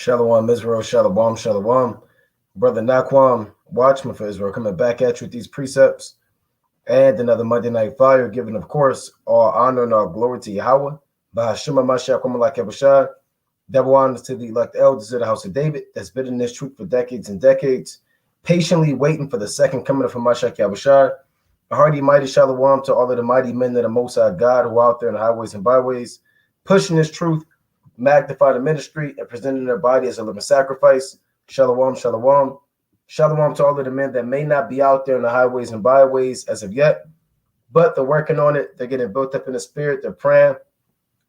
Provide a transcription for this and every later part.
Shalom, Israel, Shalom, Shalom. Brother Naquam, watchman for Israel, coming back at you with these precepts and another Monday Night Fire, giving, of course, all honor and all glory to Yahweh. Bahashima Mashiach Malak Yabushai. Double honors to the elect elders of the house of David that's been in this truth for decades and decades, patiently waiting for the second coming of Mashiach Yabushai. A hearty, mighty shalom to all of the mighty men of the Most High God who are out there in the highways and byways, pushing this truth, magnify the ministry, and presenting their body as a living sacrifice. Shalom, shalom. Shalom to all of the men that may not be out there in the highways and byways as of yet, but they're working on it. They're getting built up in the spirit. They're praying.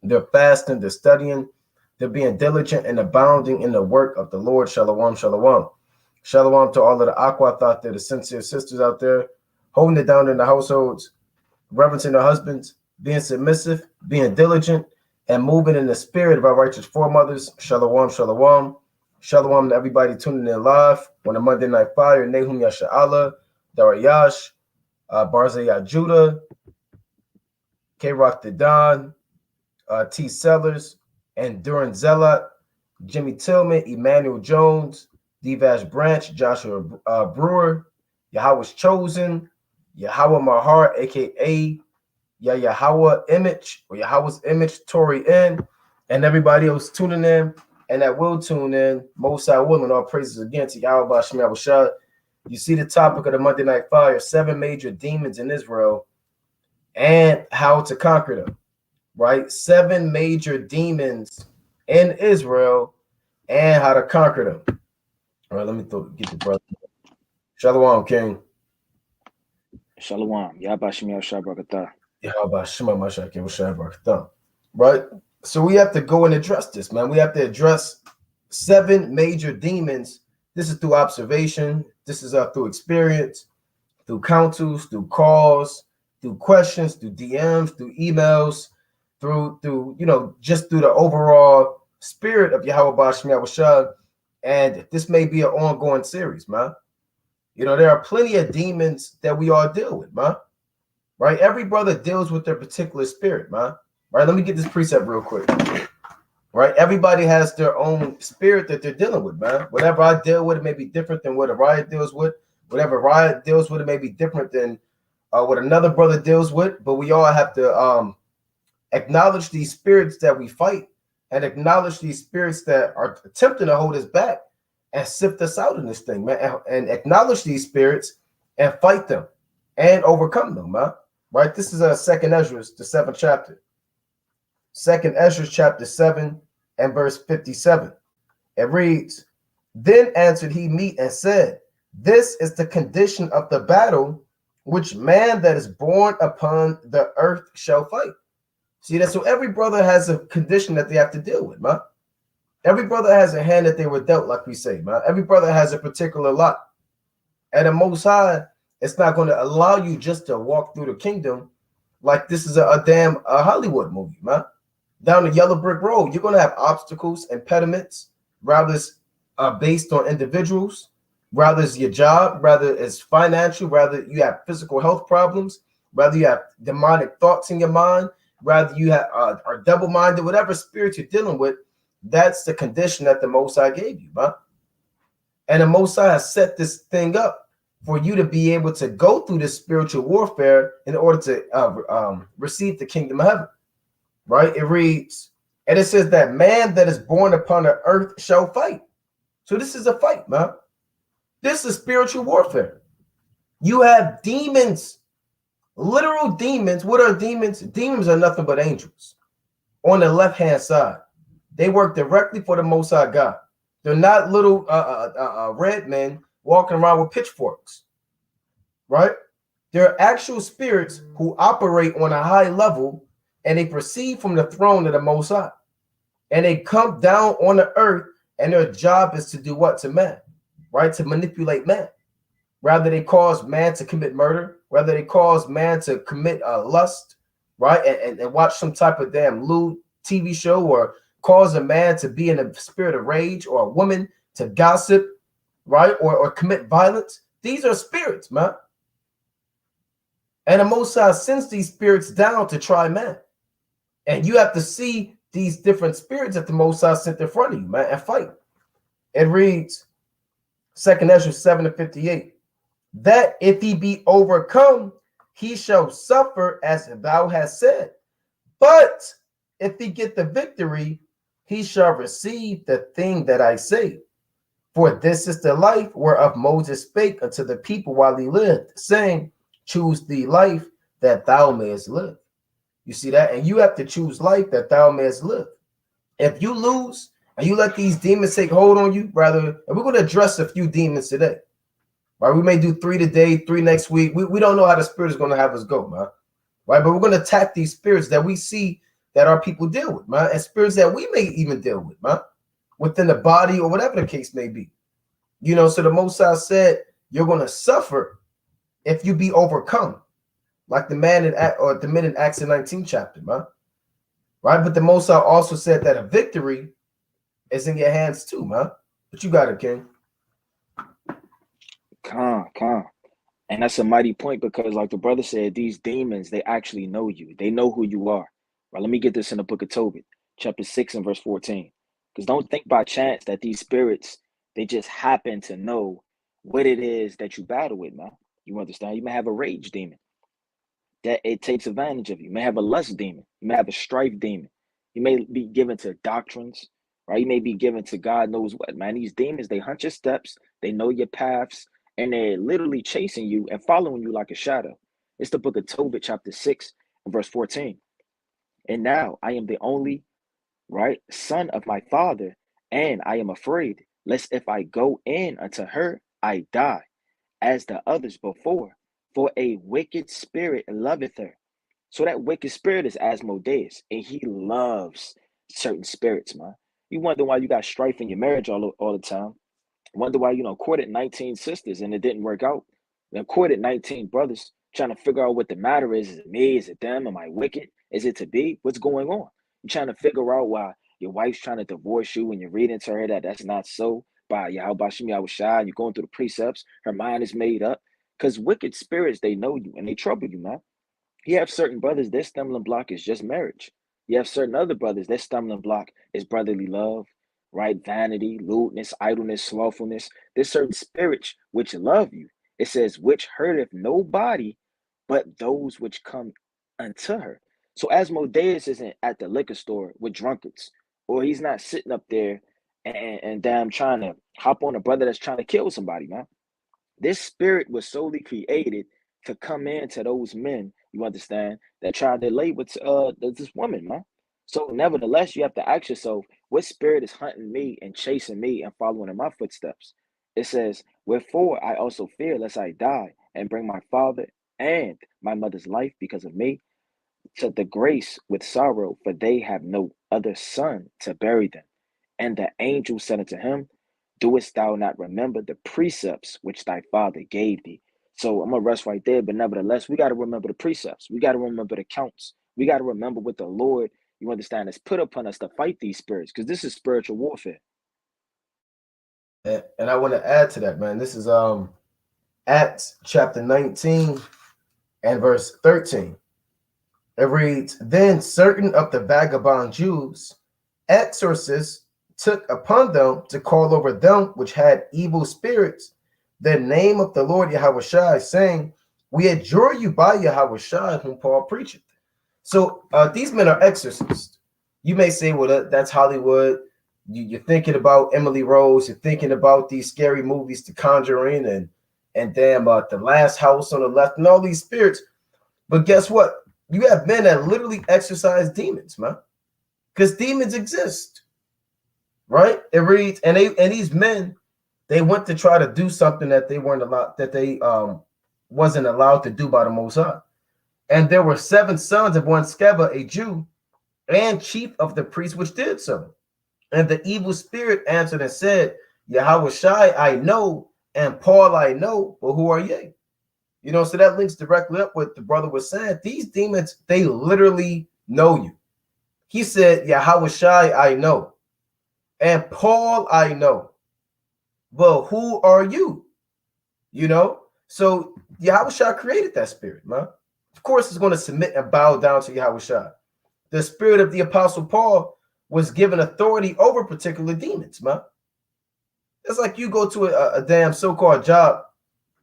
They're fasting. They're studying. They're being diligent and abounding in the work of the Lord. Shalom, shalom. Shalom to all of the Aquath out there, the sincere sisters out there, holding it down in the households, reverencing their husbands, being submissive, being diligent, and moving in the spirit of our righteous foremothers. Shalom, shalom. Shalom to everybody tuning in live on the Monday Night Fire. Nahum Yasha'Allah, Darayash, Barzayah Judah, K-Rock the Don, T. Sellers, and Duran Zealot, Jimmy Tillman, Emmanuel Jones, Devash Branch, Joshua Brewer, Yahweh's Chosen, Yahweh Mahar, a.k.a. Yahweh Image, or Yahweh's Image, Tori N, and everybody else tuning in and that will tune in. Most High willing, all praises again to Yahweh B'Shem Yahushua. You see the topic of the Monday Night Fire, 7 major demons in Israel and how to conquer them, right? 7 major demons in Israel and how to conquer them. All right, let me get the brother. Shalom, King. Shalom. Yahbashim Yahushua Barakatah. Right? So we have to go and address this, man. We have to address 7 major demons. This is through observation. This is through experience, through counsels, through calls, through questions, through DMs, through emails, through just through the overall spirit of Yahweh B'Shem Yahushua. And this may be an ongoing series, man. There are plenty of demons that we all deal with, man. Right? Every brother deals with their particular spirit, man. Right? Let me get this precept real quick. Right? Everybody has their own spirit that they're dealing with, man. Whatever I deal with, it may be different than what a riot deals with. Whatever riot deals with, it may be different than what another brother deals with. But we all have to acknowledge these spirits that we fight and acknowledge these spirits that are attempting to hold us back and sift us out in this thing, man. And acknowledge these spirits and fight them and overcome them, man. Right? This is a 2nd Ezra, the 7th chapter. 2nd Ezra chapter 7 and verse 57. It reads, "Then answered he me and said, This is the condition of the battle which man that is born upon the earth shall fight." See that? So every brother has a condition that they have to deal with, man. Every brother has a hand that they were dealt, like we say, man. Every brother has a particular lot. And the Most High, it's not going to allow you just to walk through the kingdom like this is a damn Hollywood movie, man. Down the yellow brick road, you're going to have obstacles, impediments, rather it's based on individuals, rather it's your job, rather it's financial, rather you have physical health problems, rather you have demonic thoughts in your mind, rather you have are double-minded, whatever spirit you're dealing with, that's the condition that the Most High gave you, man. And the Most High has set this thing up for you to be able to go through this spiritual warfare in order to receive the kingdom of heaven. Right? It reads, and it says that man that is born upon the earth shall fight. So this is a fight, man. This is spiritual warfare. You have demons, literal demons. What are demons? Demons are nothing but angels. On the left-hand side, they work directly for the Most High God. They're not little red men walking around with pitchforks, right? They're actual spirits who operate on a high level, and they proceed from the throne of the Most High. And they come down on the earth, and their job is to do what to man, right? To manipulate man. Rather they cause man to commit murder, rather they cause man to commit lust, right? And watch some type of damn lewd TV show, or cause a man to be in a spirit of rage, or a woman to gossip, right? Or commit violence. These are spirits, man. And the Most High sends these spirits down to try man. And you have to see these different spirits that the Most High sent in front of you, man, and fight. It reads, 2nd Ezra 7:58, that if he be overcome, he shall suffer as thou hast said. But if he get the victory, he shall receive the thing that I say. For this is the life whereof Moses spake unto the people while he lived, saying, choose thee life that thou mayest live. You see that? And you have to choose life that thou mayest live. If you lose and you let these demons take hold on you, brother, and we're going to address a few demons today. Right? We may do 3 today, 3 next week. We don't know how the spirit is going to have us go, man. Right? But we're going to attack these spirits that we see that our people deal with, man, and spirits that we may even deal with, man, within the body or whatever the case may be. You know, so the Most High said, you're going to suffer if you be overcome, like the man or the men in Acts 19 chapter, man. Right? But the Most High also said that a victory is in your hands too, man. But you got it, King. Con. And that's a mighty point because, like the brother said, these demons, they actually know you. They know who you are. Right? Let me get this in the book of Tobit, chapter 6 and verse 14. Because don't think by chance that these spirits, they just happen to know what it is that you battle with, man. You understand? You may have a rage demon that it takes advantage of you. You may have a lust demon. You may have a strife demon. You may be given to doctrines, right? You may be given to God knows what, man. These demons, they hunt your steps. They know your paths. And they're literally chasing you and following you like a shadow. It's the book of Tobit, chapter 6 and verse 14. And now I am the only, right, son of my father, and I am afraid, lest if I go in unto her, I die, as the others before. For a wicked spirit loveth her. So that wicked spirit is Asmodeus, and he loves certain spirits, man. You wonder why you got strife in your marriage all the time. Wonder why, courted 19 sisters and it didn't work out. Then courted 19 brothers trying to figure out what the matter is. Is it me? Is it them? Am I wicked? Is it to be? What's going on? You're trying to figure out why your wife's trying to divorce you and you're reading to her that that's not so. By Yahweh Shimi, I was shy. You're going through the precepts. Her mind is made up. Because wicked spirits, they know you and they trouble you, man. You have certain brothers, their stumbling block is just marriage. You have certain other brothers, their stumbling block is brotherly love, right? Vanity, lewdness, idleness, slothfulness. There's certain spirits which love you. It says, which hurteth nobody but those which come unto her. So Asmodeus isn't at the liquor store with drunkards, or he's not sitting up there and damn trying to hop on a brother that's trying to kill somebody, man. This spirit was solely created to come into those men, you understand, that tried to lay with this woman, man. So nevertheless, you have to ask yourself, what spirit is hunting me and chasing me and following in my footsteps? It says, wherefore I also fear lest I die and bring my father and my mother's life because of me to the grace with sorrow, for they have no other son to bury them. And the angel said unto him, doest thou not remember the precepts which thy father gave thee? So I'm gonna rest right there, but nevertheless, we got to remember the precepts. We got to remember the counts. We got to remember what the Lord, you understand, has put upon us to fight these spirits, because this is spiritual warfare. And I want to add to that, man. This is Acts chapter 19 and verse 13. It reads, then certain of the vagabond Jews, exorcists, took upon them to call over them which had evil spirits the name of the Lord Yahweh, saying, we adjure you by Yahweh, whom Paul preacheth. So these men are exorcists. You may say, well, that's Hollywood. You're thinking about Emily Rose. You're thinking about these scary movies, The Conjuring and damn The Last House on the Left, and all these spirits. But guess what? You have men that literally exorcise demons, man, because demons exist, right? It reads, and these men, they went to try to do something that they weren't allowed, that they wasn't allowed to do by the Most High. And there were 7 sons of one Sceva, a Jew, and chief of the priests, which did so. And the evil spirit answered and said, Yahweh I know, and Paul I know, but who are ye? You know, so that links directly up what the brother was saying. These demons, they literally know you. He said, Yahweh I know, and Paul I know, but who are you? You know, so Yahweh created that spirit, man. Of course, it's going to submit and bow down to Yahweh. The spirit of the Apostle Paul was given authority over particular demons, man. It's like you go to a damn so-called job,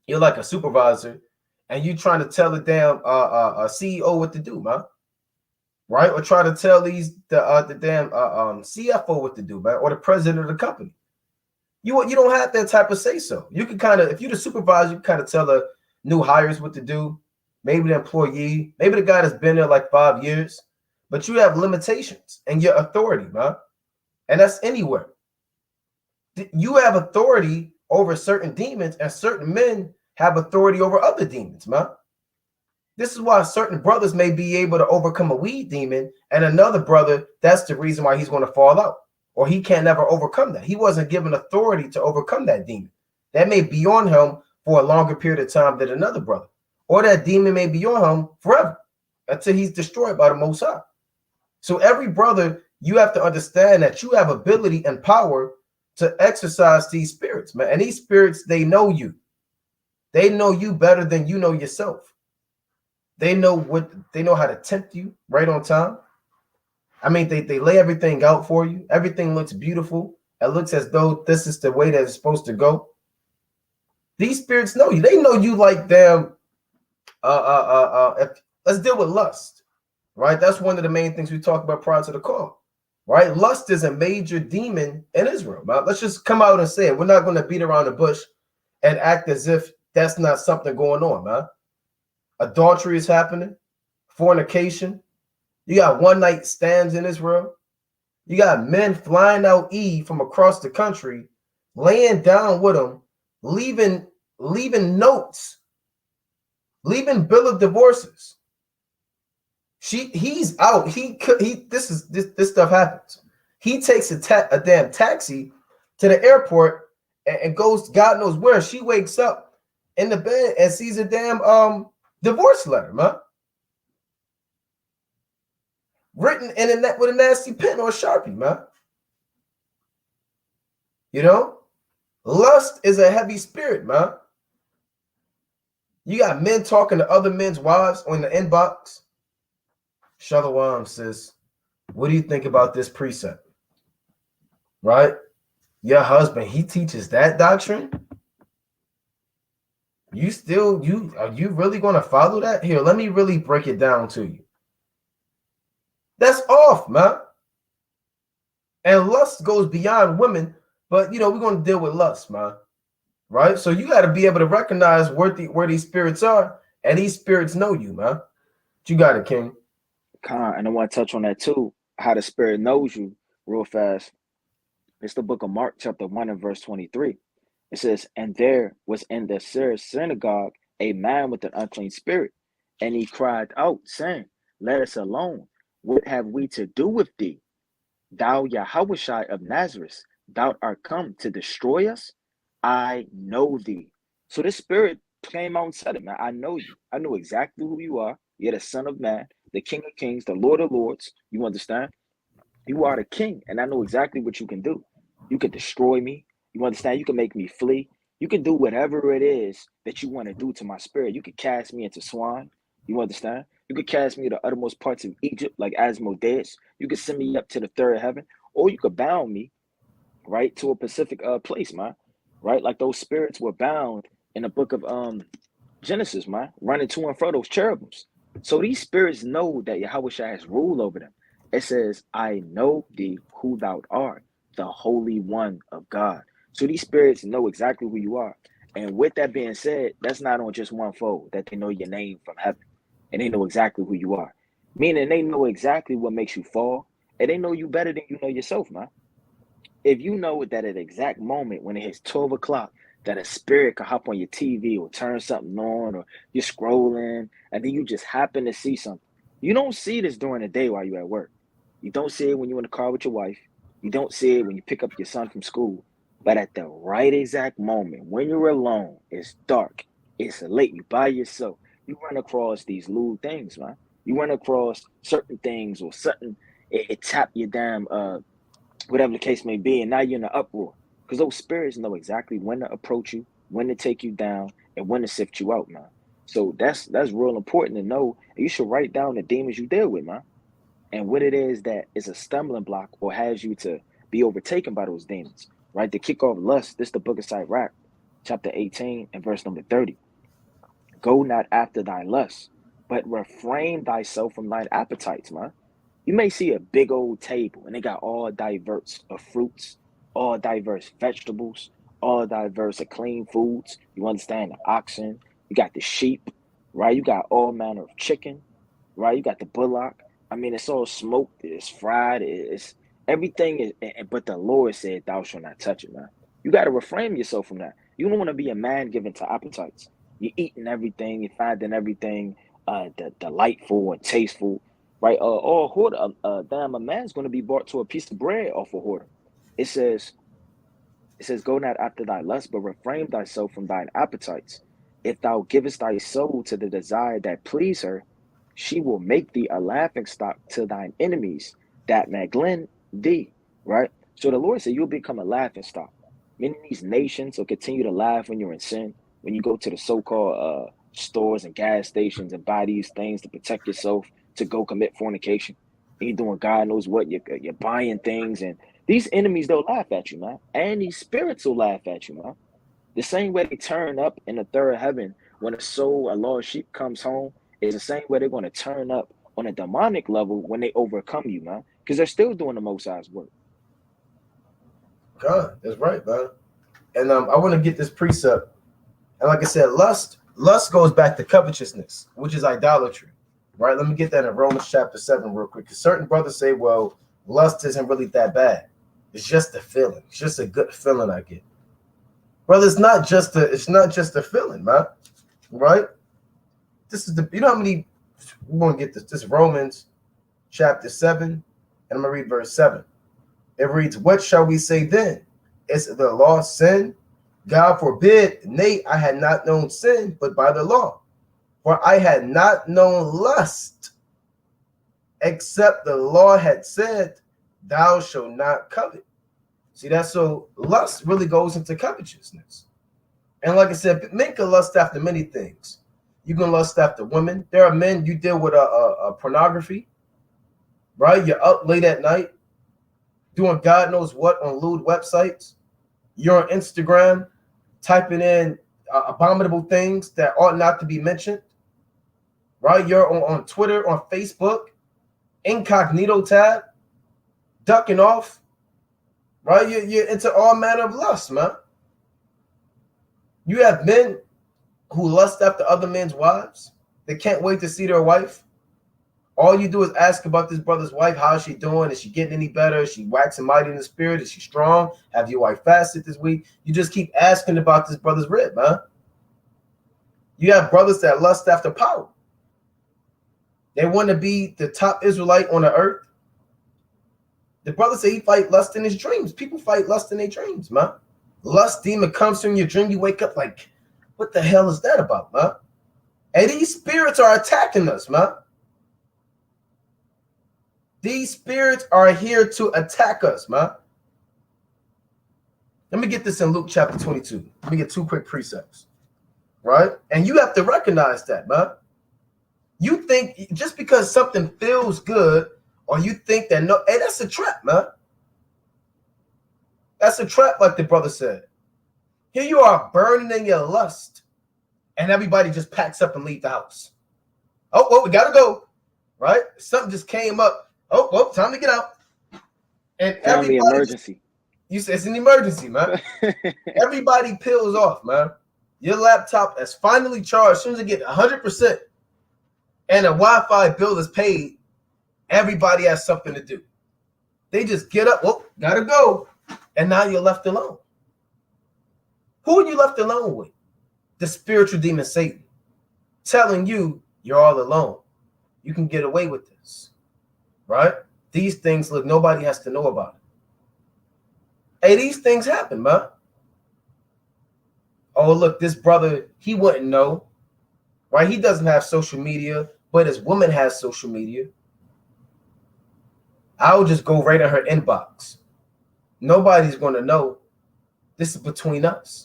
you're like a supervisor, and you trying to tell the damn CEO what to do, man. Right? Or try to tell the damn CFO what to do, man, or the president of the company. You don't have that type of say so. You can kind of, if you're the supervisor, you can kind of tell the new hires what to do, maybe the employee, maybe the guy that's been there like 5 years, but you have limitations and your authority, man. And that's anywhere. You have authority over certain demons, and certain men have authority over other demons, man. This is why certain brothers may be able to overcome a weed demon, and another brother, that's the reason why he's going to fall out, or he can't never overcome that. He wasn't given authority to overcome that demon. That may be on him for a longer period of time than another brother, or that demon may be on him forever until he's destroyed by the Most High. So every brother, you have to understand that you have ability and power to exercise these spirits, man. And these spirits, they know you. They know you better than you know yourself. They know how to tempt you right on time. I mean, they lay everything out for you. Everything looks beautiful. It looks as though this is the way that it's supposed to go. These spirits know you. They know you like them. Let's deal with lust, right? That's one of the main things we talked about prior to the call, right? Lust is a major demon in Israel. Man. Let's just come out and say it. We're not going to beat around the bush and act as if that's not something going on, man. Adultery is happening, fornication. You got one night stands in Israel. You got men flying out Eve from across the country, laying down with them, leaving notes, leaving bill of divorces. He's out. This stuff happens. He takes a damn taxi to the airport and goes God knows where. She wakes up in the bed and sees a damn divorce letter, man. Written in a with a nasty pen or a Sharpie, man. You know? Lust is a heavy spirit, man. You got men talking to other men's wives on the inbox. Shalom, sis. What do you think about this precept? Right? Your husband, he teaches that doctrine? Are you really going to follow that? Here, let me really break it down to you. That's off, man. And lust goes beyond women, but we're going to deal with lust, man. Right? So you got to be able to recognize where these spirits are, and these spirits know you, man. You got it, King. Khan, and I want to touch on that too, how the spirit knows you real fast. It's the book of Mark, chapter 1 and verse 23. It says, and there was in the synagogue a man with an unclean spirit, and he cried out, saying, let us alone. What have we to do with thee, thou Yahushua of Nazareth? Thou art come to destroy us? I know thee. So this spirit came out and said it, man. I know you. I know exactly who you are. You're the Son of Man, the King of Kings, the Lord of Lords. You understand? You are the king, and I know exactly what you can do. You can destroy me. You understand? You can make me flee. You can do whatever it is that you want to do to my spirit. You could cast me into swine. You understand? You could cast me to the uttermost parts of Egypt, like Asmodeus. You could send me up to the third heaven, or you could bound me, right, to a specific place, man. Right, like those spirits were bound in the book of Genesis, man, running to and fro those cherubims. So these spirits know that Yahweh has rule over them. It says, I know thee who thou art, the Holy One of God. So these spirits know exactly who you are. And with that being said, that's not on just one fold, that they know your name from heaven. And they know exactly who you are. Meaning they know exactly what makes you fall. And they know you better than you know yourself, man. If you know that at the exact moment when it hits 12 o'clock, that a spirit could hop on your TV or turn something on, or you're scrolling, and then you just happen to see something. You don't see this during the day while you're at work. You don't see it when you're in the car with your wife. You don't see it when you pick up your son from school. But at the right exact moment, when you're alone, it's dark, it's late, you by yourself, you run across these little things, man. You run across certain things or something, it tap your damn whatever the case may be, and now you're in an uproar. Because those spirits know exactly when to approach you, when to take you down, and when to sift you out, man. So that's real important to know. And you should write down the demons you deal with, man. And what it is that is a stumbling block or has you to be overtaken by those demons, right? To kick off lust, this is the book of Sirach, chapter 18 and verse number 30. Go not after thy lust, but refrain thyself from thine appetites, man. You may see a big old table and they got all diverse of fruits, all diverse vegetables, all diverse of clean foods. You understand the oxen, you got the sheep, right? You got all manner of chicken, right? You got the bullock. I mean, it's all smoked, it's fried, it's everything is, but the Lord said, thou shalt not touch it, man. You got to refrain yourself from that. You don't want to be a man given to appetites. You're eating everything, you're finding everything delightful and tasteful, right? Or whoredom, damn, a man's going to be brought to a piece of bread off a whoredom. It says, go not after thy lust, but refrain thyself from thine appetites. If thou givest thy soul to the desire that please her, she will make thee a laughing stock to thine enemies that maglen thee, right? So the Lord said you'll become a laughing stock. Many of these nations will continue to laugh when you're in sin, when you go to the so-called stores and gas stations and buy these things to protect yourself to go commit fornication. And you're doing God knows what, you're buying things, and these enemies, they'll laugh at you, man. And these spirits will laugh at you, man. The same way they turn up in the third heaven when a soul, a lost sheep comes home, is the same way they're going to turn up on a demonic level when they overcome you, man. Because they're still doing the Most High's work. God, that's right, man. And I want to get this precept. And like I said, lust goes back to covetousness, which is idolatry, right? Let me get that in Romans chapter 7 real quick. Because certain brothers say, well, lust isn't really that bad. It's just a feeling. It's just a good feeling I get. Brother, it's not just a feeling, man. Right? This is you know how many, we're going to get this. This is Romans chapter 7, and I'm going to read verse 7. It reads, what shall we say then? Is the law sin? God forbid, nay, I had not known sin, but by the law. For I had not known lust, except the law had said, thou shalt not covet. See, that's so lust really goes into covetousness. And like I said, men can lust after many things. You can lust after women. There are men, you deal with a pornography, right? You're up late at night doing God knows what on lewd websites. You're on Instagram typing in abominable things that ought not to be mentioned, right? You're on Twitter, on Facebook, incognito tab, ducking off, right? You're into all manner of lust, man. You have men who lust after other men's wives. They can't wait to see their wife. All you do is ask about this brother's wife. How is she doing? Is she getting any better? Is she waxing mighty in the spirit? Is she strong? Have your wife fasted this week? You just keep asking about this brother's rib, man. You have brothers that lust after power. They want to be the top Israelite on the earth. The brother said he fight lust in his dreams. People fight lust in their dreams, man. Lust demon comes from your dream. You wake up like, what the hell is that about, man? And these spirits are attacking us, man. These spirits are here to attack us, man. Let me get this in Luke chapter 22. Let me get two quick precepts, right? And you have to recognize that, man. You think just because something feels good, or you think that no, hey, that's a trap, man. That's a trap, like the brother said. Here you are burning in your lust, and everybody just packs up and leave the house. Oh, we gotta go, right? Something just came up. Oh, time to get out. And Family emergency. You say it's an emergency, man. Everybody peels off, man. Your laptop is finally charged. As soon as it gets 100% and a Wi-Fi bill is paid, everybody has something to do. They just get up, gotta go. And now you're left alone. Who are you left alone with? The spiritual demon Satan telling you you're all alone. You can get away with this, right? These things, look, nobody has to know about it. Hey, these things happen, man. Oh, look, this brother, he wouldn't know, right? He doesn't have social media, but his woman has social media. I'll just go right in her inbox. Nobody's going to know. This is between us.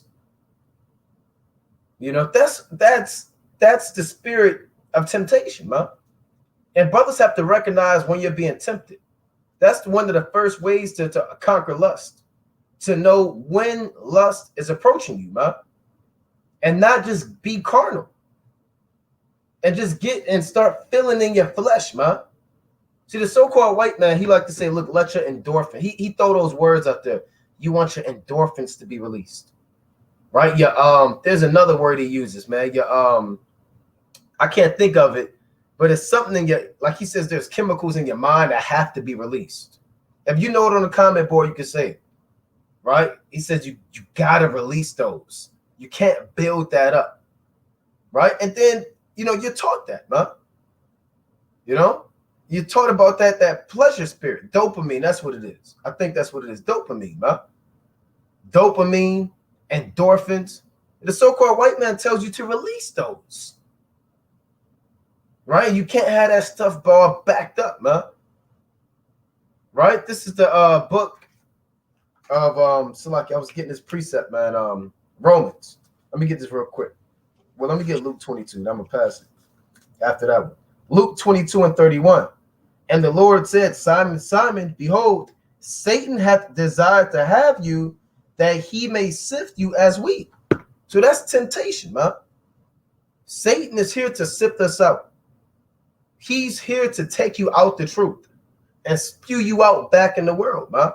You know, that's the spirit of temptation, man. And brothers have to recognize when you're being tempted. That's one of the first ways to conquer lust, to know when lust is approaching you, man. And not just be carnal. And just get and start feeling in your flesh, man. See, the so-called white man, he like to say, look, let your endorphin. He throw those words up there. You want your endorphins to be released. Right? There's another word he uses, man. I can't think of it, but it's something in your, like he says, there's chemicals in your mind that have to be released. If you know it on the comment board, you can say it. Right? He says you gotta release those. You can't build that up. Right? And then, you're taught that, man. You're taught about that pleasure spirit, dopamine. That's what it is. I think that's what it is. Dopamine, man. Dopamine, endorphins. The so-called white man tells you to release those. Right? You can't have that stuff all backed up, man. Right? This is the book of so like I was getting this precept, man. Romans. Let me get this real quick. Well, let me get Luke 22. I'm gonna pass it after that one. Luke 22 and 31. And the Lord said, Simon, Simon, behold, Satan hath desired to have you, that he may sift you as wheat. So that's temptation, man. Satan is here to sift us out. He's here to take you out the truth and spew you out back in the world, man.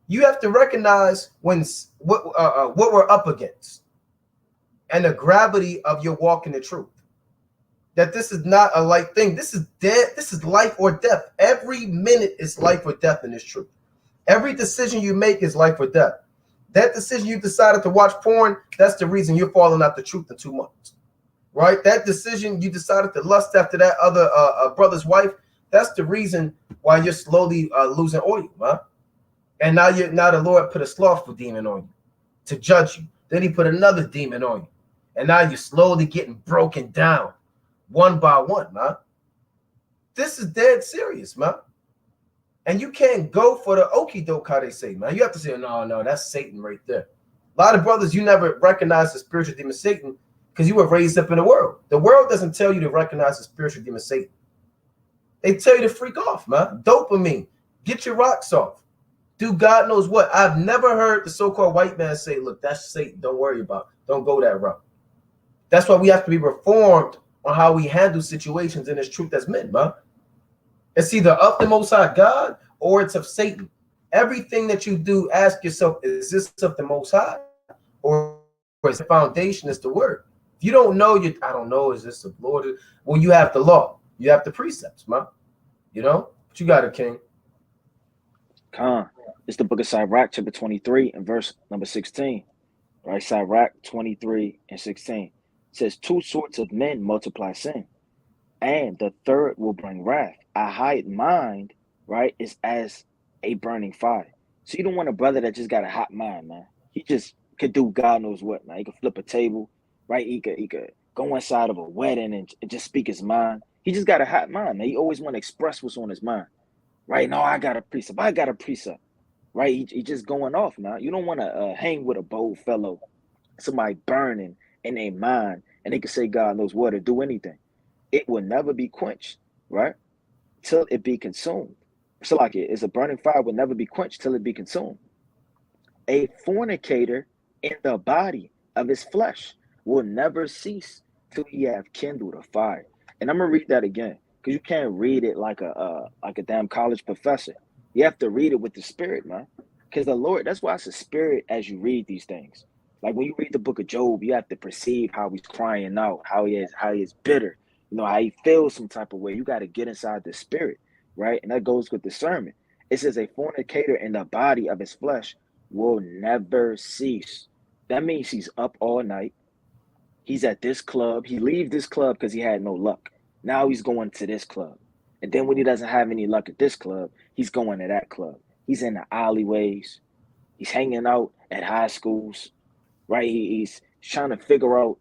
You have to recognize what we're up against and the gravity of your walk in the truth. That this is not a light thing. This is dead. This is life or death. Every minute is life or death in this truth. Every decision you make is life or death. That decision you decided to watch porn, that's the reason you're falling out the truth in 2 months. Right? That decision you decided to lust after that other brother's wife, that's the reason why you're slowly losing oil, man. And now the Lord put a slothful demon on you to judge you. Then he put another demon on you. And now you're slowly getting broken down one by one, man. This is dead serious, man. And you can't go for the okie doke, how they say, man. You have to say, no, that's Satan right there. A lot of brothers, you never recognize the spiritual demon Satan because you were raised up in the world. The world doesn't tell you to recognize the spiritual demon Satan. They tell you to freak off, man. Dopamine. Get your rocks off. Do God knows what. I've never heard the so-called white man say, look, that's Satan. Don't worry about it. Don't go that route. That's why we have to be reformed on how we handle situations in this truth that's meant, man. It's either of the Most High God or it's of Satan. Everything that you do, ask yourself, is this of the Most High or is the foundation is the word? If you don't know, I don't know, is this the Lord? Well, you have the law. You have the precepts, man. But you got it, King. Khan. It's the book of Sirach, chapter 23 and verse number 16. Right? Sirach 23 and 16. It says, 2 sorts of men multiply sin, and the third will bring wrath. A hot mind, right, is as a burning fire. So you don't want a brother that just got a hot mind, man. He just could do God knows what, man. He could flip a table, right? He could go inside of a wedding and just speak his mind. He just got a hot mind, man. He always want to express what's on his mind, right? No, I got a precept. I got a precept, right? He just going off, man. You don't want to hang with a bold fellow, somebody burning in their mind, and they can say God knows what or do anything. It will never be quenched, right? Till it be consumed. So like it's a burning fire will never be quenched till it be consumed. A fornicator in the body of his flesh will never cease till he have kindled a fire. And I'm gonna read that again because you can't read it like a damn college professor. You have to read it with the spirit, man. Because the Lord, that's why it's a spirit as you read these things. Like when you read the book of Job, you have to perceive how he's crying out, how he is bitter, how he feels some type of way. You got to get inside the spirit, right? And that goes with discernment. It says a fornicator in the body of his flesh will never cease. That means he's up all night. He's at this club. He leaves this club because he had no luck. Now he's going to this club. And then when he doesn't have any luck at this club, he's going to that club. He's in the alleyways. He's hanging out at high schools, right? He's trying to figure out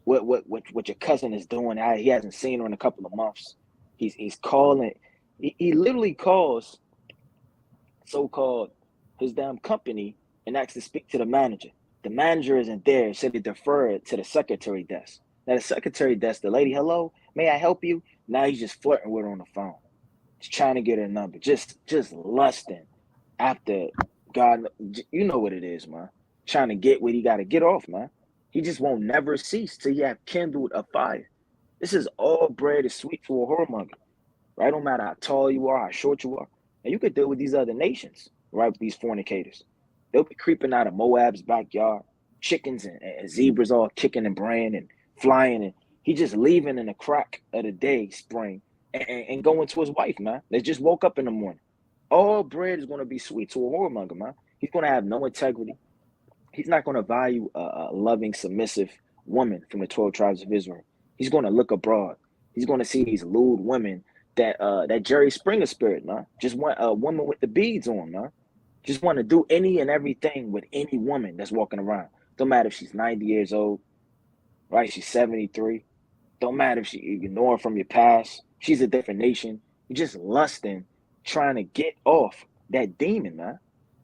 what your cousin is doing. He hasn't seen her in a couple of months. He's calling. He literally calls so-called his damn company and asks to speak to the manager. The manager isn't there, so they defer it to the secretary desk. Now the secretary desk, the lady, hello, may I help you? Now he's just flirting with her on the phone. He's trying to get her number, just lusting after God, you know what it is, man. Trying to get what he got to get off, man. He just won't never cease till you have kindled a fire. This is all bread is sweet for a whoremonger, right? No matter how tall you are, how short you are. And you could deal with these other nations, right? With these fornicators. They'll be creeping out of Moab's backyard, chickens and zebras all kicking and braying and flying. And he just leaving in the crack of the day, spring, and going to his wife, man. They just woke up in the morning. All bread is going to be sweet to a whoremonger, man. He's going to have no integrity. He's not going to value a loving, submissive woman from the 12 tribes of Israel. He's going to look abroad. He's going to see these lewd women that Jerry Springer spirit, man. Just want a woman with the beads on, man. Just want to do any and everything with any woman that's walking around. Don't matter if she's 90 years old, right? She's 73. Don't matter if you know her from your past. She's a different nation. You're just lusting, trying to get off that demon, man.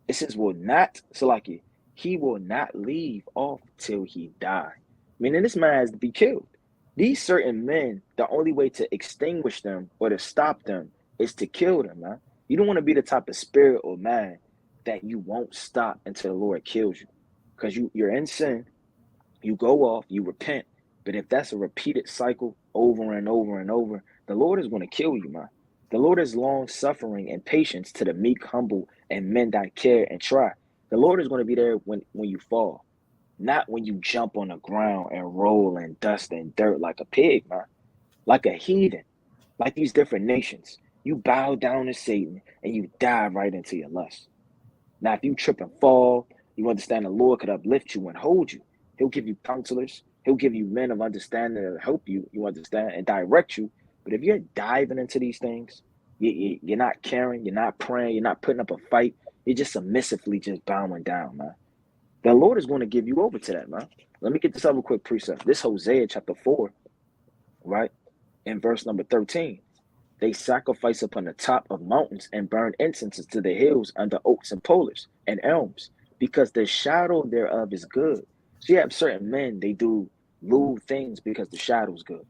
It says will not, so like he will not leave off till he die. Meaning this man has to be killed. These certain men, the only way to extinguish them or to stop them is to kill them, man. You don't want to be the type of spirit or man that you won't stop until the Lord kills you. Because you're in sin, you go off, you repent. But if that's a repeated cycle over and over and over, the Lord is going to kill you, man. The Lord is long suffering and patience to the meek, humble, and men that care and try. The Lord is going to be there when you fall. Not when you jump on the ground and roll in dust and dirt like a pig, man. Like a heathen, like these different nations. You bow down to Satan and you dive right into your lust. Now, if you trip and fall, you understand the Lord could uplift you and hold you. He'll give you counselors. He'll give you men of understanding to help you, you understand, and direct you. But if you're diving into these things, you're not caring, you're not praying, you're not putting up a fight. You're just submissively just bowing down, man. The Lord is going to give you over to that, man. Let me get this other quick precept. This Hosea chapter 4, right? In verse number 13. They sacrifice upon the top of mountains and burn incenses to the hills under oaks and poplars and elms, because the shadow thereof is good. So you have certain men, they do lewd things because the shadow's good,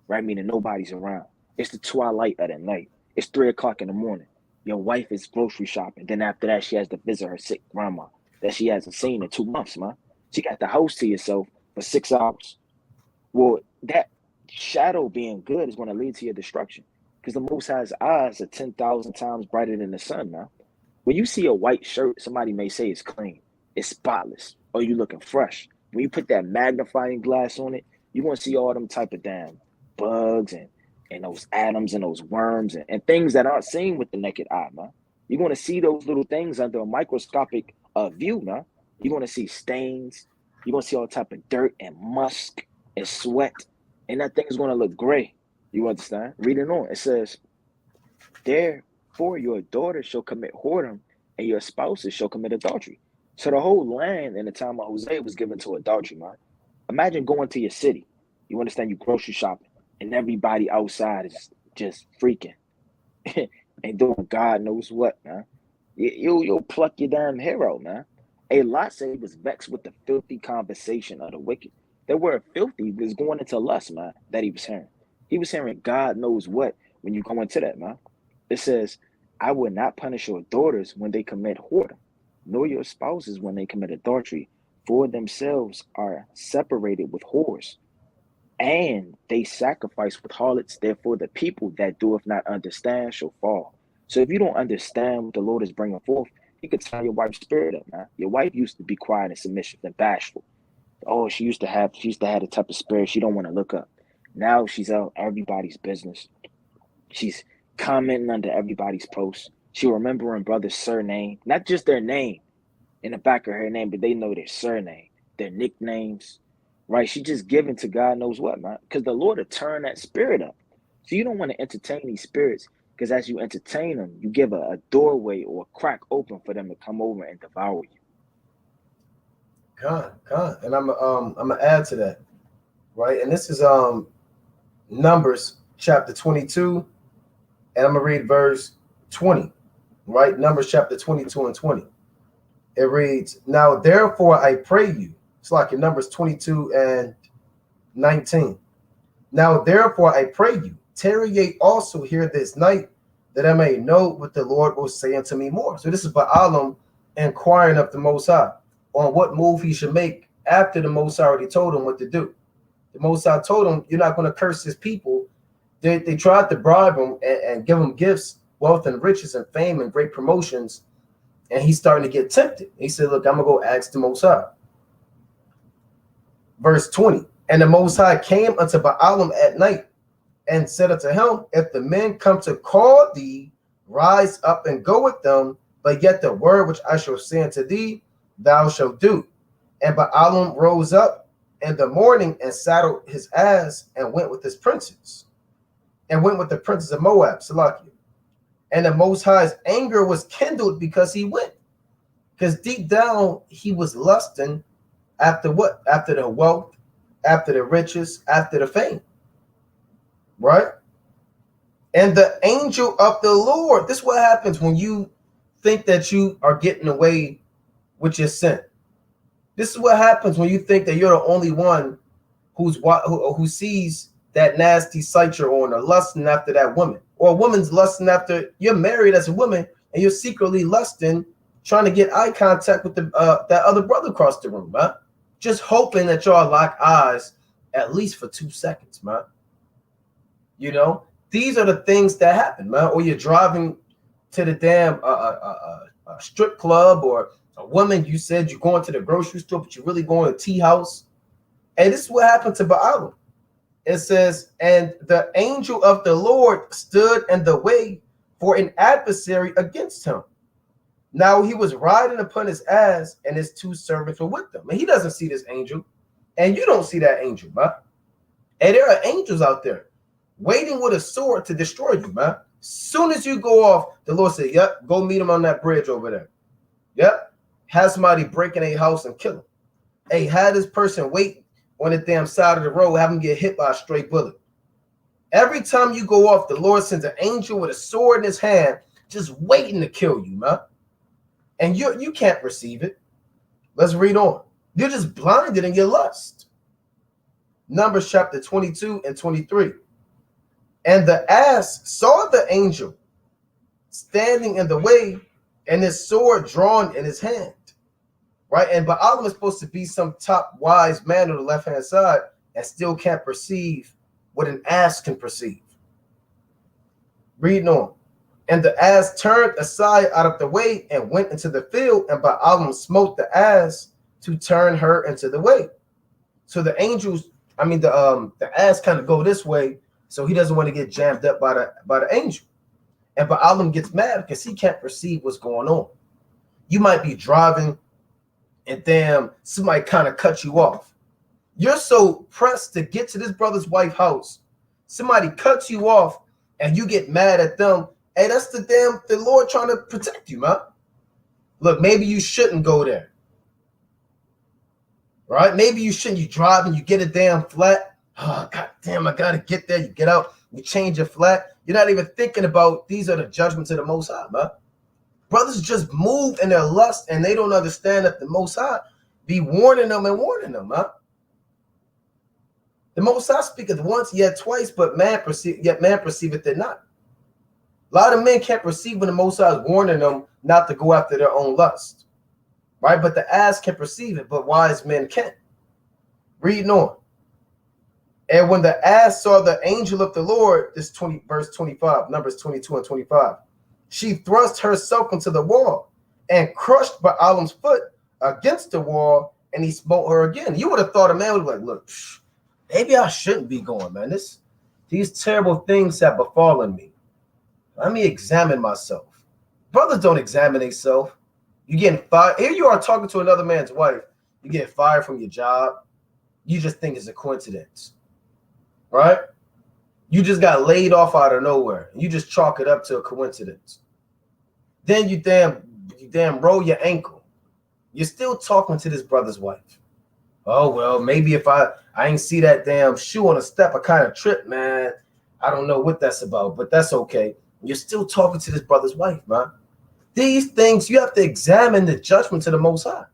right? Meaning nobody's around. It's the twilight of the night. It's 3 o'clock in the morning. Your wife is grocery shopping. Then after that, she has to visit her sick grandma that she hasn't seen in 2 months, man. She got the house to yourself for 6 hours. Well, that shadow being good is going to lead to your destruction, because the Most High's eyes are 10,000 times brighter than the sun, man. When you see a white shirt, somebody may say it's clean, it's spotless, or you looking fresh. When you put that magnifying glass on it, you're going to see all them type of damn bugs and those atoms and those worms and things that aren't seen with the naked eye, man. You're going to see those little things under a microscopic view, man. You're going to see stains. You're going to see all type of dirt and musk and sweat, and that thing is going to look gray. You understand? Reading on, it says, therefore your daughters shall commit whoredom, and your spouses shall commit adultery. So the whole land in the time of Hosea was given to adultery, man. Imagine going to your city. You understand? You grocery shopping, and everybody outside is just freaking and doing God knows what, man. You'll pluck your damn hero, man. A Lot said he was vexed with the filthy conversation of the wicked. The word filthy was going into lust, man, that he was hearing. He was hearing God knows what when you go into that, man. It says, I will not punish your daughters when they commit whoredom, nor your spouses when they commit adultery, for themselves are separated with whores, and they sacrifice with harlots. Therefore, the people that doeth not understand shall fall. So if you don't understand what the Lord is bringing forth, you could turn your wife's spirit up, man. Your wife used to be quiet and submissive and bashful. Oh, she used to have the type of spirit she don't want to look up. Now she's out everybody's business. She's commenting under everybody's posts. She remembering brother's surname, not just their name in the back of her name, but they know their surname, their nicknames, right? She just giving to God knows what, man, because the Lord will turn that spirit up. So you don't want to entertain these spirits, because as you entertain them, you give a doorway or a crack open for them to come over and devour you. God, and I'm gonna add to that, right? And this is Numbers chapter 22, and I'm gonna read verse 20, right? Numbers chapter 22 and 20. It reads, now therefore I pray you. It's like in Numbers 22 and 19. Now therefore I pray you, tarry ye also here this night, that I may know what the Lord will say unto me more. So this is Balaam inquiring of the Most High on what move he should make after the Most High already told him what to do. The Most High told him, you're not going to curse his people. They tried to bribe him and give him gifts, wealth and riches and fame and great promotions. And he's starting to get tempted. He said, look, I'm going to go ask the Most High. Verse 20, and the Most High came unto Balaam at night and said unto him, if the men come to call thee, rise up and go with them, but yet the word which I shall say unto thee, thou shalt do. And Balaam rose up in the morning and saddled his ass and went with his princes, and went with the princes of Moab, Salakia. And the Most High's anger was kindled because he went. Because deep down, he was lusting after what? After the wealth, after the riches, after the fame. Right? And the angel of the Lord, this is what happens when you think that you are getting away with your sin. This is what happens when you think that you're the only one who sees that nasty sight you're on, or lusting after that woman, or a woman's lusting after, you're married as a woman and you're secretly lusting, trying to get eye contact with that other brother across the room, man. Just hoping that y'all lock eyes at least for 2 seconds, man. You know, these are the things that happen, man. Or you're driving to the damn strip club, or a woman, you said you're going to the grocery store, but you're really going to tea house. And this is what happened to Balaam. It says, and the angel of the Lord stood in the way for an adversary against him. Now he was riding upon his ass, and his 2 servants were with him. And he doesn't see this angel, and you don't see that angel, man. And there are angels out there waiting with a sword to destroy you, man. Soon as you go off, the Lord said, yep, go meet him on that bridge over there. Yep. Have somebody break in a house and kill him. Hey, have this person wait on the damn side of the road, have him get hit by a stray bullet. Every time you go off, the Lord sends an angel with a sword in his hand, just waiting to kill you, man. And you can't perceive it. Let's read on. You're just blinded in your lust. Numbers chapter 22 and 23. And the ass saw the angel standing in the way, and his sword drawn in his hand. Right? And Balaam is supposed to be some top wise man on the left-hand side, and still can't perceive what an ass can perceive. Reading on. And the ass turned aside out of the way and went into the field, and Balaam smote the ass to turn her into the way. So the angels, the ass kind of go this way, so he doesn't want to get jammed up by the angel. And Balaam gets mad because he can't perceive what's going on. You might be driving, and damn, somebody kind of cut you off. You're so pressed to get to this brother's wife's house. Somebody cuts you off, and you get mad at them. Hey, that's the Lord trying to protect you, man. Look, maybe you shouldn't go there. Right? Maybe you shouldn't. You drive and you get a damn flat. Oh, God damn, I got to get there. You get out, you change your flat. You're not even thinking about these are the judgments of the Most High, man. Brothers just move in their lust, and they don't understand that the Most High be warning them and warning them, man. The Most High speaketh once, yet twice, but man perceiveth it not. A lot of men can't perceive when the Most High is warning them not to go after their own lust. Right? But the ass can perceive it, but wise men can't. Reading on. And when the ass saw the angel of the Lord, verse 25, Numbers 22 and 25, she thrust herself into the wall and crushed Balaam's foot against the wall, and he smote her again. You would have thought a man would be like, look, maybe I shouldn't be going, man. These terrible things have befallen me. Let me examine myself. Brothers don't examine themselves. You getting fired. Here you are talking to another man's wife. You get fired from your job. You just think it's a coincidence. Right? You just got laid off out of nowhere. You just chalk it up to a coincidence. Then you damn roll your ankle. You're still talking to this brother's wife. Oh, well, maybe if I ain't see that damn shoe on a step, I kind of tripped, man. I don't know what that's about, but that's okay. You're still talking to this brother's wife, man. These things, you have to examine the judgment of the Most High.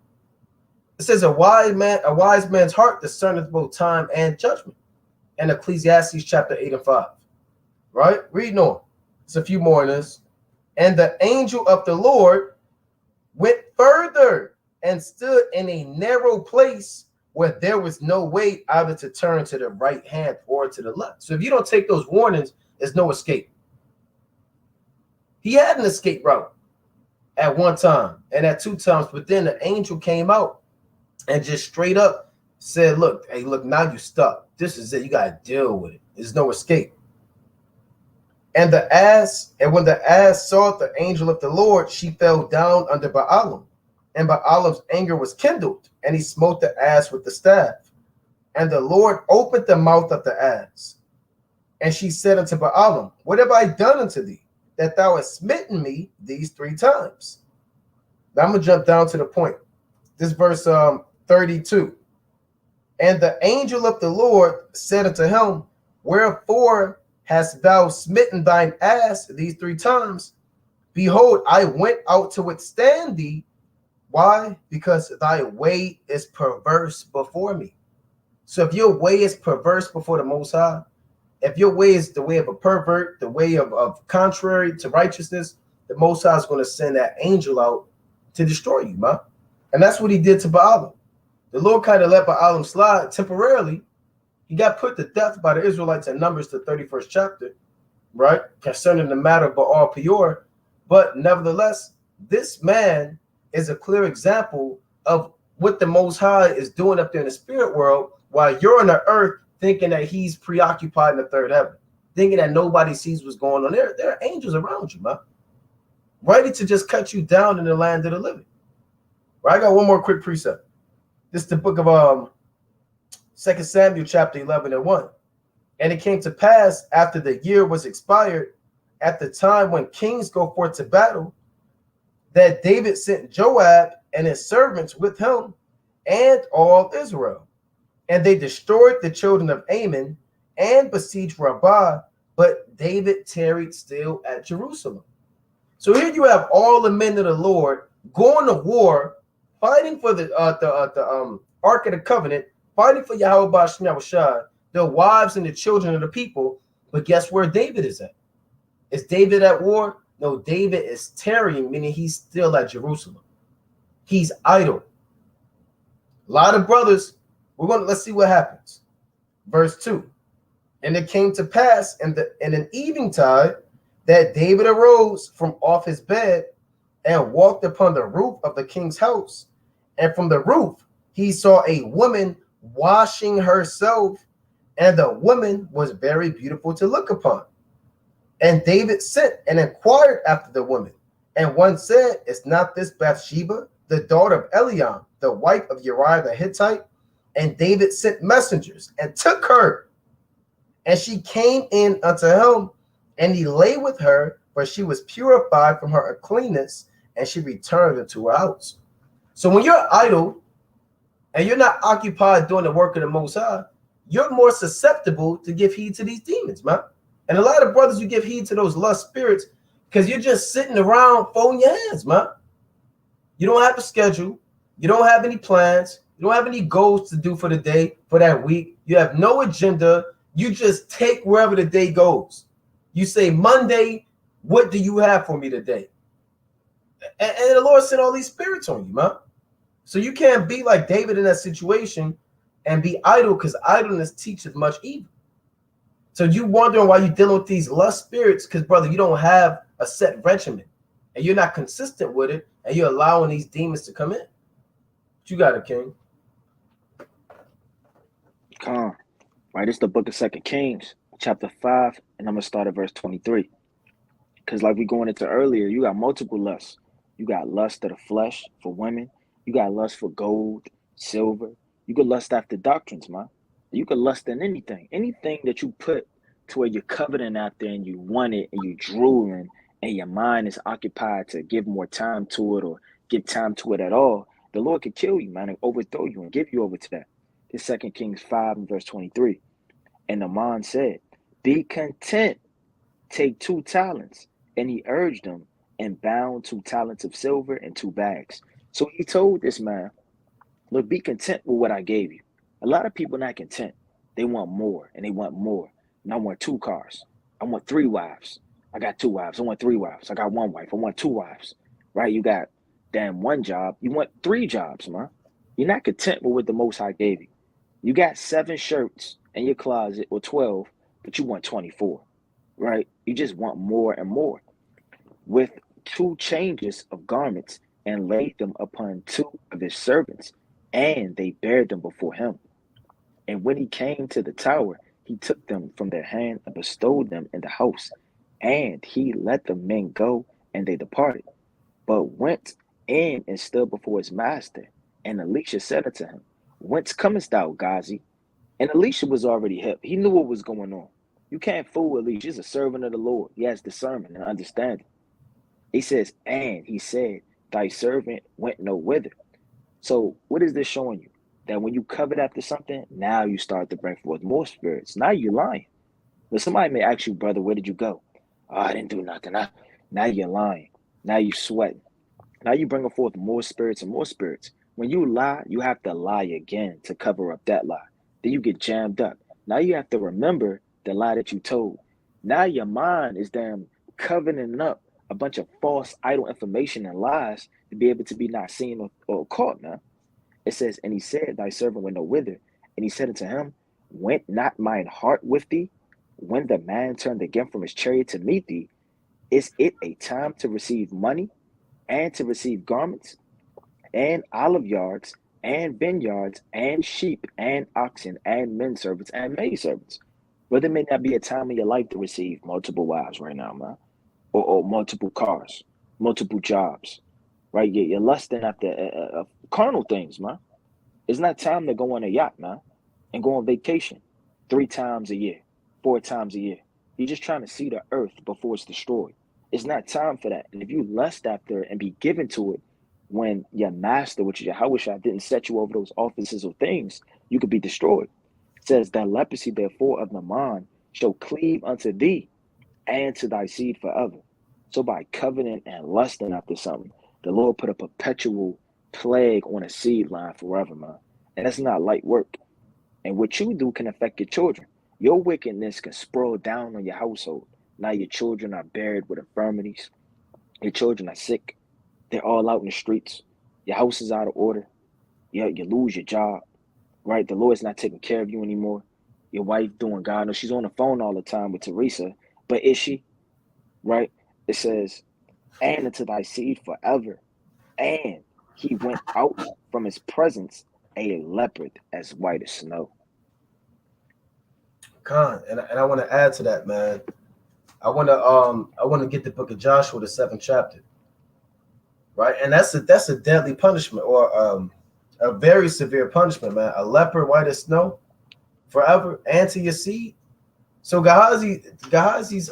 It says a wise man's heart discerneth both time and judgment. And Ecclesiastes chapter 8 and 5. Right? Reading on. There's a few more in this. And the angel of the Lord went further and stood in a narrow place where there was no way either to turn to the right hand or to the left. So if you don't take those warnings, there's no escape. He had an escape route at one time and at two times, but then the angel came out and just straight up said, look, hey, look, now you stuck. This is it. You got to deal with it. There's no escape. And when the ass saw the angel of the Lord, she fell down under Baalim. And Baalim's anger was kindled, and he smote the ass with the staff. And the Lord opened the mouth of the ass. And she said unto Baalim, what have I done unto thee, that thou hast smitten me these 3 times? Now I'm going to jump down to the point. This verse 32. And the angel of the Lord said unto him, wherefore hast thou smitten thine ass these 3 times? Behold, I went out to withstand thee. Why? Because thy way is perverse before me. So if your way is perverse before the Most High, if your way is the way of a pervert, the way of contrary to righteousness, the Most High is going to send that angel out to destroy you, man. And that's what he did to Baalim. The Lord kind of let Baalim slide temporarily. He got put to death by the Israelites in Numbers, the 31st chapter, right? Concerning the matter of Baal Peor. But nevertheless, this man is a clear example of what the Most High is doing up there in the spirit world while you're on the earth thinking that he's preoccupied in the third heaven, thinking that nobody sees what's going on there. There are angels around you, man, ready to just cut you down in the land of the living. Right? I got one more quick precept. This is the book of 2 Samuel chapter 11 and 1. And it came to pass after the year was expired, at the time when kings go forth to battle, that David sent Joab and his servants with him and all Israel. And they destroyed the children of Ammon and besieged Rabbah, but David tarried still at Jerusalem. So here you have all the men of the Lord going to war, fighting for the Ark of the Covenant, fighting for Yahweh Ba'ashem Yahushua, the wives and the children of the people. But guess where David is at? Is David at war? No, David is tarrying, meaning he's still at Jerusalem. He's idle. A lot of brothers, let's see what happens. Verse 2. And it came to pass in an eventide that David arose from off his bed and walked upon the roof of the king's house. And from the roof he saw a woman washing herself, and the woman was very beautiful to look upon. And David sent and inquired after the woman. And one said, is not this Bathsheba, the daughter of Eliam, the wife of Uriah the Hittite? And David sent messengers and took her. And she came in unto him, and he lay with her, for she was purified from her uncleanness, and she returned into her house. So when you're idle and you're not occupied doing the work of the Most High, you're more susceptible to give heed to these demons, man. And a lot of brothers, you give heed to those lust spirits because you're just sitting around folding your hands, man. You don't have a schedule. You don't have any plans. You don't have any goals to do for the day, for that week. You have no agenda. You just take wherever the day goes. You say, Monday, what do you have for me today? And the Lord sent all these spirits on you, man. So you can't be like David in that situation and be idle, because idleness teaches much evil. So you wondering why you're dealing with these lust spirits, because, brother, you don't have a set regimen and you're not consistent with it, and you're allowing these demons to come in. But you got it, King. Come. Right, it's the book of 2 Kings, chapter 5, and I'm going to start at verse 23. Because like we going into earlier, you got multiple lusts. You got lust of the flesh for women. You got lust for gold, silver. You could lust after doctrines, man. You could lust in anything. Anything that you put to where you're coveting out there and you want it and you drooling and your mind is occupied to give more time to it or give time to it at all, the Lord could kill you, man, and overthrow you and give you over to that. It's 2 Kings 5 and verse 23. And the man said, be content, take 2 talents. And he urged him and bound 2 talents of silver and 2 bags. So he told this man, look, be content with what I gave you. A lot of people not content. They want more and they want more. And I want 2 cars. I want 3 wives. I got 2 wives. I want 3 wives. I got 1 wife. I want 2 wives. Right? You got than one job. You want 3 jobs, man. You're not content with what the Most High gave you. You got 7 shirts in your closet or 12, but you want 24, right? You just want more and more. With 2 changes of garments, and laid them upon 2 of his servants, and they bare them before him. And when he came to the tower, he took them from their hand and bestowed them in the house. And he let the men go, and they departed, but went in and stood before his master. And Elisha said unto him, Whence comest thou, Gazi? And Elisha was already hip. He knew what was going on. You can't fool Elisha. He's a servant of the Lord. He has discernment and understanding. He says, and he said, Thy servant went no whither. So what is this showing you? That when you covet after something, now you start to bring forth more spirits. Now you're lying. Now somebody may ask you, brother, where did you go? Oh, I didn't do nothing. Now you're lying. Now you sweating. Now you bringing forth more spirits and more spirits. When you lie, you have to lie again to cover up that lie. Then you get jammed up. Now you have to remember the lie that you told. Now your mind is damn coveting up a bunch of false, idle information and lies to be able to be not seen or caught, man. It says, and he said, Thy servant went no whither. And he said unto him, Went not mine heart with thee? When the man turned again from his chariot to meet thee, is it a time to receive money and to receive garments and olive yards and vineyards and sheep and oxen and men servants and maid servants? Well, there may not be a time in your life to receive multiple wives right now, man. Or multiple cars, multiple jobs, right? You're lusting after carnal things, man. It's not time to go on a yacht, man, and go on vacation 3 times a year, 4 times a year. You're just trying to see the earth before it's destroyed. It's not time for that. And if you lust after it and be given to it when your master, which is your Yahushua, didn't set you over those offices or things, you could be destroyed. It says that leprosy, therefore, of the mind shall cleave unto thee and to thy seed forever. So by covenant and lusting after something, the Lord put a perpetual plague on a seed line forever, man. And that's not light work. And what you do can affect your children. Your wickedness can sprawl down on your household. Now your children are buried with infirmities. Your children are sick. They're all out in the streets. Your house is out of order. You lose your job, right? The Lord's not taking care of you anymore. Your wife doing God knows. She's on the phone all the time with Teresa, but is she? Right? It says, and unto thy seed forever. And he went out from his presence a leopard as white as snow. Con, and I want to add to that, man. I want to get the book of Joshua, the 7th chapter, right? And that's a deadly punishment, or a very severe punishment, man. A leopard white as snow, forever, and to your seed. So Gehazi's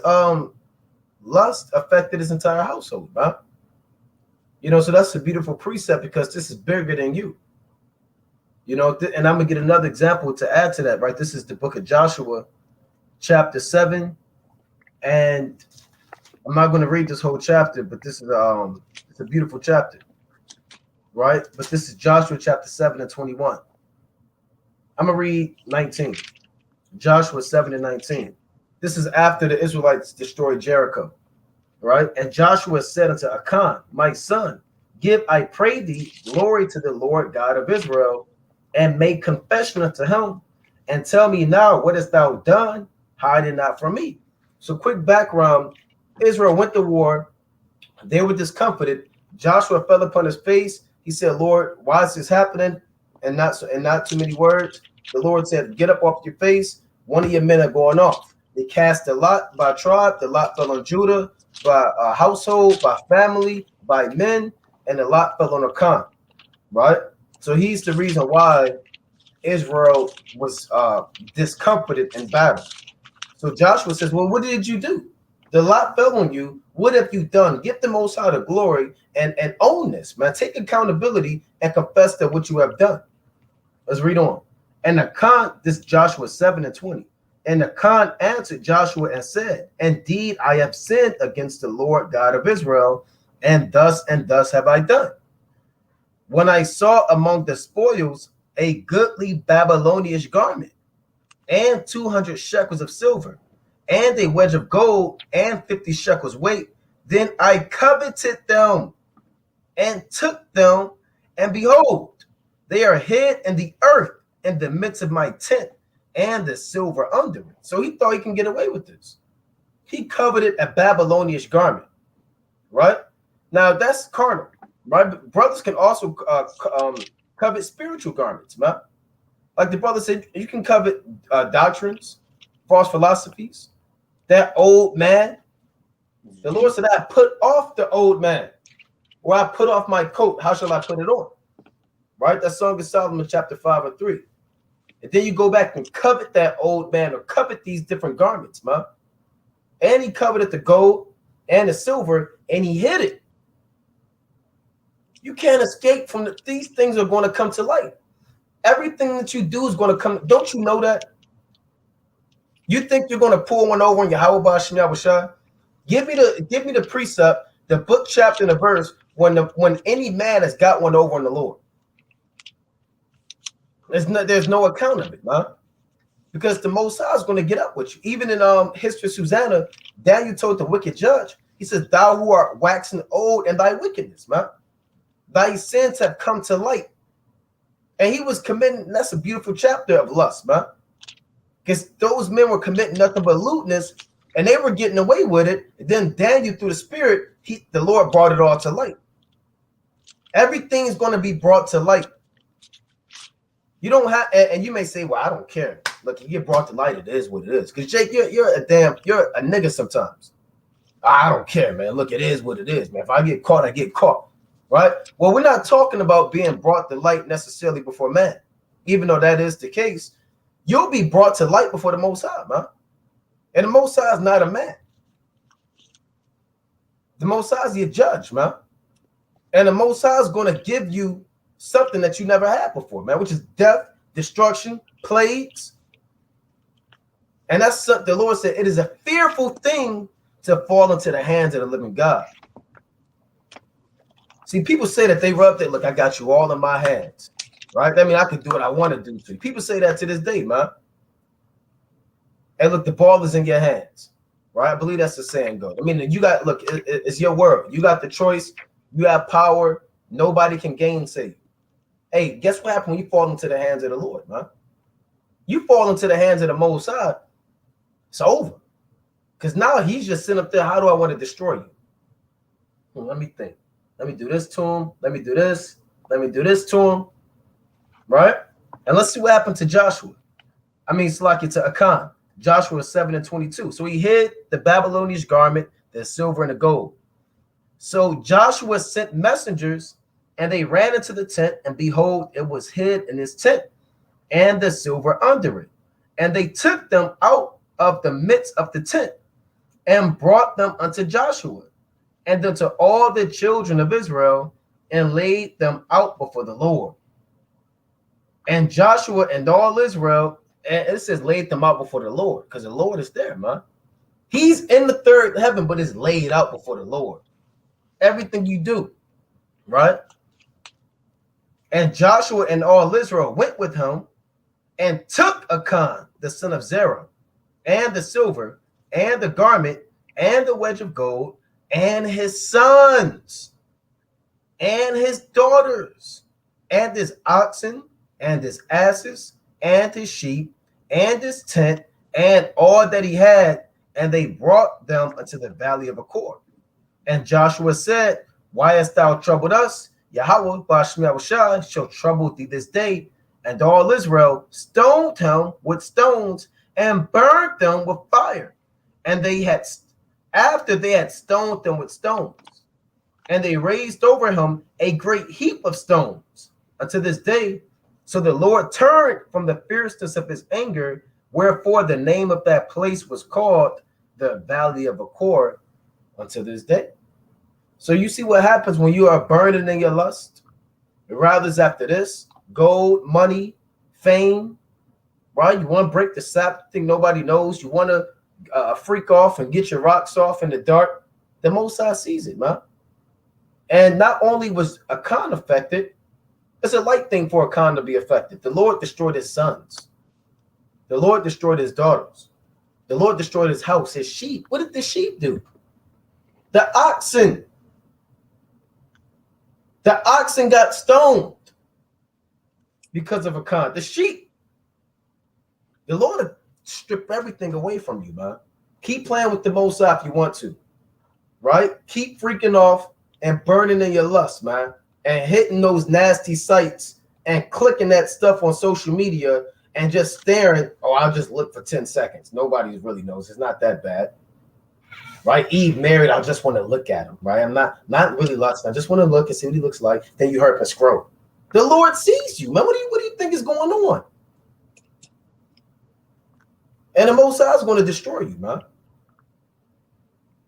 lust affected his entire household, man. You know, so that's a beautiful precept because this is bigger than you. You know, and I'm gonna get another example to add to that, right? This is the book of Joshua, chapter 7. And I'm not going to read this whole chapter, but this is it's a beautiful chapter, right? But this is Joshua chapter 7 and 21. I'm going to read 19. Joshua 7 and 19. This is after the Israelites destroyed Jericho, right? And Joshua said unto Achan, my son, give, I pray thee, glory to the Lord God of Israel, and make confession unto him, and tell me now, what hast thou done? Hide it not from me. So quick background, Israel went to war. They were discomfited. Joshua fell upon his face. He said, Lord, why is this happening? And not too many words. The Lord said, get up off your face. One of your men are going off. They cast a lot by tribe. The lot fell on Judah, by household, by family, by men, and the lot fell on Achan, right? So he's the reason why Israel was discomfited in battle. So Joshua says, well, what did you do? The lot fell on you. What have you done? Give the Most High the glory and own this, man. Take accountability and confess that what you have done. Let's read on. And Achan, this Joshua 7 and 20. And Achan answered Joshua and said, indeed, I have sinned against the Lord God of Israel, and thus have I done. When I saw among the spoils a goodly Babylonish garment, and 200 shekels of silver, and a wedge of gold, and 50 shekels weight, then I coveted them, and took them, and behold, they are hid in the earth in the midst of my tent, and the silver under it. So he thought he can get away with this. He coveted a Babylonian garment, right? Now that's carnal, right? Brothers can also covet spiritual garments, man. Like the brother said, you can covet doctrines, false philosophies, that old man. The Lord said, I put off the old man, or I put off my coat. How shall I put it on? Right? That's Song of Solomon, chapter 5 or 3. And then you go back and covet that old man, or covet these different garments, man. And he coveted the gold and the silver, and he hid it. You can't escape from these things are going to come to light. Everything that you do is going to come. Don't you know that? You think you're going to pull one over in Yahweh Shah? Give me the precept, the book, chapter, and the verse when any man has got one over on the Lord. There's no account of it, man. Because the Most High is going to get up with you. Even in History of Susanna, Daniel told the wicked judge, he says, thou who art waxing old in thy wickedness, man. Thy sins have come to light. And he was committing, that's a beautiful chapter of lust, man. Because those men were committing nothing but lewdness, and they were getting away with it. And then Daniel, through the Spirit, the Lord brought it all to light. Everything is going to be brought to light. You don't have, and you may say, well, I don't care. Look, you get brought to light, it is what it is. Because Jake, you're a nigga sometimes. I don't care, man. Look, it is what it is, man. If I get caught, I get caught. Right? Well, we're not talking about being brought to light necessarily before man. Even though that is the case, you'll be brought to light before the Most High, man. And the Most High is not a man. The Most High is your judge, man. And the Most High is going to give you something that you never had before, man, which is death, destruction, plagues. And that's something the Lord said, it is a fearful thing to fall into the hands of the living God. See, people say that they rub that, look, I got you all in my hands, right? That means I can do what I want to do to you. People say that to this day, man. And look, the ball is in your hands, right? I believe that's the saying goes. I mean, you got, look, it's your word. You got the choice. You have power. Nobody can gainsay you. Hey, guess what happened when you fall into the hands of the Lord, man? You fall into the hands of the Most High, it's over. Because now he's just sitting up there, how do I want to destroy you? Let me think. Let me do this to him. Let me do this. Let me do this to him. Right? And let's see what happened to Joshua. It's like it's to Achan. Joshua 7:22. So he hid the Babylonian garment, the silver and the gold. So Joshua sent messengers, and they ran into the tent, and behold, it was hid in his tent, and the silver under it. And they took them out of the midst of the tent, and brought them unto Joshua, and unto all the children of Israel, and laid them out before the Lord. And Joshua and all Israel, and it says laid them out before the Lord, because the Lord is there, man. He's in the third heaven, but it's laid out before the Lord. Everything you do, right? And Joshua and all Israel went with him, and took Achan, the son of Zerah, and the silver, and the garment, and the wedge of gold, and his sons, and his daughters, and his oxen, and his asses, and his sheep, and his tent, and all that he had, and they brought them unto the valley of Achor. And Joshua said, why hast thou troubled us? Yahweh Bashmiah shall trouble thee this day. And all Israel stoned him with stones, and burned them with fire. And they had, after they had stoned them with stones, and they raised over him a great heap of stones unto this day. So the Lord turned from the fierceness of his anger, wherefore the name of that place was called the Valley of Achor unto this day. So you see what happens when you are burning in your lust. It rather is after this, gold, money, fame, right? You want to break the Sabbath, think nobody knows. You want to freak off and get your rocks off in the dark. The Most High sees it, man. And not only was Achan affected, it's a light thing for Achan to be affected. The Lord destroyed his sons. The Lord destroyed his daughters. The Lord destroyed his house, his sheep. What did the sheep do? The oxen. The oxen got stoned because of a con. The sheep. The Lord will strip everything away from you, man. Keep playing with the Most High if you want to, right? Keep freaking off and burning in your lust, man, and hitting those nasty sites and clicking that stuff on social media and just staring. Oh, I'll just look for 10 seconds. Nobody really knows. It's not that bad, right? Eve married. I just want to look at him, right? I'm not really lusting. I just want to look and see what he looks like. Then you hurt and scroll. The Lord sees you, man. What do you think is going on? And the Most High is going to destroy you, man.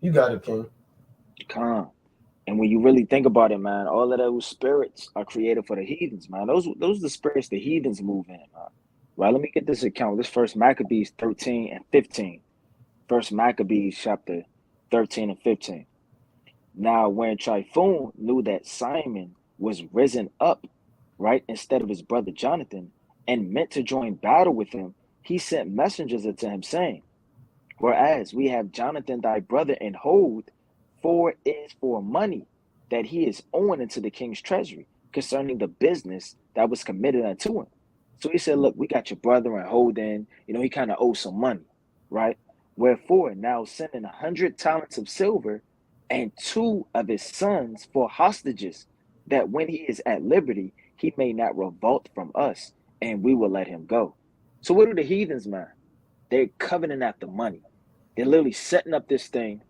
You got it, King. Come. And when you really think about it, man, all of those spirits are created for the heathens, man. Those are the spirits the heathens move in, man. Right, let me get this account. This first Maccabees 13 and 15. First Maccabees chapter 13 and 15. Now, when Tryphon knew that Simon was risen up, right, instead of his brother Jonathan, and meant to join battle with him, he sent messengers unto him, saying, whereas we have Jonathan thy brother in hold, for it is for money that he is owing into the king's treasury concerning the business that was committed unto him. So he said, look, we got your brother in hold in, he kind of owes some money, right? Wherefore now sending 100 talents of silver and 2 of his sons for hostages, that when he is at liberty, he may not revolt from us, and we will let him go. So what do the heathens, man? They're coveting after money. They're literally setting up this thing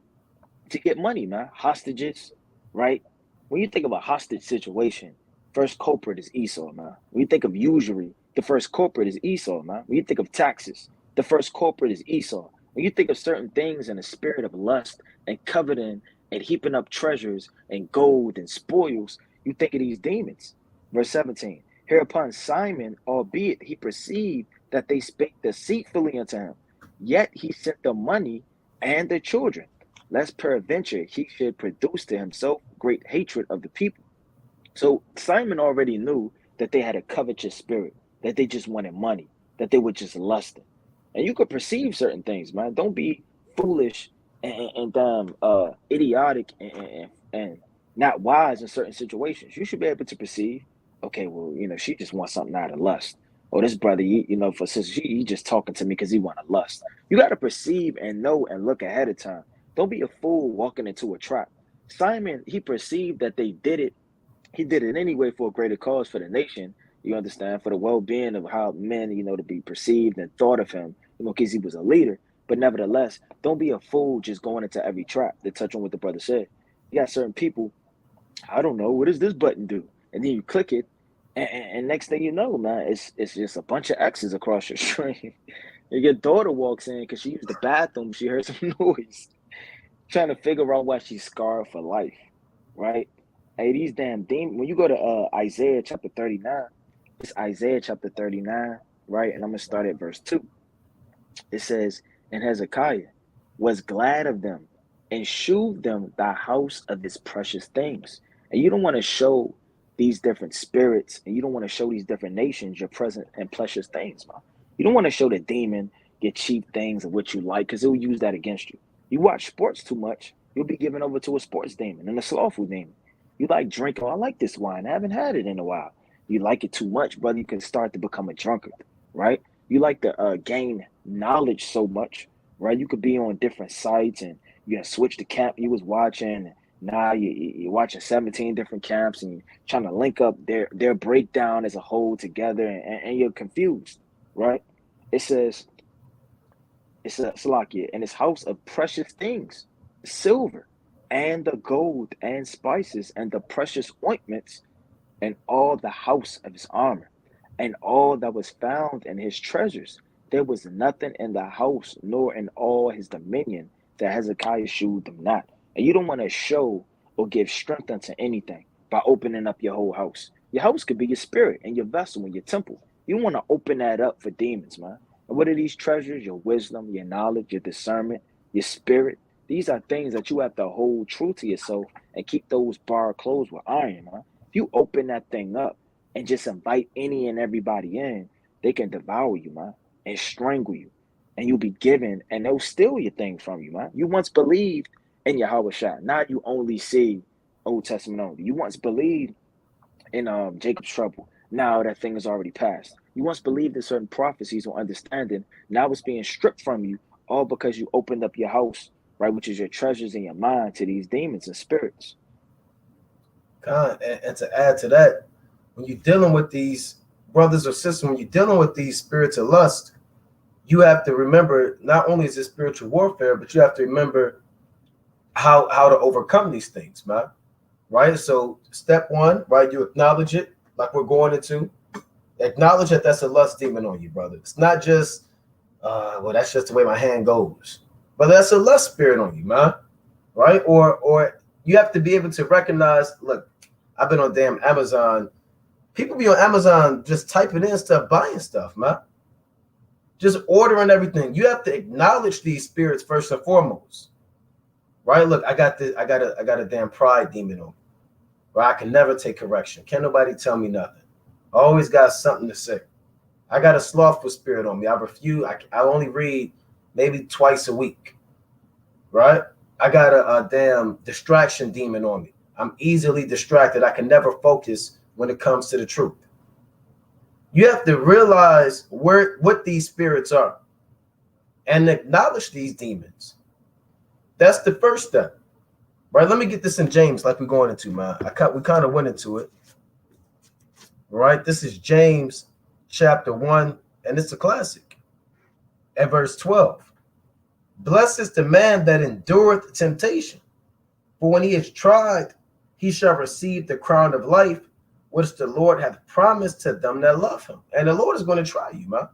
to get money, man. Hostages, right? When you think of a hostage situation, first culprit is Esau, man. When you think of usury, the first culprit is Esau, man. When you think of taxes, the first culprit is Esau. When you think of certain things in the spirit of lust and coveting and heaping up treasures and gold and spoils, you think of these demons. Verse 17, hereupon Simon, albeit he perceived that they spake deceitfully unto him, yet he sent the money and the children, lest peradventure he should produce to himself great hatred of the people. So Simon already knew that they had a covetous spirit, that they just wanted money, that they were just lusting. And you could perceive certain things, man. Don't be foolish and idiotic and not wise in certain situations. You should be able to perceive, okay, well, she just wants something out of lust. Or this brother, for since he just talking to me because he want to lust. You got to perceive and know and look ahead of time. Don't be a fool walking into a trap. Simon, he perceived that they did it. He did it anyway for a greater cause for the nation. You understand, for the well-being of how men, to be perceived and thought of him, because he was a leader. But nevertheless, don't be a fool just going into every trap. To touch on what the brother said, you got certain people. I don't know, what does this button do? And then you click it, and next thing you know, man, it's just a bunch of X's across your screen. And your daughter walks in because she used the bathroom. She heard some noise, trying to figure out why she's scarred for life, right? Hey, these damn demons. When you go to Isaiah chapter 39, it's Isaiah chapter 39, right? And I'm gonna start at verse 2. It says, and Hezekiah was glad of them and shewed them the house of his precious things. And you don't want to show these different spirits, and you don't want to show these different nations your present and precious things, man. You don't want to show the demon your cheap things of what you like, because he'll use that against you. You watch sports too much, you'll be given over to a sports demon and a slothful demon. You like drinking, I like this wine, I haven't had it in a while. You like it too much, brother, you can start to become a drunkard, right? You like to gain knowledge so much, right? You could be on different sites and you can switch the camp you was watching. And now you're watching 17 different camps and you're trying to link up their breakdown as a whole together, and you're confused, right? It says, it's a Salakia, and his house of precious things, silver and the gold and spices and the precious ointments, and all the house of his armor, and all that was found in his treasures. There was nothing in the house, nor in all his dominion, that Hezekiah shewed them not. And you don't want to show or give strength unto anything by opening up your whole house. Your house could be your spirit and your vessel and your temple. You don't want to open that up for demons, man. And what are these treasures? Your wisdom, your knowledge, your discernment, your spirit. These are things that you have to hold true to yourself and keep those bars closed with iron, man. If you open that thing up and just invite any and everybody in, they can devour you, man, and strangle you. And you'll be given, and they'll steal your things from you, man. You once believed in Yahweh Shai. Now you only see Old Testament only. You once believed in Jacob's trouble. Now that thing is already past. You once believed in certain prophecies or understanding. Now it's being stripped from you, all because you opened up your house, right, which is your treasures in your mind, to these demons and spirits. And to add to that, when you're dealing with these brothers or sisters, when you're dealing with these spirits of lust, you have to remember not only is it spiritual warfare, but you have to remember how to overcome these things, man. Right? So step one, right, you acknowledge it, like we're going into. Acknowledge that that's a lust demon on you, brother. It's not just, well, that's just the way my hand goes. But that's a lust spirit on you, man. Right? Or you have to be able to recognize, look, I've been on damn Amazon. People be on Amazon just typing in stuff, buying stuff, man. Just ordering everything. You have to acknowledge these spirits first and foremost. Right? Look, I got a damn pride demon on me. Right? I can never take correction. Can't nobody tell me nothing. I always got something to say. I got a slothful spirit on me. I refuse. I only read maybe twice a week. Right? I got a damn distraction demon on me. I'm easily distracted. I can never focus when it comes to the truth. You have to realize what these spirits are and acknowledge these demons. That's the first step. Right? Let me get this in James like we're going into, man. We kind of went into it. Right? This is James chapter 1, and it's a classic. At verse 12. Blessed is the man that endureth temptation, for when he is tried, he shall receive the crown of life, which the Lord hath promised to them that love him. And the Lord is going to try you, man.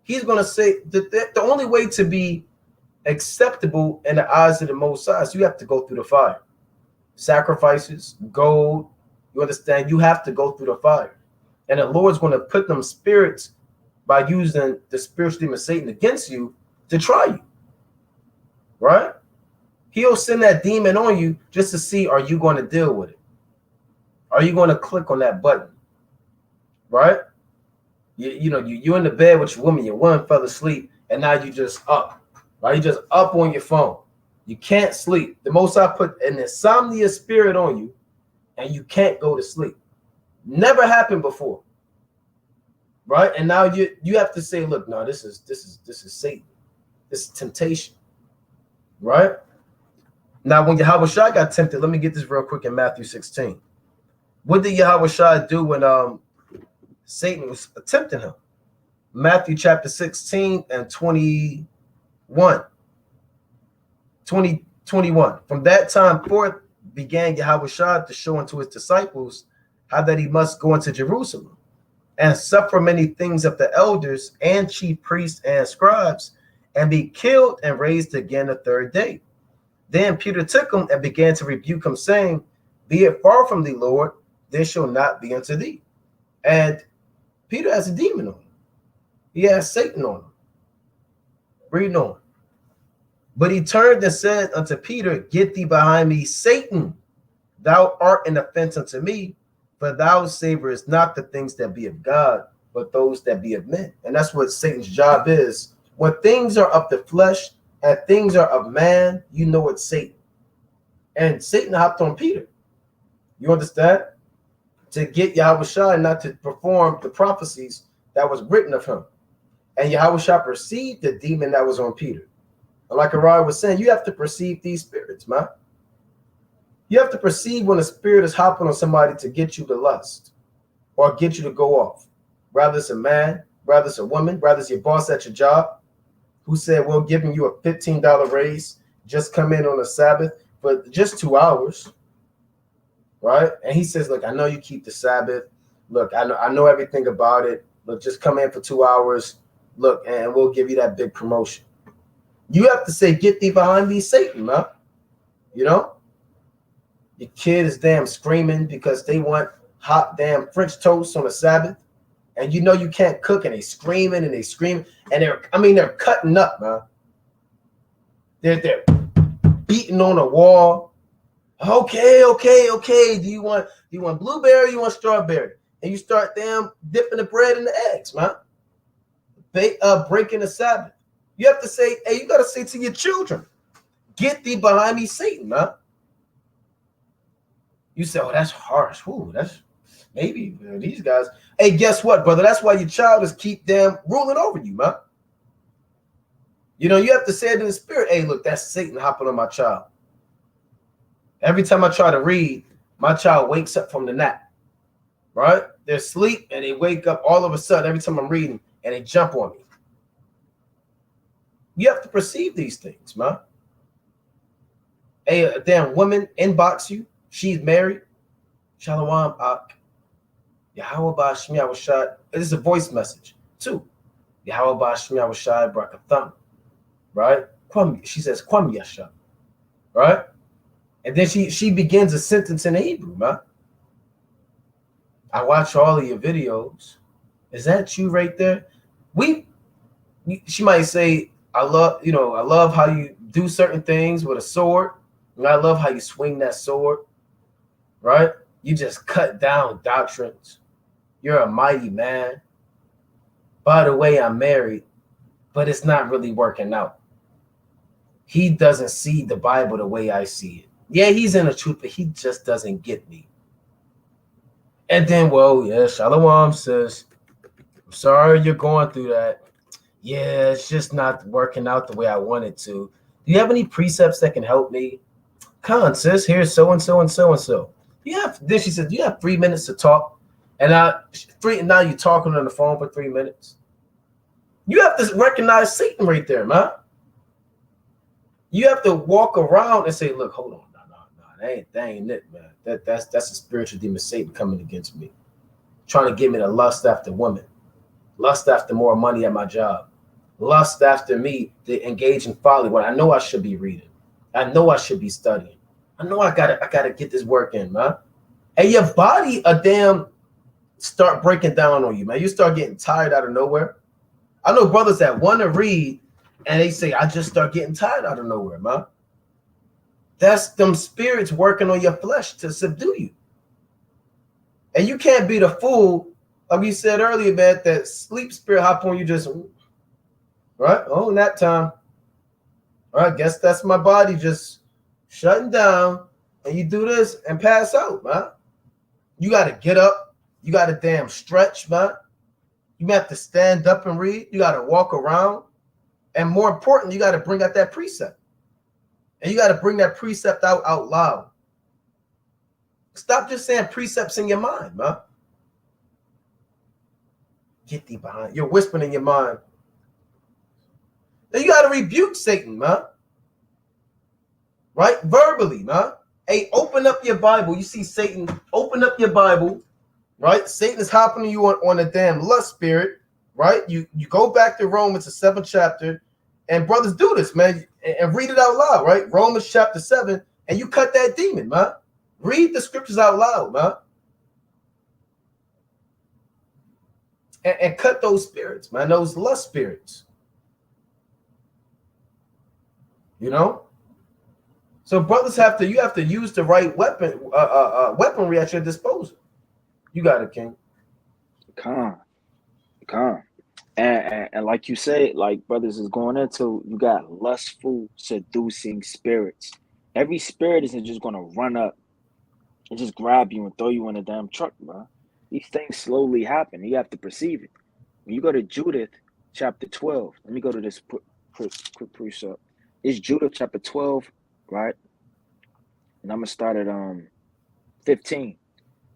He's going to say that the only way to be acceptable in the eyes of the Most High is you have to go through the fire. Sacrifices, gold, you understand? You have to go through the fire. And the Lord's going to put them spirits by using the spiritual demon Satan against you to try you. Right? He'll send that demon on you just to see, are you going to deal with it? Are you going to click on that button? Right? You're in the bed with your woman, your woman fell asleep, and now you just up. Right? You just up on your phone. You can't sleep. The Most High put an insomnia spirit on you, and you can't go to sleep. Never happened before. Right? And now you have to say, look, no, this is Satan. This is temptation. Right? Now, when Yahushua got tempted, let me get this real quick in Matthew 16. What did Yahushua do when Satan was tempting him? Matthew chapter 16 and 21. 21. From that time forth began Yahushua to show unto his disciples how that he must go into Jerusalem and suffer many things of the elders and chief priests and scribes, and be killed and raised again the third day. Then Peter took him and began to rebuke him, saying, Be it far from thee, Lord, this shall not be unto thee. And Peter has a demon on him. He has Satan on him. Read on. But he turned and said unto Peter, Get thee behind me, Satan. Thou art an offense unto me, for thou savorest not the things that be of God, but those that be of men. And that's what Satan's job is. When things are of the flesh and things are of man, you know it's Satan. And Satan hopped on Peter. You understand? To get Yahushua not to perform the prophecies that was written of him. And Yahushua perceived the demon that was on Peter. And like Arai was saying, you have to perceive these spirits, man. You have to perceive when a spirit is hopping on somebody to get you to lust or get you to go off. Rather it's a man, rather it's a woman, rather it's your boss at your job who said, we're giving you a $15 raise, just come in on a Sabbath for just 2 hours, right? And he says, look, I know you keep the Sabbath. Look, I know everything about it. Look, just come in for 2 hours. Look, and we'll give you that big promotion. You have to say, get thee behind me, Satan, man. You know? Your kid is damn screaming because they want hot damn French toast on a Sabbath. And you know you can't cook, and they screaming and they scream, and they're cutting up, man. They're beating on a wall. Okay. Do you want blueberry? You want strawberry? And you start dipping the bread in the eggs, man. Breaking the Sabbath. You have to say, hey, you gotta say to your children, get thee behind me, Satan, man. You say, oh, that's harsh. Ooh, Maybe these guys. Hey, guess what, brother? That's why your child is keep them ruling over you, man. You know, you have to say it in the spirit. Hey, look, that's Satan hopping on my child. Every time I try to read, my child wakes up from the nap, right? They're asleep and they wake up all of a sudden every time I'm reading and they jump on me. You have to perceive these things, man. Hey, a damn woman inbox you. She's married. Shalom, Ak. Yahweh Bashmi Awashad. This is a voice message, too. Yahweh Bashmi Awashad Brakatham. Right? She says, Kwam Yasha. Right? And then she begins a sentence in Hebrew, man. I watch all of your videos. Is that you right there? She might say, I love how you do certain things with a sword. And I love how you swing that sword. Right? You just cut down doctrines. You're a mighty man. By the way, I'm married, but it's not really working out. He doesn't see the Bible the way I see it. Yeah, he's in the truth, but he just doesn't get me. And then, well, yeah, Shalom says, I'm sorry you're going through that. Yeah, it's just not working out the way I want it to. Do you have any precepts that can help me? Come on, sis, here's so-and-so and so-and-so. Then she said, do you have 3 minutes to talk? And now you're talking on the phone for 3 minutes. You have to recognize Satan right there, man. You have to walk around and say, look, hold on. No, that ain't it, man. That's a spiritual demon, Satan coming against me. Trying to get me to lust after women. Lust after more money at my job. Lust after me to engage in folly when I know I should be reading. I know I should be studying. I know I gotta get this work in, man. And your body start breaking down on you, man. You start getting tired out of nowhere. I know brothers that want to read and they say, I just start getting tired out of nowhere, man. That's them spirits working on your flesh to subdue you. And you can't be the fool, like we said earlier, man, that sleep spirit hop on you just, right? Oh, nap time. All right, guess that's my body just shutting down. And you do this and pass out, man. You got to get up. You got to damn stretch, man. You have to stand up and read. You got to walk around. And more important, you got to bring out that precept. And you got to bring that precept out loud. Stop just saying precepts in your mind, man. Get thee behind. You're whispering in your mind. Then you got to rebuke Satan, man. Right? Verbally, man. Hey, open up your Bible. You see Satan, open up your Bible. Right? Satan is hopping you on a damn lust spirit. Right? You go back to Romans, the 7th chapter. And brothers, do this, man. And read it out loud, right? Romans chapter 7. And you cut that demon, man. Read the scriptures out loud, man. And cut those spirits, man. Those lust spirits. You know? So brothers you have to use the right weaponry at your disposal. You got it, King. Come. And like you said, like brothers is going into, you got lustful, seducing spirits. Every spirit isn't just going to run up and just grab you and throw you in a damn truck, bro. These things slowly happen. You have to perceive it. When you go to Judith chapter 12, let me go to this quick precept. It's Judith chapter 12, right? And I'm going to start at 15.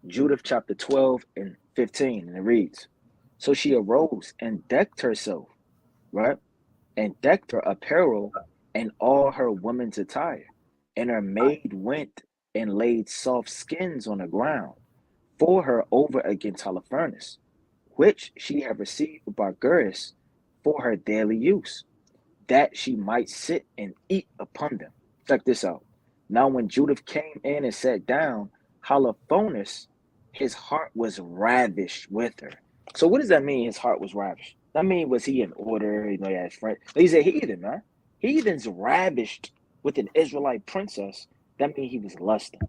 Judith chapter 12 and 15, and it reads, so she arose and decked herself, right? And decked her apparel and all her woman's attire. And her maid went and laid soft skins on the ground for her over against Holofernes, which she had received by Gurus for her daily use, that she might sit and eat upon them. Check this out. Now when Judith came in and sat down, Holofernes, his heart was ravished with her. So what does that mean, his heart was ravished? That mean, was he in order? You know, he had friends. He's a heathen, man. Heathen's ravished with an Israelite princess. That means he was lusting.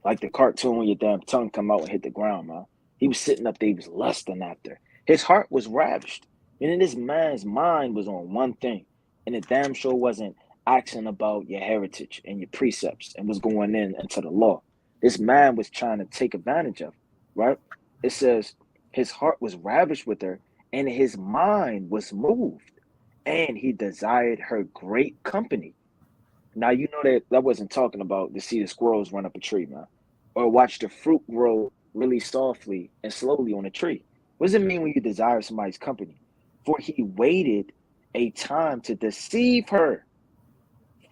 Like the cartoon when your damn tongue come out and hit the ground, man. He was sitting up there, he was lusting after. His heart was ravished. And then this man's mind was on one thing. And it damn sure wasn't asking about your heritage and your precepts and was going into the law. This man was trying to take advantage of it. right? It says, his heart was ravished with her, and his mind was moved, and he desired her great company. Now, you know that wasn't talking about to see the squirrels run up a tree, man, or watch the fruit grow really softly and slowly on a tree. What does it mean when you desire somebody's company? For he waited a time to deceive her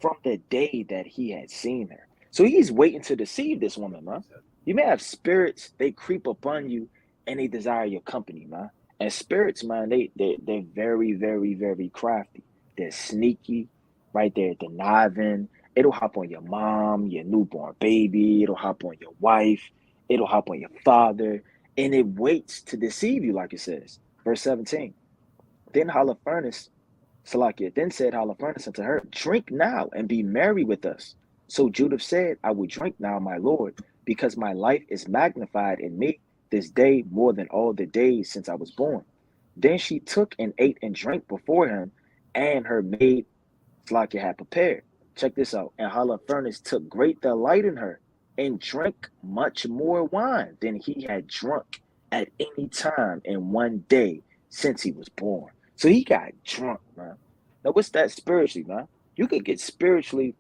from the day that he had seen her. So he's waiting to deceive this woman, man. You may have spirits, they creep upon you and they desire your company, man. And spirits, man, they're very, very, very crafty. They're sneaky, right? They're conniving. It'll hop on your mom, your newborn baby, it'll hop on your wife, it'll hop on your father, and it waits to deceive you, like it says. Verse 17. Then Holofernes Salakia then said Holofernes unto her, drink now and be merry with us. So Judith said, I will drink now, my lord, because my life is magnified in me this day more than all the days since I was born. Then she took and ate and drank before him, and her maid Salakia had prepared. Check this out. And Holofernes took great delight in her and drank much more wine than he had drunk at any time in one day since he was born. So he got drunk, man. Now, what's that spiritually, man? You could get spiritually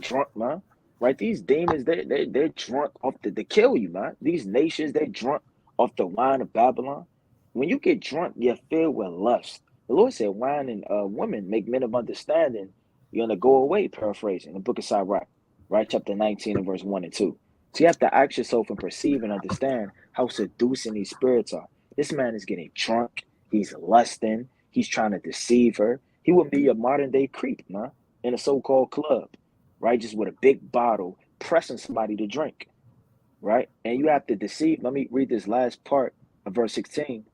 drunk, man. Right? These demons, they're drunk off to kill you, man. These nations, they're drunk off the wine of Babylon. When you get drunk, you're filled with lust. The Lord said, wine and women make men of understanding. You're going to go away, paraphrasing the book of Sirach, right? Chapter 19 and verse 1 and 2. So you have to ask yourself and perceive and understand how seducing these spirits are. This man is getting drunk. He's lusting. He's trying to deceive her. He would be a modern day creep, man, in a so-called club, right? Just with a big bottle, pressing somebody to drink, right? And you have to deceive. Let me read this last part of verse 16,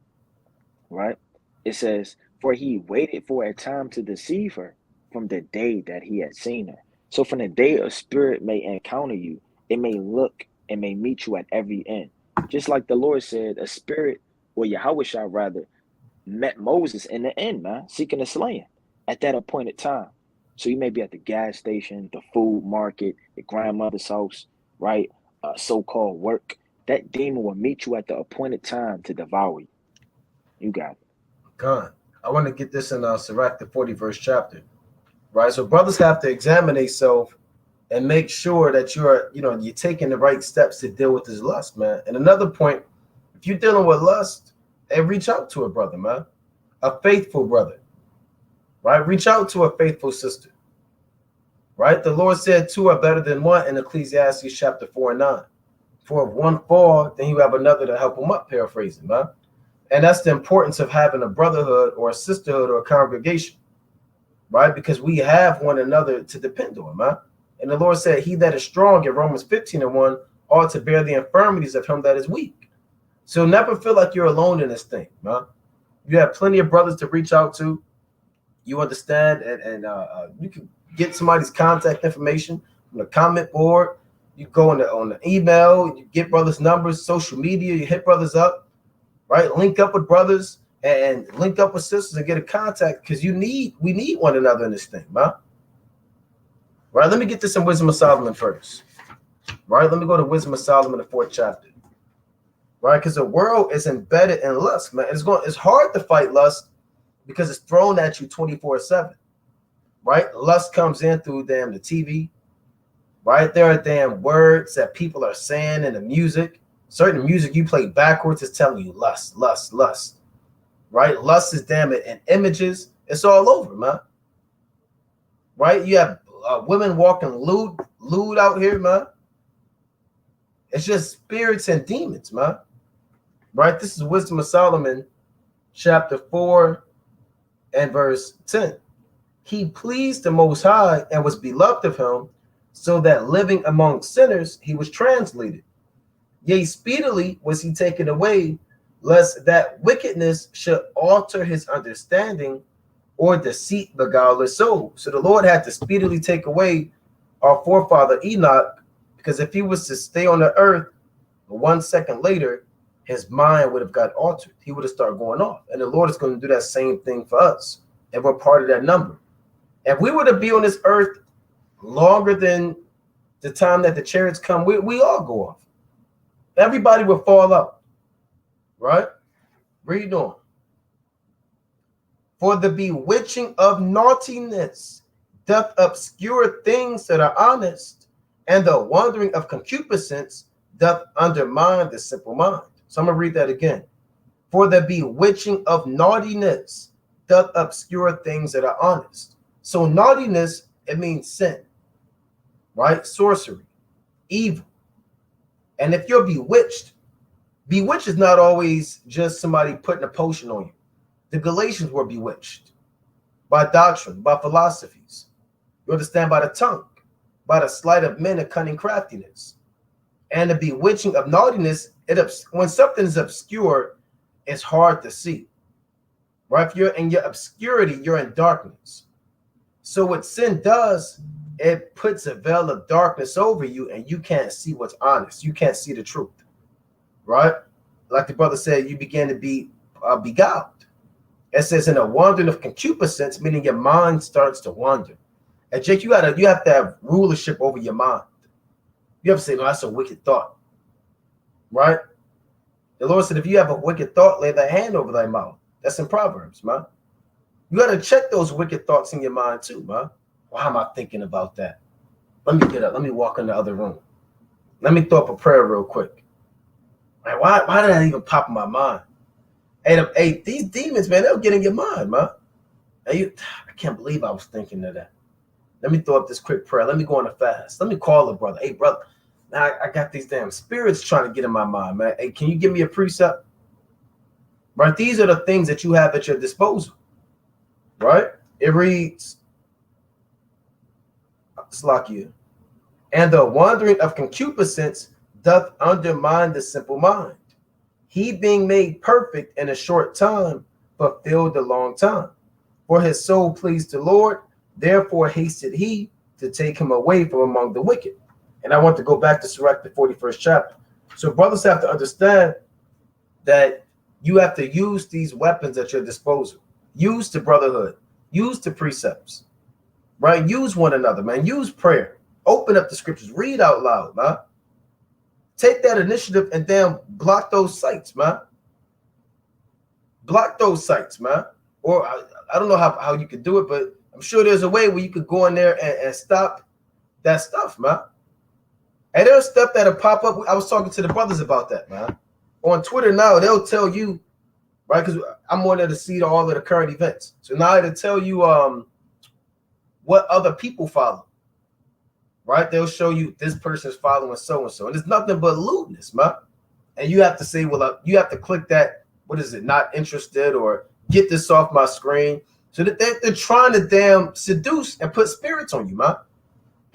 right? It says, for he waited for a time to deceive her from the day that he had seen her. So from the day a spirit may encounter you, it may look and may meet you at every end. Just like the Lord said, a spirit, or Yahweh shall rather, met Moses in the end, man, seeking to slay him at that appointed time. So you may be at the gas station, the food market, your grandmother's house, right? So-called work. That demon will meet you at the appointed time to devour you. You got it. God, I want to get this in Sirach, the 41st chapter, right? So brothers have to examine themselves and make sure that you're taking the right steps to deal with this lust, man. And another point, if you're dealing with lust, and reach out to a brother, man, a faithful brother, right? Reach out to a faithful sister, right? The Lord said two are better than one in Ecclesiastes chapter 4 and 9. For if one fall, then you have another to help him up, paraphrasing, man. And that's the importance of having a brotherhood or a sisterhood or a congregation, right? Because we have one another to depend on, man. And the Lord said, he that is strong in Romans 15 and 1 ought to bear the infirmities of him that is weak. So never feel like you're alone in this thing, man. You have plenty of brothers to reach out to. You understand, and you can get somebody's contact information from the comment board. You go on the email, you get brothers' numbers, social media, you hit brothers up, right? Link up with brothers and link up with sisters and get a contact because we need one another in this thing, man. Right? Let me get this in Wisdom of Solomon first. Right? Let me go to Wisdom of Solomon, the 4th chapter. Right, because the world is embedded in lust, man. It's hard to fight lust because it's thrown at you 24/7. Right, lust comes in through the TV. Right, there are damn words that people are saying in the music. Certain music you play backwards is telling you lust, lust, lust. Right, lust is damn it in images. It's all over, man. Right, you have women walking lewd out here, man. It's just spirits and demons, man. Right? This is Wisdom of Solomon, chapter 4 and verse 10. He pleased the Most High and was beloved of him, so that living among sinners he was translated. Yea, speedily was he taken away, lest that wickedness should alter his understanding or deceit beguile his soul. So the Lord had to speedily take away our forefather Enoch, because if he was to stay on the earth 1 second later, his mind would have got altered. He would have started going off. And the Lord is going to do that same thing for us. And we're part of that number. If we were to be on this earth longer than the time that the chariots come, we all go off. Everybody will fall out. right? Read on. For the bewitching of naughtiness doth obscure things that are honest, and the wandering of concupiscence doth undermine the simple mind. So I'm going to read that again. For the bewitching of naughtiness doth obscure things that are honest. So naughtiness, it means sin, right? Sorcery, evil. And if you're bewitched is not always just somebody putting a potion on you. The Galatians were bewitched by doctrine, by philosophies. You understand, by the tongue, by the sleight of men and cunning craftiness. And the bewitching of naughtiness, when something is obscure, it's hard to see. Right? If you're in your obscurity, you're in darkness. So what sin does, it puts a veil of darkness over you, and you can't see what's honest. You can't see the truth. Right? Like the brother said, you begin to be beguiled. It says in a wandering of concupiscence, meaning your mind starts to wander. And Jake, you have to have rulership over your mind. You have to say, no, that's a wicked thought. Right? The Lord said, if you have a wicked thought, lay thy hand over thy mouth. That's in Proverbs, man. You got to check those wicked thoughts in your mind too, man. Why am I thinking about that? Let me get up. Let me walk in the other room. Let me throw up a prayer real quick. Like, why did that even pop in my mind? Hey, these demons, man, they'll get in your mind, man. I can't believe I was thinking of that. Let me throw up this quick prayer. Let me go on a fast. Let me call a brother. Hey, brother, man, I got these damn spirits trying to get in my mind, man. Hey, can you give me a precept? Right? These are the things that you have at your disposal. Right? It reads, Slakia, and the wandering of concupiscence doth undermine the simple mind. He being made perfect in a short time, fulfilled a long time. For his soul pleased the Lord, therefore hasted he to take him away from among the wicked. And I want to go back to Sirach, the 41st chapter. So brothers have to understand that you have to use these weapons at your disposal. Use the brotherhood. Use the precepts. Right? Use one another, man. Use prayer. Open up the scriptures. Read out loud, man. Take that initiative and then block those sites, man. Block those sites, man. Or I don't know how you could do it, but I'm sure there's a way where you could go in there and stop that stuff, man. And there's stuff that'll pop up. I was talking to the brothers about that, man. On Twitter now, they'll tell you, right? Because I'm on there to see all of the current events. So now it'll tell you what other people follow. Right? They'll show you this person's following so-and-so. And it's nothing but lewdness, man. And you have to say, well, you have to click that, what is it, not interested, or get this off my screen. So that they're trying to damn seduce and put spirits on you, man.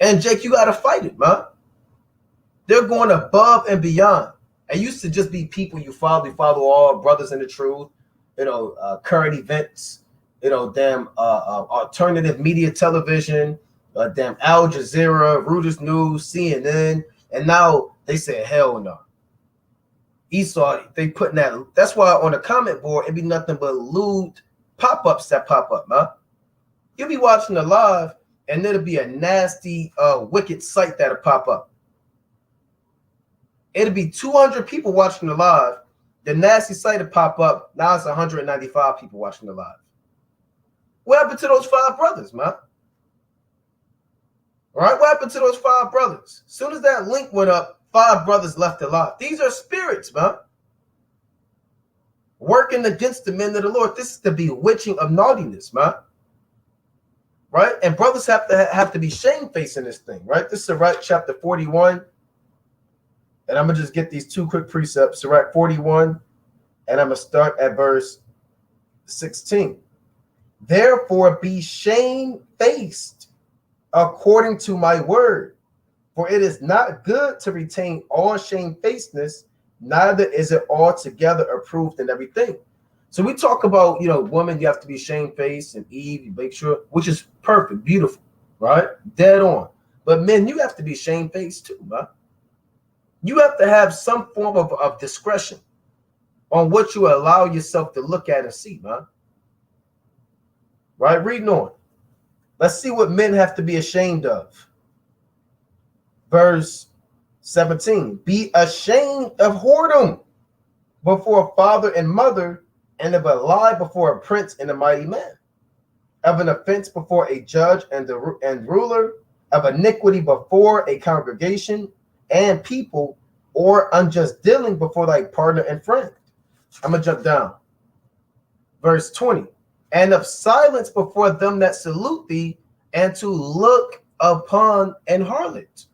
And Jake, you got to fight it, man. They're going above and beyond. It used to just be people you follow. You follow all brothers in the truth, current events, damn alternative media television, damn Al Jazeera, Reuters News, CNN, and now they say hell no. Esau, they putting that. That's why on the comment board it be nothing but lewd pop-ups that pop up, man. You'll be watching the live, and it'll be a nasty, wicked site that'll pop up. It'll be 200 people watching the live. The nasty site will pop up. Now it's 195 people watching the live. What happened to those 5 brothers, man? All right, what happened to those 5 brothers? As soon as that link went up, 5 brothers left alive. These are spirits, man. Working against the men of the Lord. This is the bewitching of naughtiness, man. Right? And brothers have to be shamefaced in this thing, right? This is Sirach chapter 41. And I'm going to just get these 2 quick precepts. Sirach 41, and I'm going to start at verse 16. Therefore be shamefaced according to my word, for it is not good to retain all shamefacedness, neither is it altogether approved in everything. So we talk about, woman, you have to be shamefaced, and Eve, you make sure, which is perfect, beautiful, right? Dead on. But men, you have to be shamefaced too, man. You have to have some form of discretion on what you allow yourself to look at and see, man. Right? Reading on. Let's see what men have to be ashamed of. Verse 17. Be ashamed of whoredom before father and mother, and of a lie before a prince and a mighty man, of an offense before a judge and ruler, of iniquity before a congregation and people, or unjust dealing before thy partner and friend. I'm going to jump down. Verse 20. And of silence before them that salute thee, and to look upon an harlot.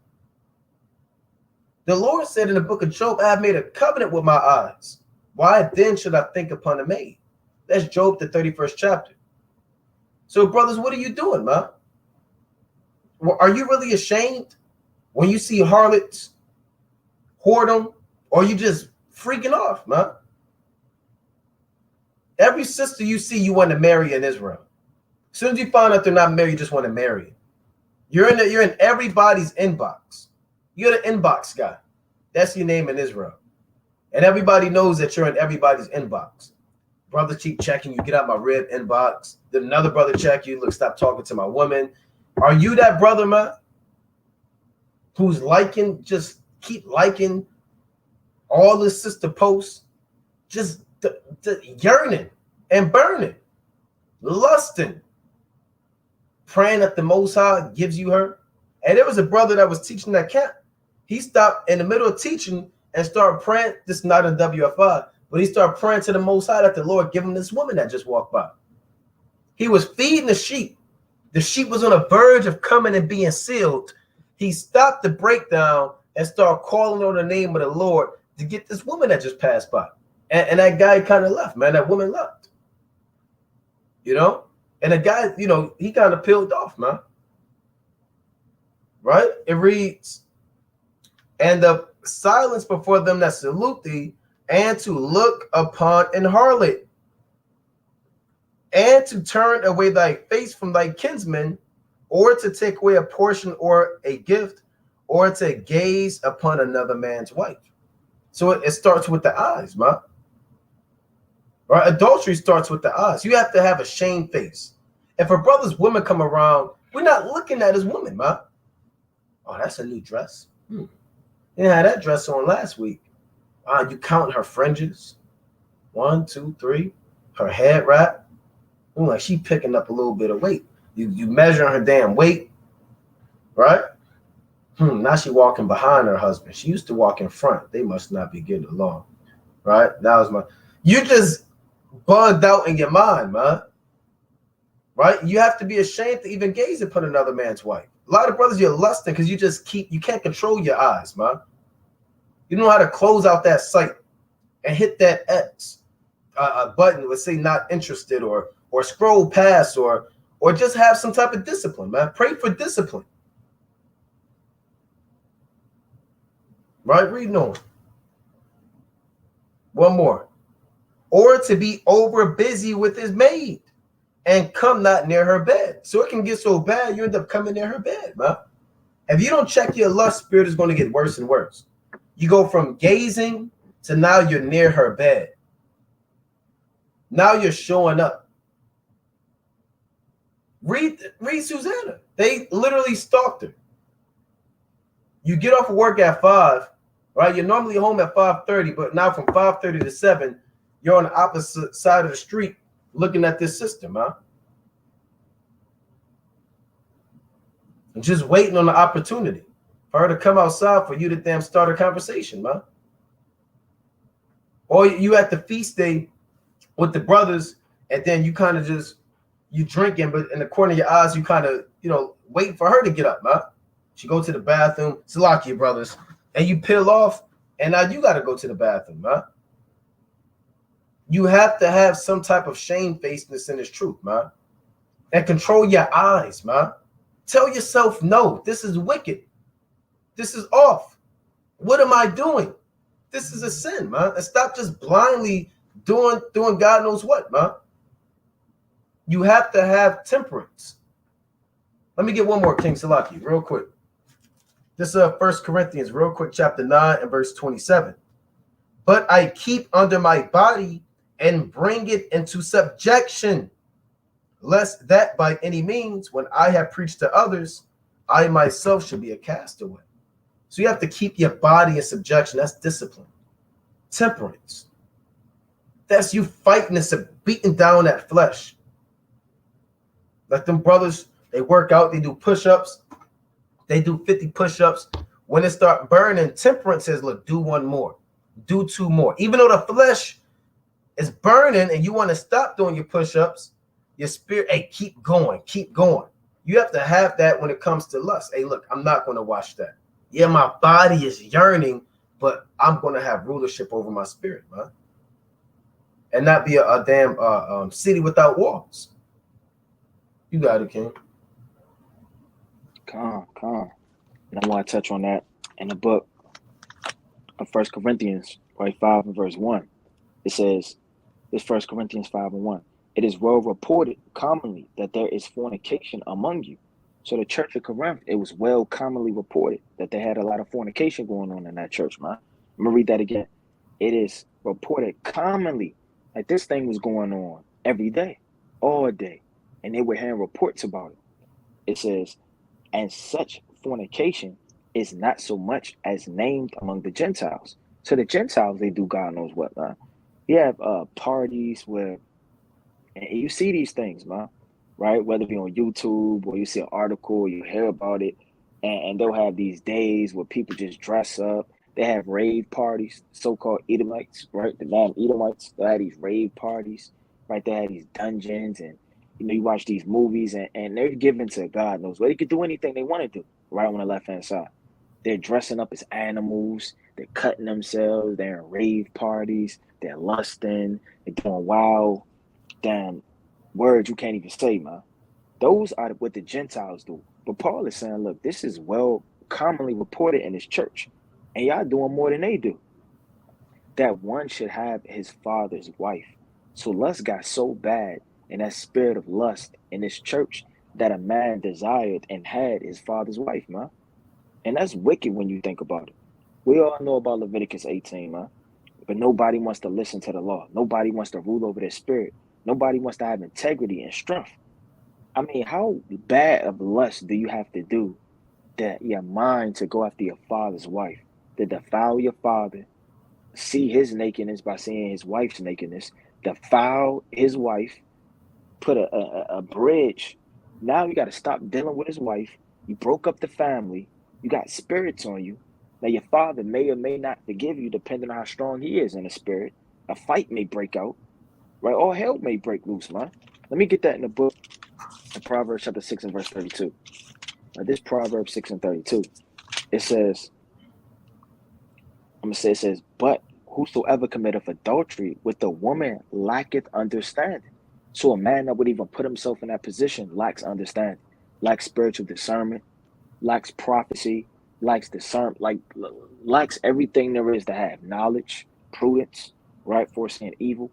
The Lord said in the book of Job, I have made a covenant with my eyes. Why then should I think upon a maid? That's Job, the 31st chapter. So, brothers, what are you doing, man? Are you really ashamed when you see harlots, whoredom, or you just freaking off, man? Every sister you see, you want to marry in Israel. As soon as you find out they're not married, you just want to marry. You're in everybody's inbox. You're the inbox guy. That's your name in Israel. And everybody knows that you're in everybody's inbox. Brother keep checking you, get out my rib inbox. Then another brother check you, look, stop talking to my woman. Are you that brother, man, who's liking, just keep liking all the sister posts, just yearning and burning, lusting, praying that the Most High gives you her? And there was a brother that was teaching that camp. He stopped in the middle of teaching and started praying. This is not in WFI, but he started praying to the Most High that the Lord give him this woman that just walked by. He was feeding the sheep. The sheep was on the verge of coming and being sealed. He stopped the breakdown and started calling on the name of the Lord to get this woman that just passed by. And that guy kind of left, man. That woman left. You know? And the guy, you know, he kind of peeled off, man. Right? It reads, and the silence before them that salute thee, and to look upon an harlot, and to turn away thy face from thy kinsman, or to take away a portion or a gift, or to gaze upon another man's wife. So it starts with the eyes, man. Right? Adultery starts with the eyes. You have to have a shame face. If a brother's woman come around, we're not looking at his woman, man. Oh, that's a new dress. You had that dress on last week. You count her fringes. 1, 2, 3. Her head wrap. Like she picking up a little bit of weight. You measuring her damn weight, right? Now she walking behind her husband. She used to walk in front. They must not be getting along, right? That was my. You just bugged out in your mind, man. Right? You have to be ashamed to even gaze upon another man's wife. A lot of brothers, you're lusting because you can't control your eyes, man. You know how to close out that site and hit that X button, let's say not interested, or scroll past, or just have some type of discipline, man. Pray for discipline. Right? Read on. One more. Or to be over busy with his maid and come not near her bed. So it can get so bad you end up coming near her bed, man. If you don't check your lust, spirit is going to get worse and worse. You go from gazing to now you're near her bed. Now you're showing up. Read Susanna. They literally stalked her. You get off of work at 5, right? You're normally home at 5:30, but now from 5:30 to 7, you're on the opposite side of the street looking at this system, huh? And just waiting on the opportunity for her to come outside for you to damn start a conversation, man. Or you at the feast day with the brothers, and then you kind of you drinking, but in the corner of your eyes, you kind of, waiting for her to get up, man. She go to the bathroom, Salakia brothers, and you peel off, and now you got to go to the bathroom, man. You have to have some type of shamefacedness in this truth, man. And control your eyes, man. Tell yourself, no, this is wicked. This is off. What am I doing? This is a sin, man. And stop just blindly doing God knows what, man. You have to have temperance. Let me get one more, King Salaki, real quick. This is 1 Corinthians, real quick, chapter 9 and verse 27. But I keep under my body and bring it into subjection, lest that by any means, when I have preached to others, I myself should be a castaway. So you have to keep your body in subjection. That's discipline. Temperance. That's you fighting this, beating down that flesh. Like them brothers, they work out, they do push-ups, they do 50 push-ups. When it start burning, temperance says, look, do one more, do two more. Even though the flesh is burning and you want to stop doing your push-ups, your spirit, hey, keep going, keep going. You have to have that when it comes to lust. Hey, look, I'm not going to watch that. Yeah, my body is yearning, but I'm going to have rulership over my spirit, man. And not be a damn city without walls. You got it, King. Calm. And I want to touch on that in the book of 1 Corinthians, right, 5 and verse 1. It says, this 1 Corinthians 5 and 1. It is well reported commonly that there is fornication among you. So the church of Corinth, it was well commonly reported that they had a lot of fornication going on in that church, man. I'm going to read that again. It is reported commonly that this thing was going on every day, all day. And they were hearing reports about it. It says, and such fornication is not so much as named among the Gentiles. So the Gentiles, they do God knows what, man. You have parties where, and you see these things, man, right? Whether it be on YouTube or you see an article, or you hear about it, and they'll have these days where people just dress up. They have rave parties, so-called Edomites, right? The non-Edomites, they have these rave parties, right? They have these dungeons, and you watch these movies, and they're given to God knows what. They could do anything they want to do, right on the left-hand side. They're dressing up as animals. They're cutting themselves. They're in rave parties. They're lusting. They're doing wild, damn words you can't even say, man. Those are what the Gentiles do. But Paul is saying, look, this is well commonly reported in his church, and y'all doing more than they do. That one should have his father's wife. So lust got so bad in that spirit of lust in this church that a man desired and had his father's wife, man. And that's wicked when you think about it. We all know about Leviticus 18, man. But nobody wants to listen to the law. Nobody wants to rule over their spirit. Nobody wants to have integrity and strength. I mean, how bad of lust do you have to do that your mind to go after your father's wife, to defile your father, see his nakedness by seeing his wife's nakedness, defile his wife, put a bridge. Now you got to stop dealing with his wife. You broke up the family. You got spirits on you. Now your father may or may not forgive you depending on how strong he is in the spirit. A fight may break out, right? All hell may break loose, man. Let me get that in the book in Proverbs chapter 6 and verse 32. Now this Proverbs 6 and 32, it says, it says, but whosoever committeth adultery with a woman lacketh understanding. So a man that would even put himself in that position lacks understanding, lacks spiritual discernment, lacks prophecy, lacks discernment, lacks everything there is to have, knowledge, prudence, right, foreseeing evil.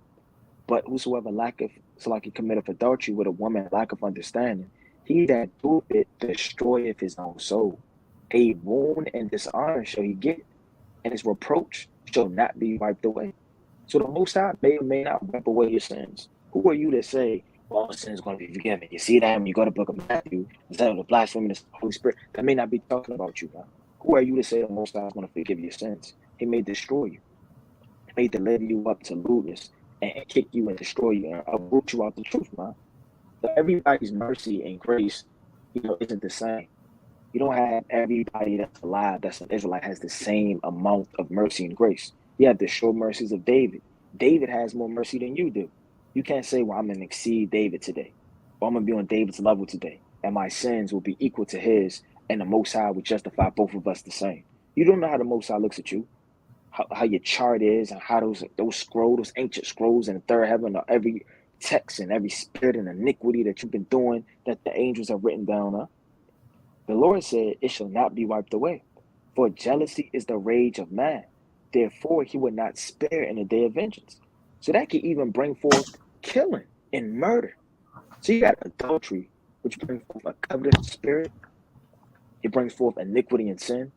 But whosoever lacketh, so like he committeth adultery with a woman, lack of understanding, he that doeth it destroyeth his own soul. A wound and dishonor shall he get, and his reproach shall not be wiped away. So the Most High may or may not wipe away your sins. Who are you to say, well, sin is going to be forgiven? You see that when you go to the book of Matthew, instead of the blasphemy of the Holy Spirit, that may not be talking about you, man. Who are you to say the Most High is going to forgive your sins? He may destroy you. He may deliver you up to lewdness and kick you and destroy you and uproot you out the truth, man. So everybody's mercy and grace, isn't the same. You don't have everybody that's alive that's an Israelite has the same amount of mercy and grace. You have the short mercies of David. David has more mercy than you do. You can't say, well, I'm going to exceed David today, or I'm going to be on David's level today, and my sins will be equal to his, and the Most High would justify both of us the same. You don't know how the Most High looks at you, how your chart is, and how those scrolls, those ancient scrolls in the third heaven, or every text and every spirit and iniquity that you've been doing that the angels have written down. The Lord said, it shall not be wiped away. For jealousy is the rage of man. Therefore, he would not spare in the day of vengeance. So that can even bring forth killing and murder. So you got adultery, which brings forth a covetous spirit. It brings forth iniquity and sin.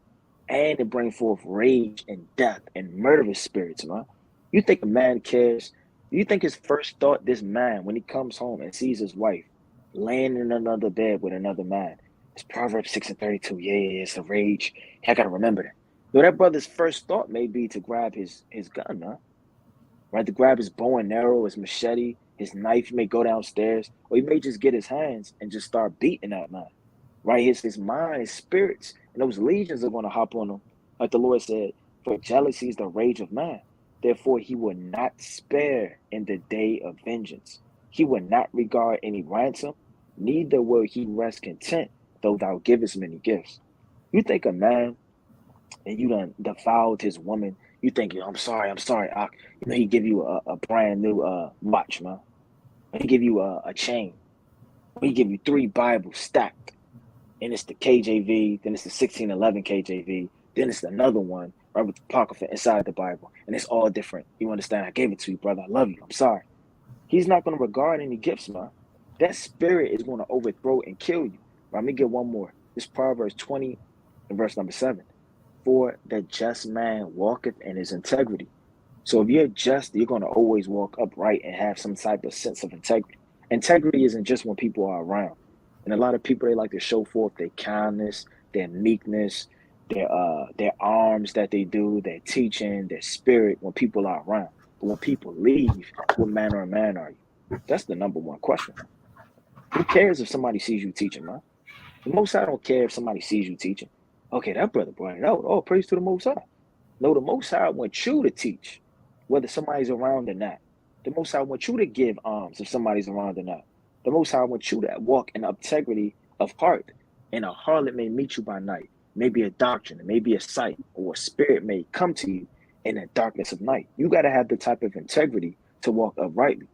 And it brings forth rage and death and murderous spirits, man. You think a man cares? You think his first thought, this man, when he comes home and sees his wife laying in another bed with another man, it's Proverbs 6 and 32. Yeah, it's a rage. I got to remember that. So that brother's first thought may be to grab his gun, man. right? To grab his bow and arrow, his machete, his knife. He may go downstairs, or he may just get his hands and just start beating that man, right? His mind, his spirits, and those legions are going to hop on him. Like the Lord said, for jealousy is the rage of man. Therefore, he will not spare in the day of vengeance. He will not regard any ransom, neither will he rest content, though thou givest many gifts. You think a man and you done defiled his woman, you think, I'm sorry, he give you a brand new watch, man. He give you a chain. He give you 3 Bibles stacked. And it's the KJV, then it's the 1611 KJV, then it's another one, right, with the Apocrypha inside the Bible. And it's all different. You understand? I gave it to you, brother. I love you. I'm sorry. He's not going to regard any gifts, man. That spirit is going to overthrow and kill you. Right, let me get one more. This Proverbs 20 and verse number 7. For the just man walketh in his integrity. So if you're just, you're going to always walk upright and have some type of sense of integrity. Integrity isn't just when people are around. And a lot of people, they like to show forth their kindness, their meekness, their arms that they do, their teaching, their spirit when people are around. But when people leave, what manner of man are you? That's the number one question. Who cares if somebody sees you teaching, man? The Most High don't care if somebody sees you teaching. Okay, that brother brought it out. Oh, praise to the Most High. No, the Most High wants you to teach, whether somebody's around or not. The Most High wants you to give alms if somebody's around or not. The Most High wants you to walk in integrity of heart. And a harlot may meet you by night. Maybe a doctrine, maybe a sight, or a spirit may come to you in the darkness of night. You got to have the type of integrity to walk uprightly.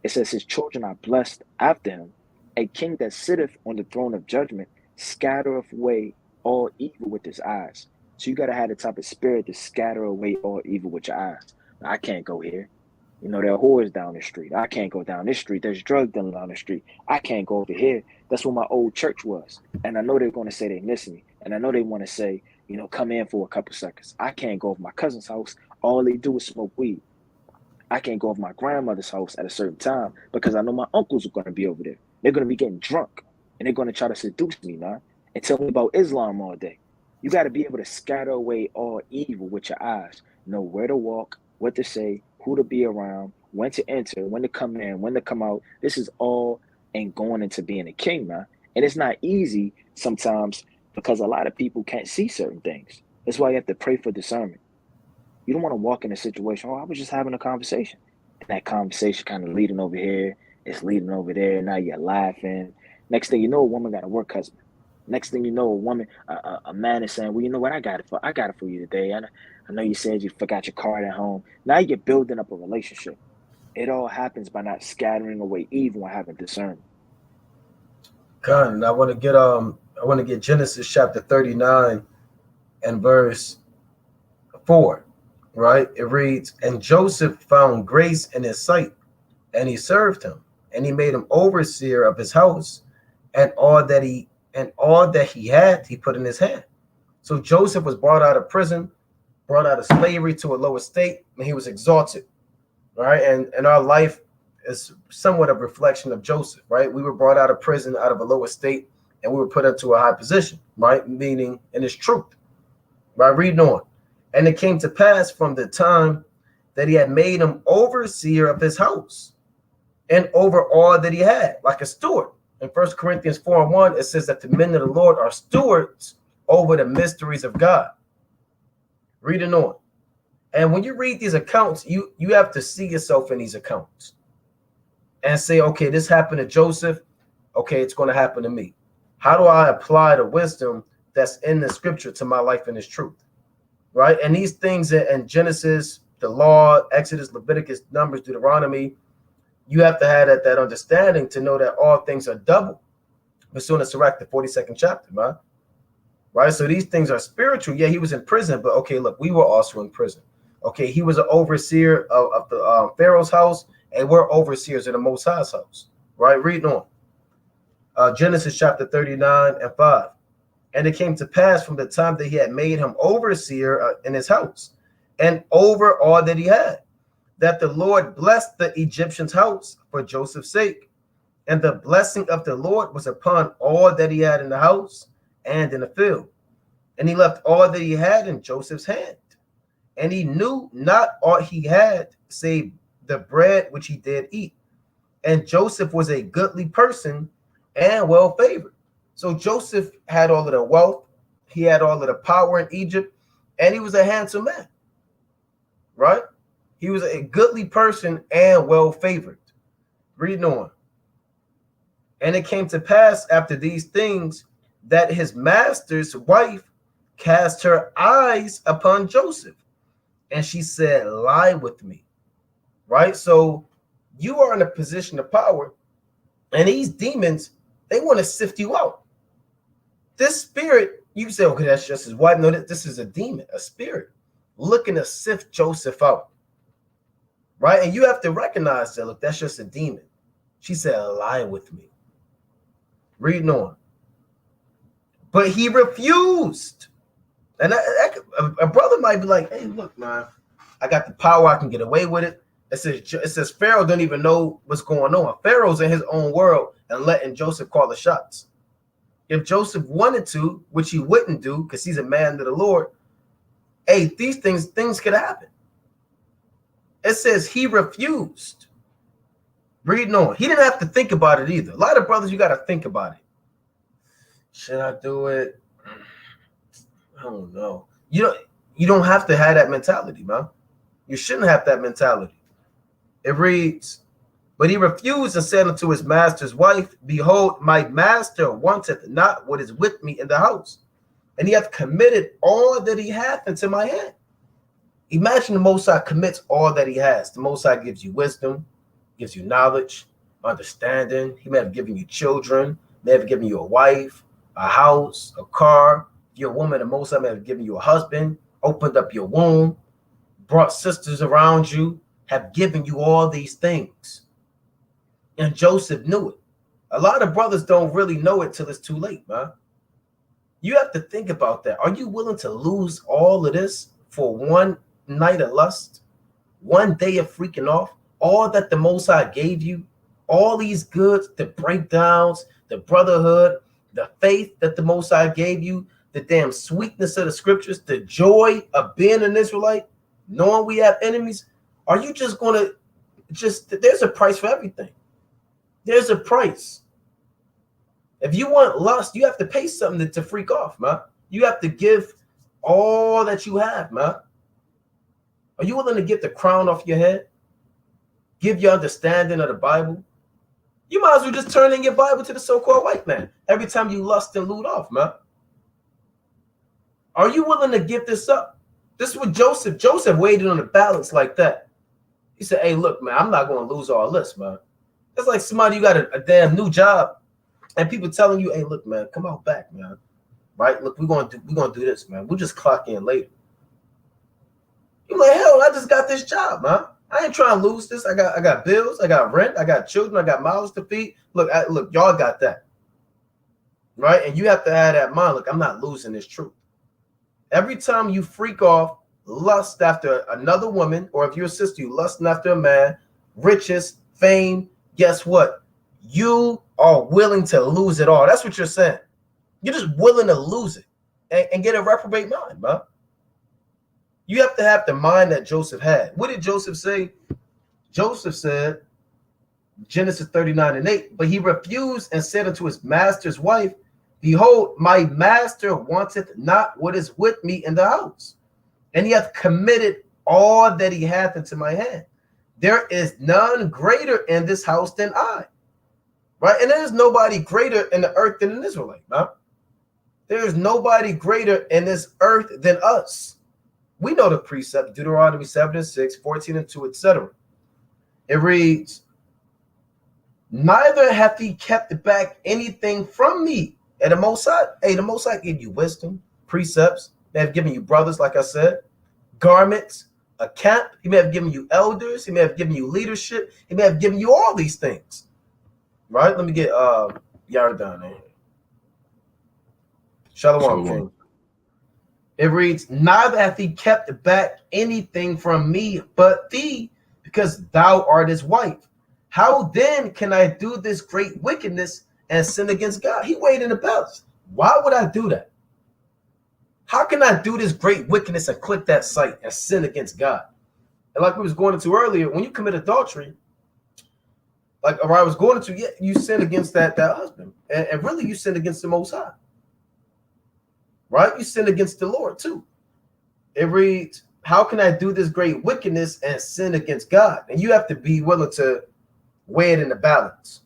It says his children are blessed after him. A king that sitteth on the throne of judgment scattereth away all evil with his eyes. So you got to have the type of spirit to scatter away all evil with your eyes. I can't go here. You know, there are whores down the street. I can't go down this street. There's drug dealing down the street. I can't go over here. That's where my old church was. And I know they're going to say they miss me. And I know they want to say, come in for a couple seconds. I can't go over my cousin's house. All they do is smoke weed. I can't go over my grandmother's house at a certain time because I know my uncles are going to be over there. They're going to be getting drunk. And they're going to try to seduce me, man, and tell me about Islam all day. You got to be able to scatter away all evil with your eyes. Know where to walk, what to say, who to be around, when to enter, when to come in, when to come out. This is all in going into being a king, man. And it's not easy sometimes because a lot of people can't see certain things. That's why you have to pray for discernment. You don't want to walk in a situation, I was just having a conversation. And that conversation kind of leading over here, it's leading over there. Now you're laughing. Next thing you know, a woman got a work husband. Next thing you know, a man is saying, well, you know what? I got it for you today. I know you said you forgot your card at home. Now you're building up a relationship. It all happens by not scattering away evil and having discernment. God, and I want to get Genesis chapter 39 and verse 4, right? It reads, and Joseph found grace in his sight, and he served him, and he made him overseer of his house, and all that he had, he put in his hand. So Joseph was brought out of prison, brought out of slavery to a lower state, and he was exalted, right? And our life is somewhat a reflection of Joseph, right? We were brought out of prison, out of a lower state, and we were put into a high position, right? Meaning in his truth, right? Reading on. And it came to pass from the time that he had made him overseer of his house and over all that he had, like a steward. In 1 Corinthians 4:1, it says that the men of the Lord are stewards over the mysteries of God. Reading on. And when you read these accounts, you have to see yourself in these accounts and say, okay, this happened to Joseph. Okay, it's going to happen to me. How do I apply the wisdom that's in the scripture to my life in this truth? Right? And these things in Genesis, the law, Exodus, Leviticus, Numbers, Deuteronomy, you have to have that understanding to know that all things are double. But soon as Sirach, the 42nd chapter, man. Right? So these things are spiritual. Yeah, he was in prison, but okay, look, we were also in prison. Okay, he was an overseer of the Pharaoh's house, and we're overseers of the Most High's house. Right? Reading on. Genesis chapter 39 and 5. And it came to pass from the time that he had made him overseer in his house and over all that he had, that the Lord blessed the Egyptian's house for Joseph's sake. And the blessing of the Lord was upon all that he had in the house and in the field. And he left all that he had in Joseph's hand. And he knew not aught he had save the bread which he did eat. And Joseph was a goodly person and well favored. So Joseph had all of the wealth, he had all of the power in Egypt, and he was a handsome man, right? He was a goodly person and well favored. Reading on. And it came to pass after these things that his master's wife cast her eyes upon Joseph, and she said, lie with me, right? So you are in a position of power, and these demons, they want to sift you out. This spirit, you say, okay, that's just his wife. No, this is a demon, a spirit looking to sift Joseph out, right? And you have to recognize that, look, that's just a demon. She said, lie with me. Reading on. But he refused. And a brother might be like, hey, look, man, I got the power. I can get away with it. It says Pharaoh don't even know what's going on. Pharaoh's in his own world and letting Joseph call the shots. If Joseph wanted to, which he wouldn't do because he's a man of the Lord, hey, these things could happen. It says he refused. Reading on. He didn't have to think about it either. A lot of brothers, you got to think about it. Should I do it? I don't know. You don't have to have that mentality, man. You shouldn't have that mentality. It reads, but he refused and said unto his master's wife, behold, my master wanteth not what is with me in the house, and he hath committed all that he hath into my hand. Imagine the Most High commits all that he has. The Most High gives you wisdom, gives you knowledge, understanding. He may have given you children, may have given you a wife, a house, a car. If you're a woman, the Most High may have given you a husband, opened up your womb, brought sisters around you, have given you all these things. And Joseph knew it. A lot of brothers don't really know it till it's too late, man. You have to think about that. Are you willing to lose all of this for one night of lust, one day of freaking off, all that the Most High gave you, all these goods, the breakdowns, the brotherhood, the faith that the Most High gave you, the damn sweetness of the scriptures, the joy of being an Israelite, knowing we have enemies? Are you just going to there's a price for everything. There's a price. If you want lust, you have to pay something to freak off, man. You have to give all that you have, man. Are you willing to get the crown off your head? Give your understanding of the Bible? You might as well just turn in your Bible to the so-called white man every time you lust and loot off, man. Are you willing to give this up? This is what Joseph waited on the balance like that. He said, hey, look, man, I'm not going to lose all this, man. It's like somebody, you got a damn new job, and people telling you, hey, look, man, come out back, man. Right? Look, we're gonna do this, man. We'll just clock in later. You're like, hell, I just got this job, man. I ain't trying to lose this. I got bills, I got rent, I got children, I got mouths to feed. Look, y'all got that. Right? And you have to have that mind. Look, I'm not losing this truth. Every time you freak off, lust after another woman, or if you're a sister, you lusting after a man, riches, fame, guess what? You are willing to lose it all. That's what you're saying. You're just willing to lose it and get a reprobate mind, man. You have to have the mind that Joseph had. What did Joseph say? Joseph said, Genesis 39:8, but he refused and said unto his master's wife, behold, my master wanteth not what is with me in the house, and he hath committed all that he hath into my hand. There is none greater in this house than I. Right? And there is nobody greater in the earth than an Israelite. Huh? There is nobody greater in this earth than us. We know the precept, Deuteronomy 7:6, 14:2, etc. It reads, neither hath he kept back anything from me. And the Most High gave you wisdom, precepts. They have given you brothers, like I said, garments, a camp. He may have given you elders. He may have given you leadership. He may have given you all these things. Right? Let me get Yardan in. Shalom, King. It reads, neither hath he kept back anything from me but thee, because thou art his wife. How then can I do this great wickedness and sin against God? He weighed in the balance. Why would I do that? How can I do this great wickedness and click that site and sin against God? And like we was going into earlier, when you commit adultery, or I was going into, yeah, you sin against that husband. And really you sin against the Most High. Right? You sin against the Lord too. It reads, how can I do this great wickedness and sin against God? And you have to be willing to weigh it in the balance.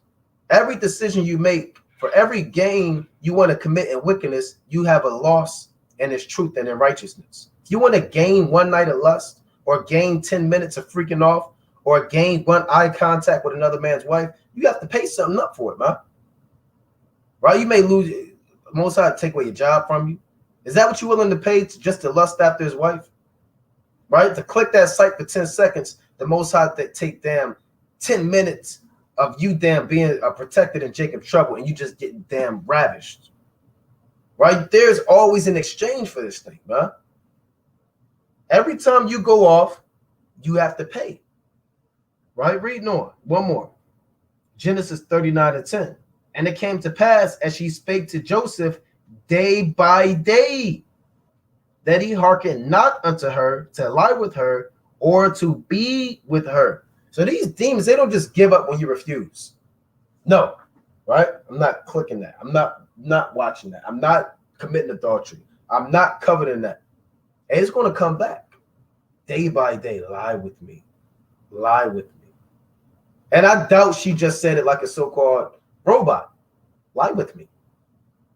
Every decision you make, for every gain you want to commit in wickedness, you have a loss in its truth and in righteousness. If you want to gain one night of lust, or gain 10 minutes of freaking off, or gain one eye contact with another man's wife, you have to pay something up for it, man. Right? You may lose, Most High take away your job from you. Is that what you're willing to pay just to lust after his wife? Right? To click that site for 10 seconds, the Most High take damn 10 minutes of you damn being protected in Jacob's trouble, and you just getting damn ravished. Right? There's always an exchange for this thing, man. Every time you go off, you have to pay. Right? Reading on. One more. Genesis 39:10. And it came to pass, as she spake to Joseph day by day, that he hearkened not unto her to lie with her or to be with her. So these demons, they don't just give up when you refuse. No, right? I'm not clicking that. I'm not watching that. I'm not committing adultery. I'm not coveting that. And it's going to come back day by day. Lie with me. Lie with me. And I doubt she just said it like a so-called robot. Lie with me.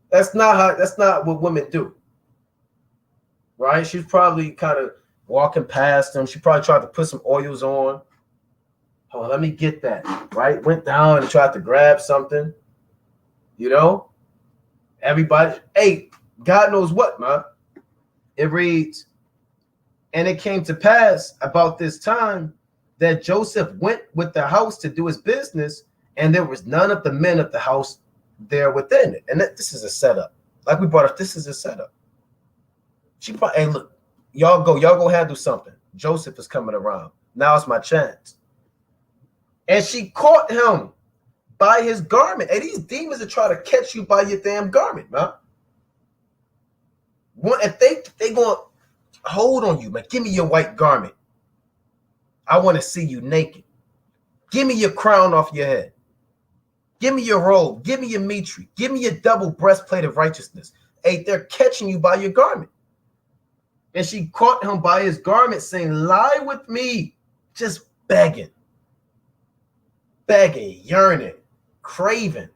That's not what women do. Right? She's probably kind of walking past them. She probably tried to put some oils on. Oh, let me get that. Right? Went down and tried to grab something. You know? Everybody, hey, God knows what, man. It reads, and it came to pass about this time that Joseph went with the house to do his business, and there was none of the men of the house there within it. And this is a setup. Like we brought up, this is a setup. She probably, hey, look, y'all go handle something. Joseph is coming around. Now it's my chance. And she caught him by his garment. And these demons are trying to catch you by your damn garment, man. If they going to hold on you, man, give me your white garment. I want to see you naked. Give me your crown off your head. Give me your robe. Give me your mitre. Give me your double breastplate of righteousness. Hey, they're catching you by your garment. And she caught him by his garment, saying, lie with me. Just begging, yearning, craving.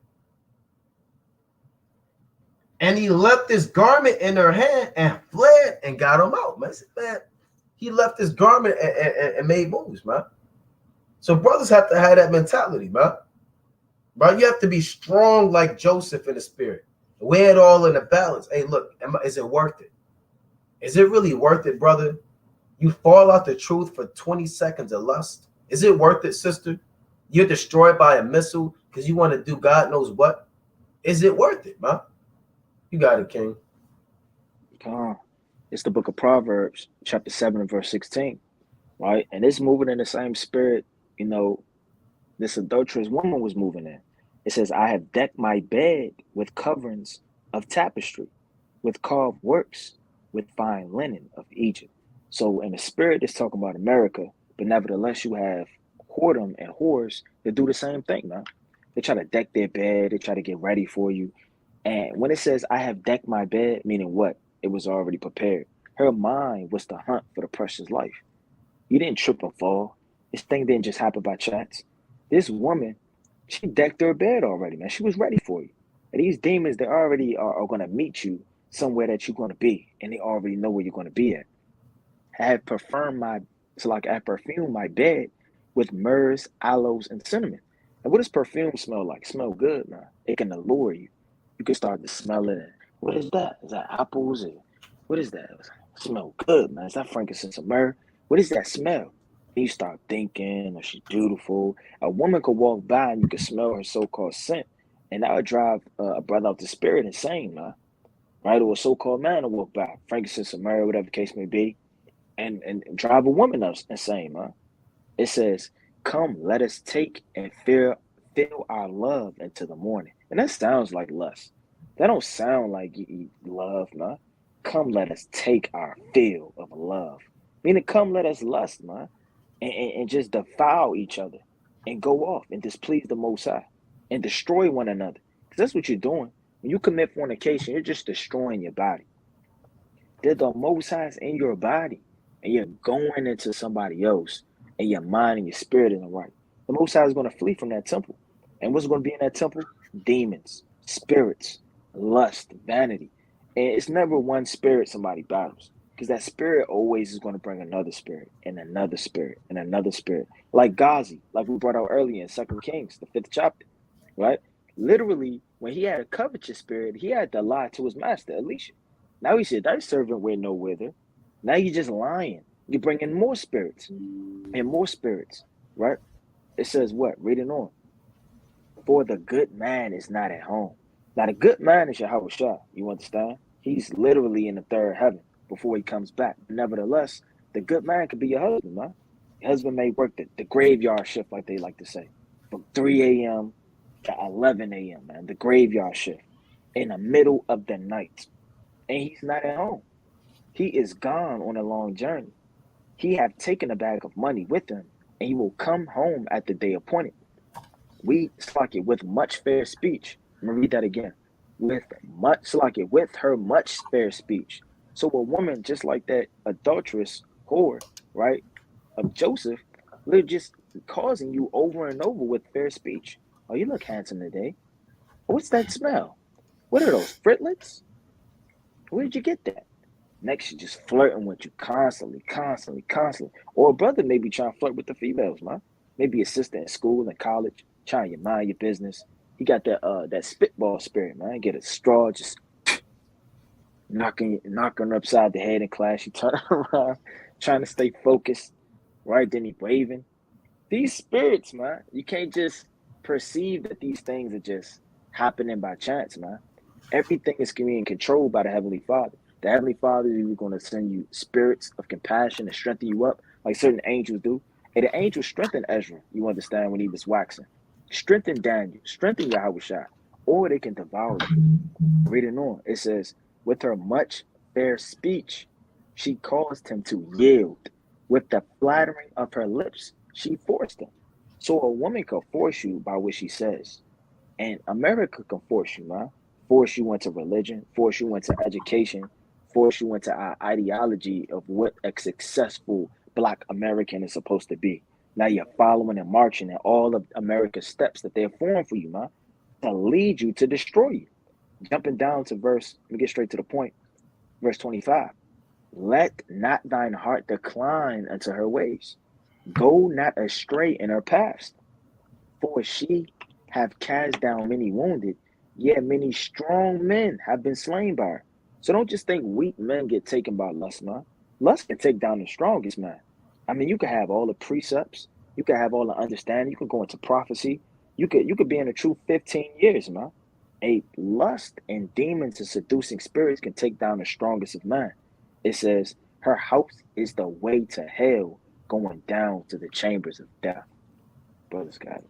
And he left his garment in her hand and fled and got him out. Man, he left his garment and made moves, man. So brothers have to have that mentality, man. Right? You have to be strong like Joseph in the spirit. Weigh it all in a balance. Hey, look, is it worth it? Is it really worth it, brother? You fall out the truth for 20 seconds of lust. Is it worth it, sister? You're destroyed by a missile because you want to do God knows what. Is it worth it, man? You got it, King. It's the book of Proverbs, chapter 7 and verse 16, right? And it's moving in the same spirit, you know, this adulterous woman was moving in. It says, I have decked my bed with coverings of tapestry, with carved works, with fine linen of Egypt. So in the spirit, it's talking about America, but nevertheless, you have whoredom and whores that do the same thing, man. They try to deck their bed, they try to get ready for you. And when it says, I have decked my bed, meaning what? It was already prepared. Her mind was to hunt for the precious life. You didn't trip and fall. This thing didn't just happen by chance. This woman, she decked her bed already, man. She was ready for you. And these demons, they already are going to meet you somewhere that you're going to be, and they already know where you're going to be at. I have perfumed my bed with myrrhs, aloes, and cinnamon. And what does perfume smell like? Smell good, man. It can allure you. You can start to smell it. What is that? Is that apples? Or what is that? Smell good, man. Is that frankincense or myrrh? What is that smell? And you start thinking, oh, she's beautiful. A woman could walk by and you could smell her so-called scent, and that would drive a brother out the spirit insane, man. Right? Or a so-called man to walk by, frankincense or myrrh, whatever the case may be, and drive a woman up insane, man. It says, come, let us take and fill our love into the morning. And that sounds like lust. That don't sound like love, man. Come, let us take our fill of love. Meaning, come, let us lust, man. and just defile each other and go off and displease the Most High and destroy one another. Because that's what you're doing. When you commit fornication, you're just destroying your body. They're the Most High's in your body, and you're going into somebody else, and your mind and your spirit isn't right. The Most High is going to flee from that temple. And what's going to be in that temple? Demons, spirits, lust, vanity. And it's never one spirit somebody battles. Because that spirit always is going to bring another spirit and another spirit and another spirit. Like Ghazi, like we brought out earlier in 2 Kings, the 5th chapter, right? Literally, when he had a covetous spirit, he had to lie to his master, Elisha. Now he said, thy servant wear no wither. Now you're just lying. You're bringing more spirits and more spirits, right? It says what? Reading on. For the good man is not at home. Now the good man is Yahweh Shah. You understand? He's literally in the third heaven before he comes back. Nevertheless, the good man could be your husband, man. Your husband may work the graveyard shift, like they like to say, from 3 a.m. to 11 a.m., man. The graveyard shift in the middle of the night. And he's not at home. He is gone on a long journey. He have taken a bag of money with him, and he will come home at the day appointed. We slack it with much fair speech. I'm gonna read that again. With much slack it with her much fair speech. So a woman just like that adulterous whore, right, of Joseph, they're just causing you over and over with fair speech. Oh, you look handsome today. What's that smell? What are those fritlets? Where did you get that? Next, she's just flirting with you constantly. Or a brother may be trying to flirt with the females, man. Maybe a sister in school and college, trying to mind your business. He got that spitball spirit, man. Get a straw, just knocking her upside the head in class. She turn around, trying to stay focused, right? Then he waving. These spirits, man, you can't just perceive that these things are just happening by chance, man. Everything is being controlled by the Heavenly Father. The Heavenly Father is going to send you spirits of compassion to strengthen you up, like certain angels do. And the angels strengthened Ezra, you understand, when he was waxing. Strengthen Daniel, strengthen Yahweh Shai, or they can devour you. Reading on, it says, with her much fair speech, she caused him to yield. With the flattering of her lips, she forced him. So a woman can force you by what she says. And America can force you, man. Force you into religion, force you into education, force you into our ideology of what a successful Black American is supposed to be. Now you're following and marching in all of America's steps that they're formed for you, man, to lead you to destroy you. Jumping down to let me get straight to the point. Verse 25. Let not thine heart decline unto her ways. Go not astray in her paths. For she have cast down many wounded, yet many strong men have been slain by her. So don't just think weak men get taken by lust, man. Lust can take down the strongest man. I mean, you can have all the precepts, you can have all the understanding, you can go into prophecy, you could be in the truth 15 years, man. A lust and demons and seducing spirits can take down the strongest of man. It says, her house is the way to hell, going down to the chambers of death. Brothers got it.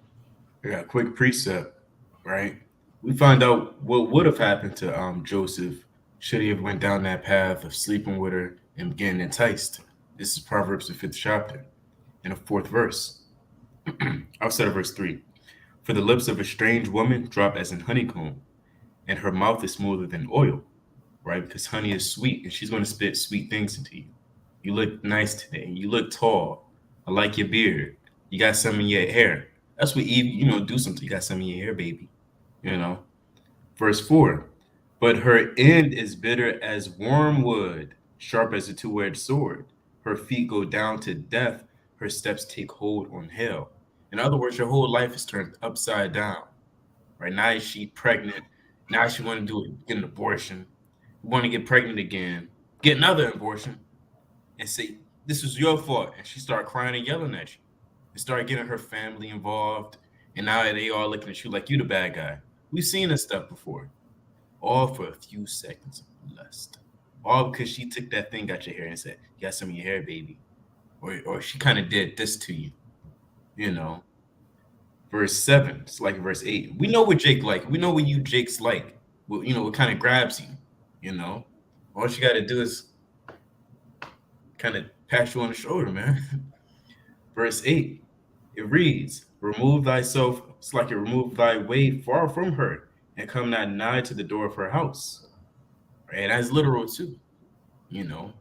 I got a quick precept, right? We find out what would have happened to Joseph should he have went down that path of sleeping with her and getting enticed. This is Proverbs, the 5th chapter, in the 4th verse. Outside of verse 3. For the lips of a strange woman drop as in honeycomb, and her mouth is smoother than oil, right? Because honey is sweet, and she's going to spit sweet things into you. You look nice today. You look tall. I like your beard. You got some in your hair. That's what Eve, do something. You got some in your hair, baby. Verse 4. But her end is bitter as wormwood, sharp as a two-edged sword. Her feet go down to death. Her steps take hold on hell. In other words, your whole life is turned upside down. Right now, she's pregnant. Now she want to get an abortion. Want to get pregnant again. Get another abortion. And say, this was your fault. And she started crying and yelling at you. And started getting her family involved. And now they all looking at you like you the bad guy. We've seen this stuff before. All for a few seconds of lust. All because she took that thing out your hair and said, you got some in your hair, baby. Or she kind of did this to you. Verse 7, it's like verse 8. We know what Jake like. We know what you Jake's like. What kind of grabs you, All you got to do is kind of pat you on the shoulder, man. Verse 8, it reads, remove thyself, it's like it remove thy way far from her, and come not nigh to the door of her house. Right? That's literal too. You know,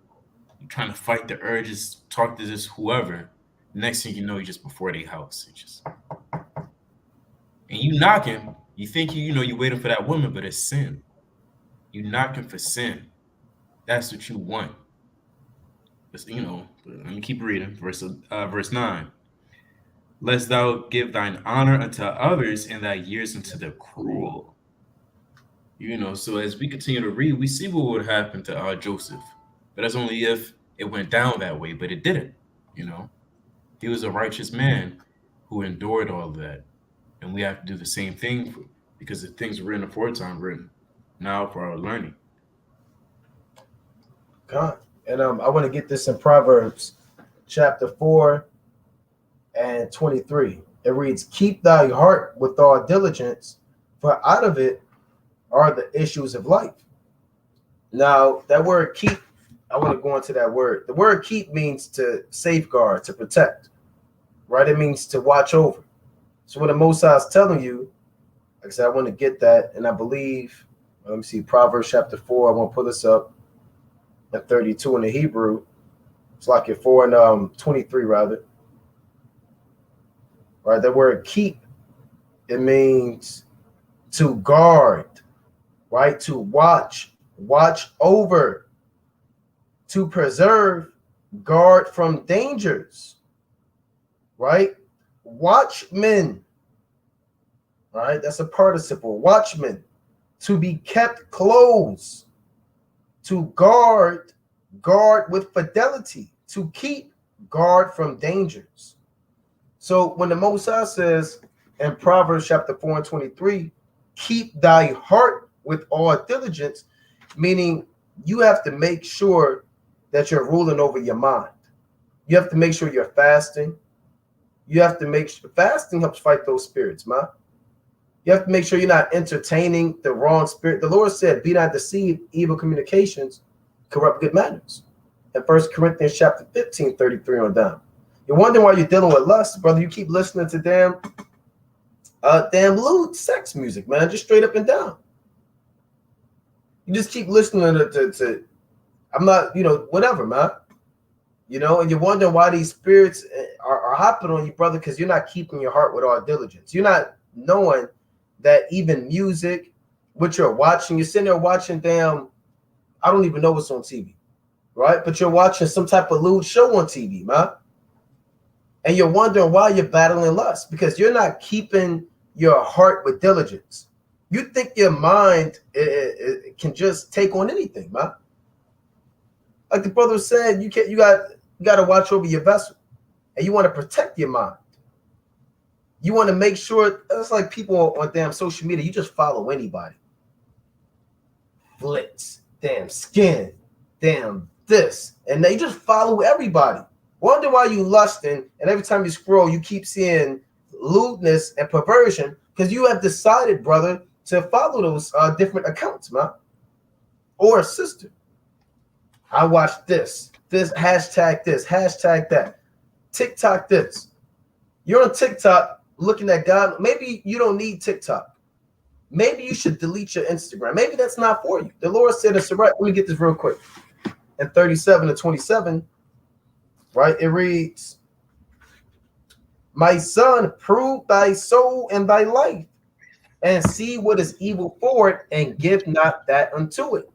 you're trying to fight the urges, talk to this whoever. Next thing you know, you're just before their house. And you knocking, you think you waiting for that woman, but it's sin. You knocking for sin. That's what you want. But, let me keep reading. Verse 9. Lest thou give thine honor unto others and thy years unto the cruel. So as we continue to read, we see what would happen to Joseph. But that's only if it went down that way, but it didn't. He was a righteous man who endured all of that. And we have to do the same thing because the things written aforetime written now for our learning. God. And I want to get this in Proverbs chapter 4 and 23. It reads, keep thy heart with all diligence, for out of it are the issues of life. Now, that word keep, I want to go into that word. The word keep means to safeguard, to protect, right? It means to watch over. So what the Most High is telling you, like I said, I want to get that. And I believe, let me see, Proverbs chapter 4, I want to pull this up, at 32 in the Hebrew. It's like at 4 and 23, rather. Right, that word keep, it means to guard, right? To watch over, to preserve, guard from dangers, right? Watchmen, right? That's a participle. Watchmen, to be kept close, to guard with fidelity, to keep guard from dangers. So when the Most High says in Proverbs chapter 4 and 23, keep thy heart with all diligence, meaning you have to make sure that you're ruling over your mind. You have to make sure you're fasting. You have to make sure fasting helps fight those spirits, man. You have to make sure you're not entertaining the wrong spirit. The Lord said, be not deceived, evil communications corrupt good manners. In 1 Corinthians chapter 15, 33 on down. You're wondering why you're dealing with lust, brother. You keep listening to damn lewd sex music, man, just straight up and down. You just keep listening to I'm not, whatever, man. And you're wondering why these spirits are hopping on you, brother, because you're not keeping your heart with all diligence. You're not knowing that even music, what you're watching, you're sitting there watching damn, I don't even know what's on TV, right? But you're watching some type of lewd show on TV, man. And you're wondering why you're battling lust, because you're not keeping your heart with diligence. You think your mind it can just take on anything, man. Like the brother said, you got to watch over your vessel, and you want to protect your mind. You want to make sure. It's like people on damn social media. You just follow anybody. Blitz, damn skin, damn this, and they just follow everybody. Wonder why you lusting, and every time you scroll, you keep seeing lewdness and perversion, because you have decided, brother, to follow those different accounts, man. Or sister. I watched this hashtag that, TikTok this. You're on TikTok looking at God. Maybe you don't need TikTok. Maybe you should delete your Instagram. Maybe that's not for you. The Lord said it's right. Let me get this real quick. In 37 to 27, right, it reads, my son, prove thy soul and thy life, and see what is evil for it, and give not that unto it.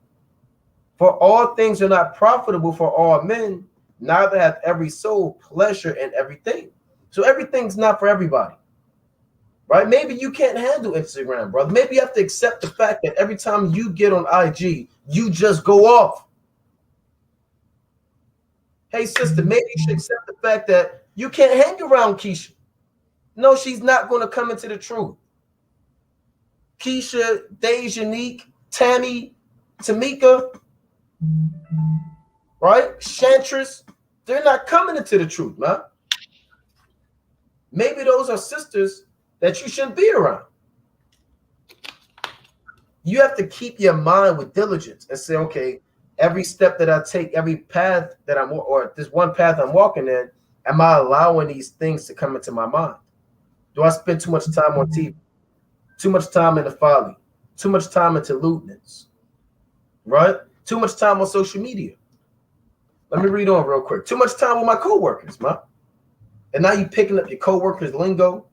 For all things are not profitable for all men, neither hath every soul pleasure in everything. So everything's not for everybody, right? Maybe you can't handle Instagram, brother. Maybe you have to accept the fact that every time you get on IG, you just go off. Hey, sister, maybe you should accept the fact that you can't hang around Keisha. No, she's not going to come into the truth. Keisha, Dejanique, Tammy, Tamika, right? Chantress, they're not coming into the truth, man. Maybe those are sisters that you shouldn't be around. You have to keep your mind with diligence and say, okay, every step that I take, every path that or this one path I'm walking in, Am I allowing these things to come into my mind? Do I spend too much time on TV? Too much time in the folly? Too much time into lewdness? Right? Too much time on social media? Let me read on real quick. Too much time with my coworkers, man. And now you picking up your coworkers' lingo,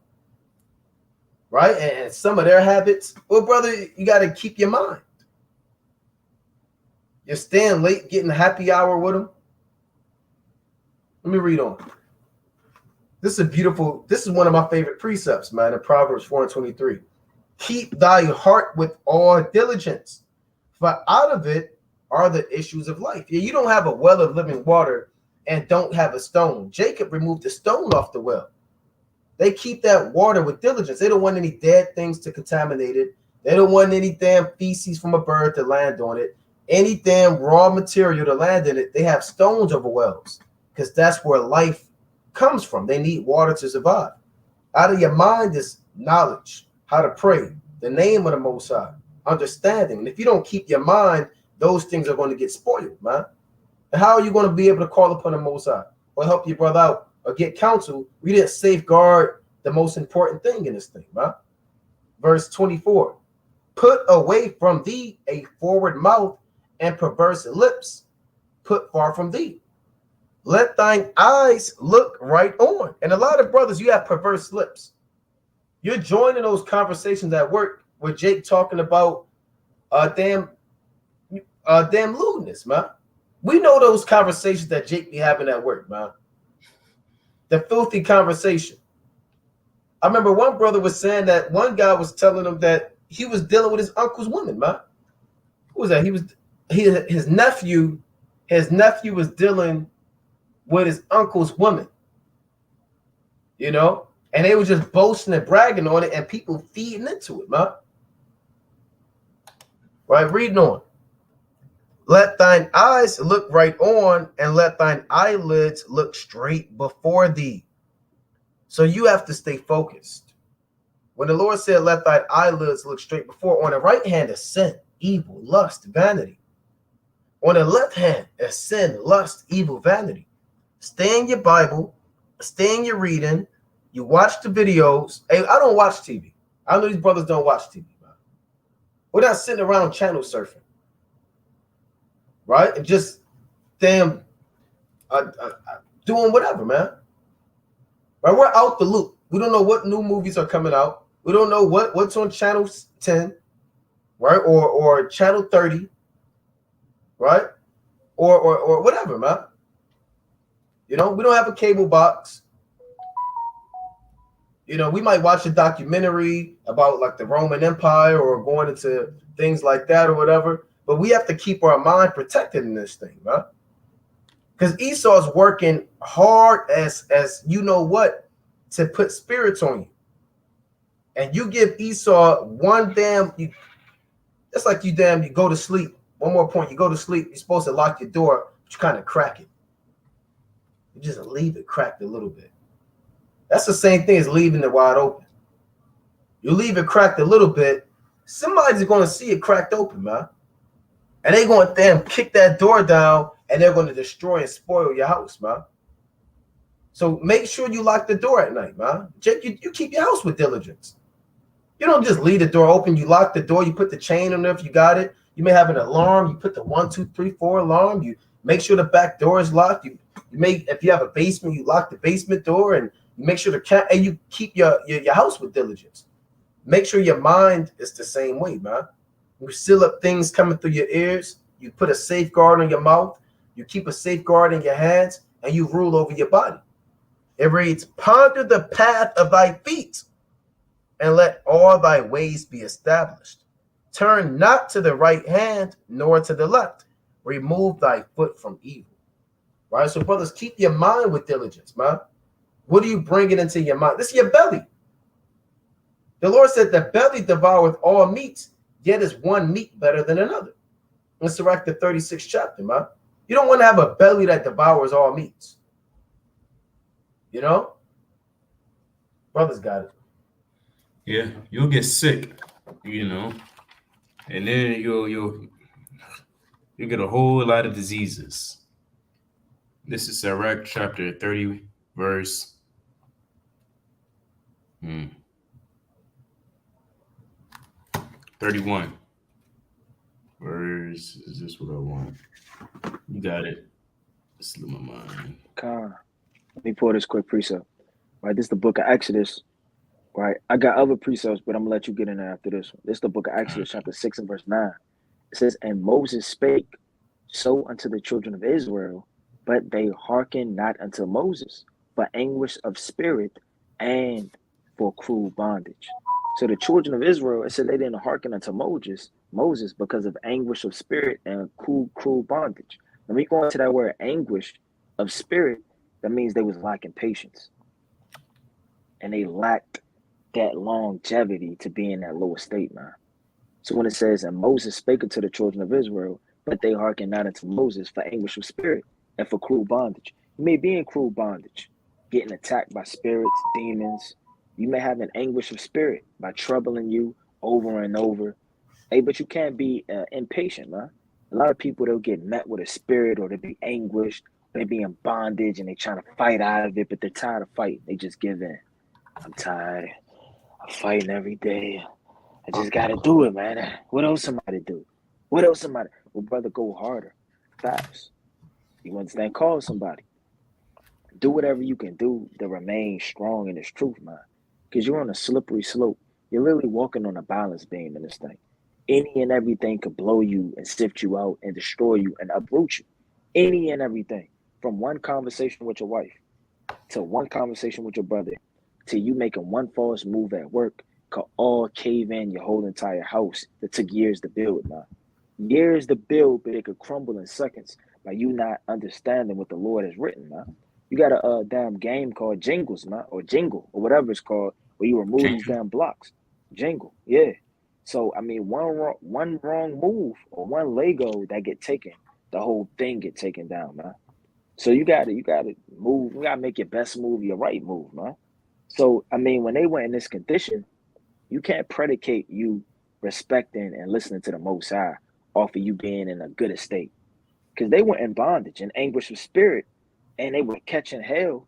right? And some of their habits. Well, brother, you got to keep your mind. You're staying late, getting happy hour with them. Let me read on. This is one of my favorite precepts, man, in Proverbs 4:23. Keep thy heart with all diligence, for out of it are the issues of life. Yeah, you don't have a well of living water and don't have a stone. Jacob removed the stone off the well. They keep that water with diligence. They don't want any dead things to contaminate it. They don't want any damn feces from a bird to land on it. Any damn raw material to land in it. They have stones over wells because that's where life comes from. They need water to survive. Out of your mind is knowledge, how to pray, the name of the Most High, understanding. And if you don't keep your mind, those things are going to get spoiled, man. And how are you going to be able to call upon the Most High or help your brother out or get counsel? We didn't safeguard the most important thing in this thing, man. Verse 24, put away from thee a forward mouth and perverse lips, put far from thee. Let thine eyes look right on. And a lot of brothers, you have perverse lips. You're joining those conversations at work with Jake talking about damn lewdness, man. We know those conversations that Jake be having at work, man. The filthy conversation. I remember one brother was saying that one guy was telling him that he was dealing with his uncle's woman, man. Who was that? His nephew was dealing with his uncle's woman, you know, and they were just boasting and bragging on it, and people feeding into it, man. Right, reading on. Let thine eyes look right on, and let thine eyelids look straight before thee. So you have to stay focused. When the Lord said, let thine eyelids look straight before, on the right hand is sin, evil, lust, vanity. On the left hand is sin, lust, evil, vanity. Stay in your Bible, stay in your reading. You watch the videos. Hey, I don't watch TV. I know these brothers don't watch TV. Man. We're not sitting around channel surfing, right? And just damn doing whatever, man. Right? We're out the loop. We don't know what new movies are coming out. We don't know what's on channel 10, right? Or channel 30, right? Or whatever, man. You know, we don't have a cable box. You know, we might watch a documentary about like the Roman Empire or going into things like that or whatever. But we have to keep our mind protected in this thing, man. Because Esau's working hard as you know what to put spirits on you. And you give Esau one damn, it's like you go to sleep. One more point, you go to sleep. You're supposed to lock your door, but you kind of crack it. You just leave it cracked a little bit. That's the same thing as leaving it wide open. You leave it cracked a little bit, somebody's going to see it cracked open, man. And they're going to damn kick that door down, and they're going to destroy and spoil your house, man. So make sure you lock the door at night, man. Jake, you keep your house with diligence. You don't just leave the door open. You lock the door. You put the chain on there if you got it. You may have an alarm. You put the 1, 2, 3, 4 alarm. You make sure the back door is locked. You make, if you have a basement, you lock the basement door, and you make sure and you keep your house with diligence. Make sure your mind is the same way, man. You seal up things coming through your ears. You put a safeguard on your mouth. You keep a safeguard in your hands, and you rule over your body. It reads, ponder the path of thy feet, and let all thy ways be established. Turn not to the right hand, nor to the left. Remove thy foot from evil. Right? So, brothers, keep your mind with diligence, man. What are you bringing into your mind? This is your belly. The Lord said, the belly devoureth all meats, yet is one meat better than another. In Sirach, the 36th chapter, man. You don't want to have a belly that devours all meats. You know? Brothers got it. Yeah, you'll get sick, you know, and then you'll get a whole lot of diseases. This is Sirach chapter 30, verse 31. Verse, is this what I want? You got it. It's slipped my mind. Let me pull this quick precept. Right, this is the book of Exodus. Right, I got other precepts, but I'm gonna let you get in there after this one. This is the book of Exodus, chapter 6 and verse 9. It says, "And Moses spake so unto the children of Israel, but they hearkened not unto Moses, for anguish of spirit and for cruel bondage." So the children of Israel, it said they didn't hearken unto Moses because of anguish of spirit and cruel bondage. When we go into that word anguish of spirit, that means they was lacking patience. And they lacked that longevity to be in that lower state, man. So when it says, "And Moses spake unto the children of Israel, but they hearkened not unto Moses for anguish of spirit and for cruel bondage." You may be in cruel bondage, getting attacked by spirits, demons. You may have an anguish of spirit by troubling you over and over. Hey, but you can't be impatient, man. A lot of people, they'll get met with a spirit, or they'll be anguished, they be in bondage, and they trying to fight out of it, but they're tired of fighting. They just give in. I'm tired. I'm fighting every day. I just got to do it, man. What else somebody do? What else somebody? Well, brother, go harder, fast. You understand? Call somebody. Do whatever you can do to remain strong in this truth, man. Because you're on a slippery slope. You're literally walking on a balance beam in this thing. Any and everything could blow you and sift you out and destroy you and uproot you. Any and everything. From one conversation with your wife to one conversation with your brother to you making one false move at work could all cave in your whole entire house that took years to build, man. Years to build, but it could crumble in seconds by you not understanding what the Lord has written, man. You got a damn game called Jingles, man, or Jingle, or whatever it's called, where you remove these damn blocks. Jingle, yeah. So I mean, one wrong move or one Lego that get taken, the whole thing get taken down, man. So you gotta move. You gotta make your best move, your right move, man. So I mean, when they were in this condition, you can't predicate you respecting and listening to the Most High off of you being in a good estate, because they were in bondage and anguish of spirit, and they were catching hell,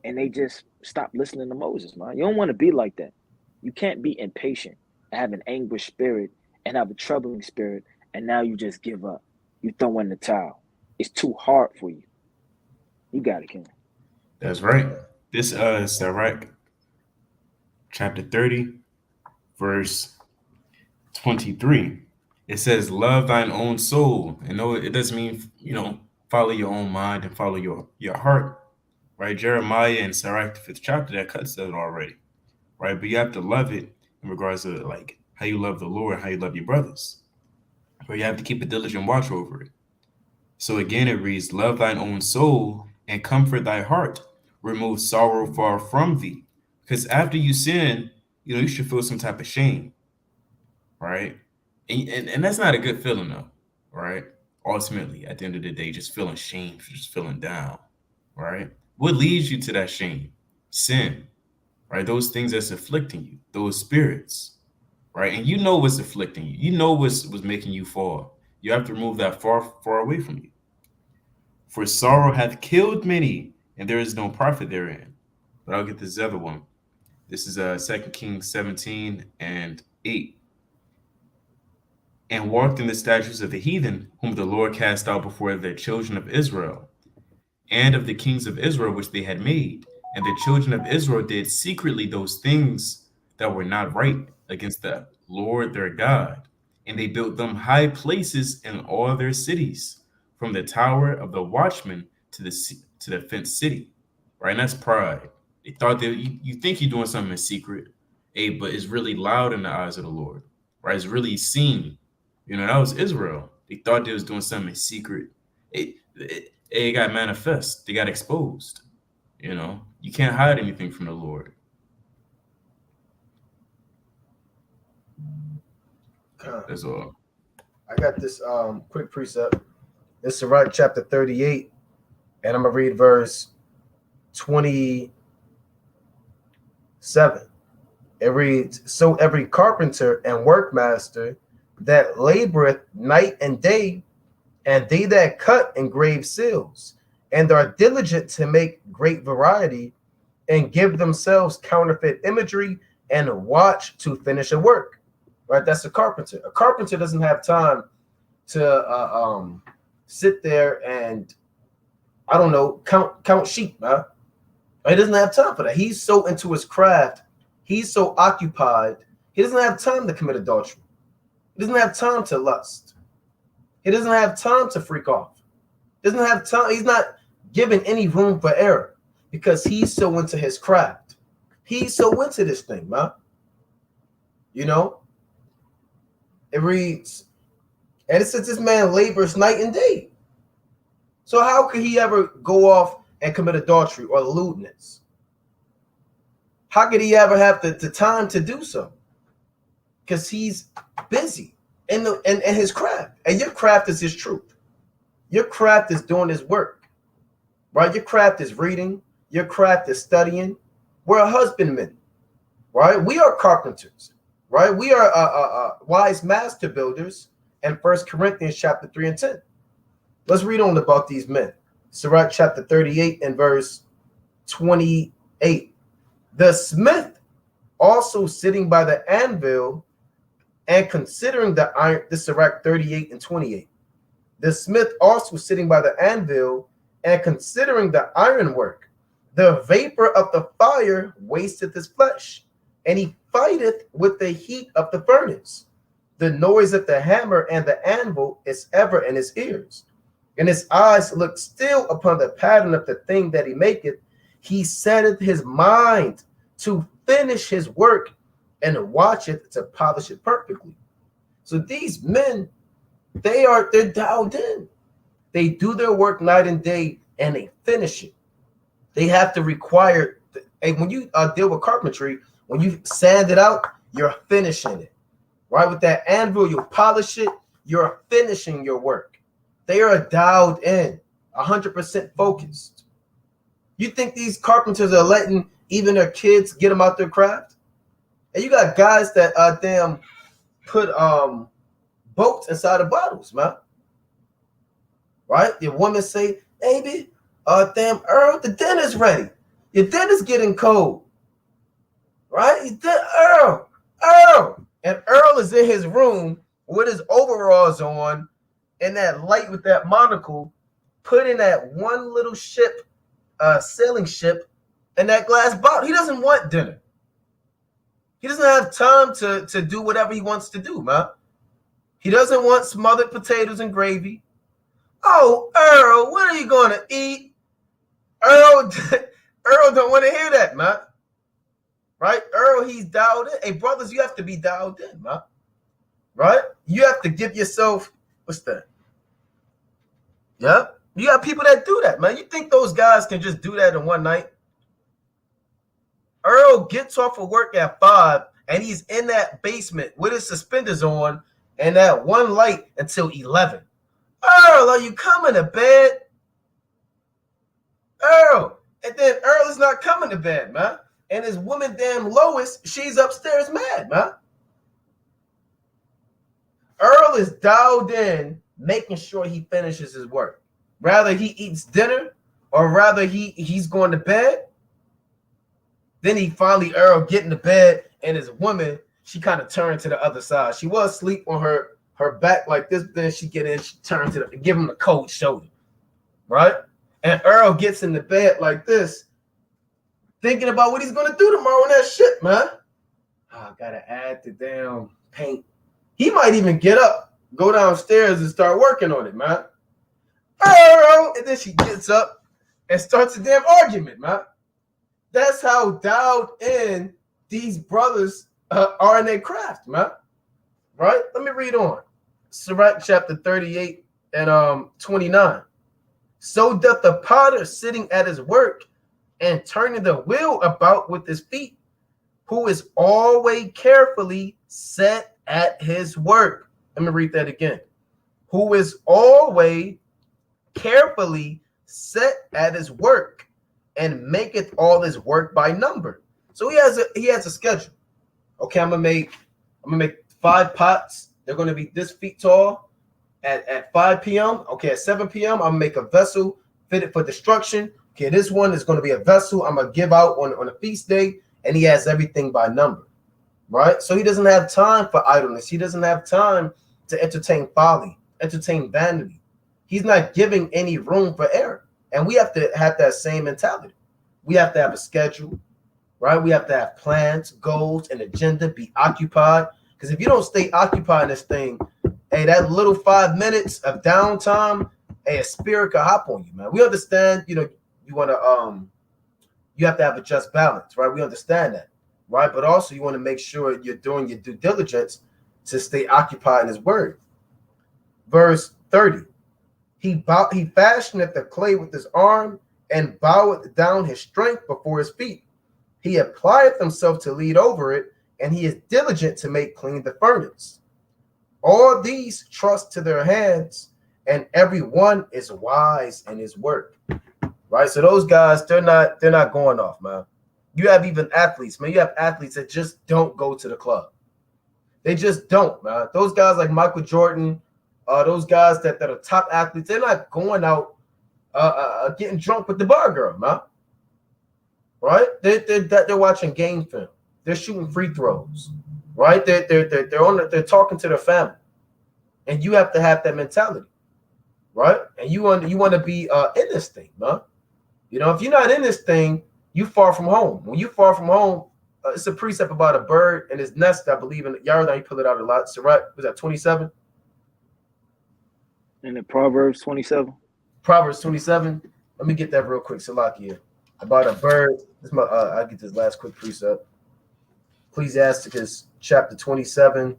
and they just stopped listening to Moses, man. You don't want to be like that. You can't be impatient, have an anguished spirit, and have a troubling spirit, and now you just give up. You throw in the towel. It's too hard for you. You got it, King. That's right. This is Sirach, chapter 30, verse 23. It says, "Love thine own soul." And no, it doesn't mean, follow your own mind and follow your heart, right? Jeremiah and Sirach, the 5th chapter, that cuts that already, right? But you have to love it in regards to like how you love the Lord, how you love your brothers. But you have to keep a diligent watch over it. So again, it reads, "Love thine own soul and comfort thy heart. Remove sorrow far from thee." Because after you sin, you should feel some type of shame, right? And that's not a good feeling, though, right? Ultimately, at the end of the day, just feeling shame, just feeling down, right? What leads you to that shame? Sin, right? Those things that's afflicting you, those spirits, right? And you know what's afflicting you. You know what's making you fall. You have to remove that far, far away from you. "For sorrow hath killed many, and there is no profit therein." But I'll get this other one. This is 2 Kings 17 and 8. "And walked in the statutes of the heathen, whom the Lord cast out before the children of Israel, and of the kings of Israel which they had made. And the children of Israel did secretly those things that were not right against the Lord their God. And they built them high places in all their cities, from the tower of the watchman to the fenced city." Right? And that's pride. They thought that you think you're doing something in secret, but it's really loud in the eyes of the Lord. Right? It's really seen. That was Israel. They thought they was doing something in secret. It got manifest. They got exposed. You can't hide anything from the Lord. That's all. I got this quick precept. It's Sirach chapter 38, and I'm gonna read verse 27. It reads, "So every carpenter and workmaster that laboreth night and day, and they that cut engrave seals, and are diligent to make great variety, and give themselves counterfeit imagery, and watch to finish a work. Right? That's a carpenter. A carpenter doesn't have time to sit there and, I don't know, count sheep, man. He doesn't have time for that. He's so into his craft. He's so occupied. He doesn't have time to commit adultery. He doesn't have time to lust. He doesn't have time to freak off. He doesn't have time. He's not giving any room for error because he's so into his craft. He's so into this thing, man. You know, it reads, and it says this man labors night and day. So how could he ever go off and commit adultery or lewdness? How could he ever have the time to do so? Because he's busy in his craft. And your craft is his truth. Your craft is doing his work. Right? Your craft is reading. Your craft is studying. We're a husbandman. Right? We are carpenters. Right? We are wise master builders. And 1 Corinthians chapter 3 and 10. Let's read on about these men. Sirach chapter 38 and verse 28. The smith also sitting by the anvil and considering the iron. This is Sirach 38 and 28. The smith also sitting by the anvil and considering the ironwork. The vapor of the fire wasteth his flesh, and he fighteth with the heat of the furnace. The noise of the hammer and the anvil is ever in his ears, and his eyes look still upon the pattern of the thing that he maketh. He setteth his mind to finish his work and watcheth to polish it perfectly. So these men, they're dialed in. They do their work night and day, and they finish it. They have to require, and when you deal with carpentry, when you sand it out, you're finishing it. Right? With that anvil, you polish it, you're finishing your work. They are dialed in, 100% focused. You think these carpenters are letting even their kids get them out their craft? And you got guys that put boats inside of bottles, man. Right? The women say, baby, Earl, the dinner's ready. Your dinner's getting cold. Right? Earl. And Earl is in his room with his overalls on and that light with that monocle, putting that one little ship, sailing ship, in that glass bottle. He doesn't want dinner. He doesn't have time to do whatever he wants to do, man. He doesn't want smothered potatoes and gravy. Oh, Earl, what are you going to eat? Earl don't want to hear that, man. Right? Earl, he's dialed in. Hey, brothers, you have to be dialed in, man. Right? You have to give yourself, what's that? Yeah? You got people that do that, man. You think those guys can just do that in one night? Earl gets off of work at 5, and he's in that basement with his suspenders on and that one light until 11. Earl, are you coming to bed? Earl. And then Earl is not coming to bed, man. And his woman, damn Lois, she's upstairs mad, man. Earl is dialed in, making sure he finishes his work. Rather he eats dinner or rather he's going to bed. Then he finally, Earl, get into bed, and his woman, she kind of turned to the other side. She was asleep on her back like this. Then she get in, she turned to give him the cold shoulder, right? And Earl gets in the bed like this, thinking about what he's going to do tomorrow in that shit, man. I got to add the damn paint. He might even get up, go downstairs, and start working on it, man. Earl! And then she gets up and starts a damn argument, man. That's how dialed in these brothers are in their craft, man. Right? Let me read on. Sirach chapter 38 and 29. So doth the potter sitting at his work and turning the wheel about with his feet, who is always carefully set at his work. Let me read that again. Who is always carefully set at his work and maketh all his work by number. So he has a schedule. Okay, I'm gonna make 5 pots. They're gonna be this feet tall at 5 p.m. Okay, at 7 p.m. I'm gonna make a vessel fitted for destruction. Okay, this one is going to be a vessel I'm going to give out on a feast day, and he has everything by number, right? So he doesn't have time for idleness. He doesn't have time to entertain folly, entertain vanity. He's not giving any room for error. And we have to have that same mentality. We have to have a schedule, right? We have to have plans, goals, and agenda, be occupied. Because if you don't stay occupied in this thing, hey, that little 5 minutes of downtime, hey, a spirit could hop on you, man. We understand, you want to you have to have a just balance, right? We understand that, right? But also you want to make sure you're doing your due diligence to stay occupied in his word. Verse 30. He fashioneth the clay with his arm and boweth down his strength before his feet. He applieth himself to lead over it, and he is diligent to make clean the furnace. All these trust to their hands, and every one is wise in his work. Right? So those guys, they're not going off, man. You have even athletes, man. You have athletes that just don't go to the club. They just don't, man. Those guys like Michael Jordan, those guys that are top athletes, they're not going out getting drunk with the bar girl, man. Right? They're watching game film. They're shooting free throws. Right? They're talking to their family. And you have to have that mentality. Right? And you want to be in this thing, man. If you're not in this thing, you far from home. When you far from home, it's a precept about a bird and his nest, I believe, in Yarda. You pull it out a lot. So, right, was that 27? In the Proverbs 27. Proverbs 27. Let me get that real quick. Salakia. About a bird. I'll get this last quick precept. Ecclesiasticus chapter 27. Is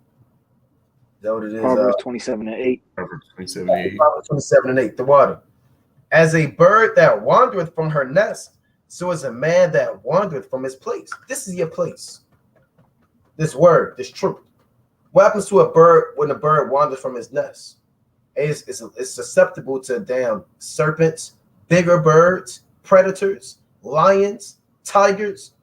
that what it is? Proverbs 27 and 8. Proverbs 27 and 8. Proverbs 27 and 8. The water. As a bird that wandereth from her nest, so is a man that wandereth from his place. This is your place. This word, this truth. What happens to a bird when a bird wanders from his nest? It's susceptible to damn serpents, bigger birds, predators, lions, tigers.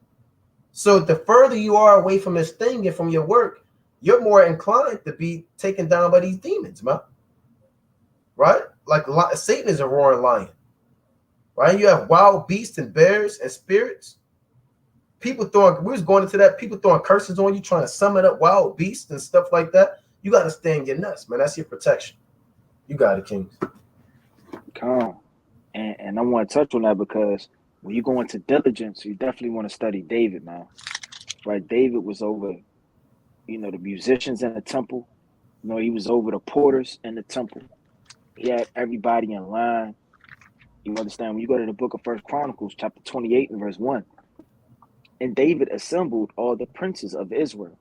So the further you are away from this thing and from your work, you're more inclined to be taken down by these demons, man. Right? Like Satan is a roaring lion. Right? You have wild beasts and bears and spirits. We was going into that, people throwing curses on you, trying to summon up wild beasts and stuff like that. You got to stay in your nest, man. That's your protection. You got it, King. Calm. And I want to touch on that because when you go into diligence, you definitely want to study David, man. Right? David was over, the musicians in the temple. He was over the porters in the temple. He had everybody in line. You understand? When you go to the book of 1 Chronicles, chapter 28 and verse 1, and David assembled all the princes of Israel,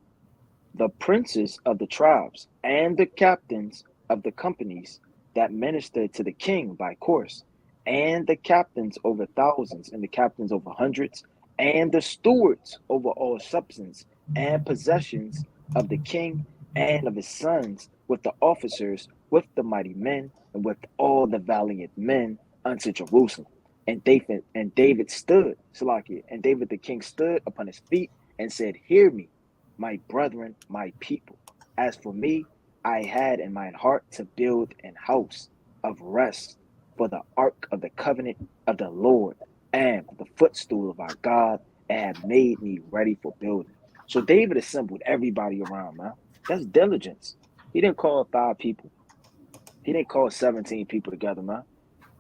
the princes of the tribes, and the captains of the companies that ministered to the king by course, and the captains over thousands, and the captains over hundreds, and the stewards over all substance and possessions of the king and of his sons, with the officers, with the mighty men, and with all the valiant men unto Jerusalem. And David stood, Salakia, and David the king stood upon his feet and said, "Hear me, my brethren, my people. As for me, I had in mine heart to build an house of rest for the ark of the covenant of the Lord and for the footstool of our God, and have made me ready for building." So David assembled everybody around, man. That's diligence. He didn't call 5 people. He didn't call 17 people together, man.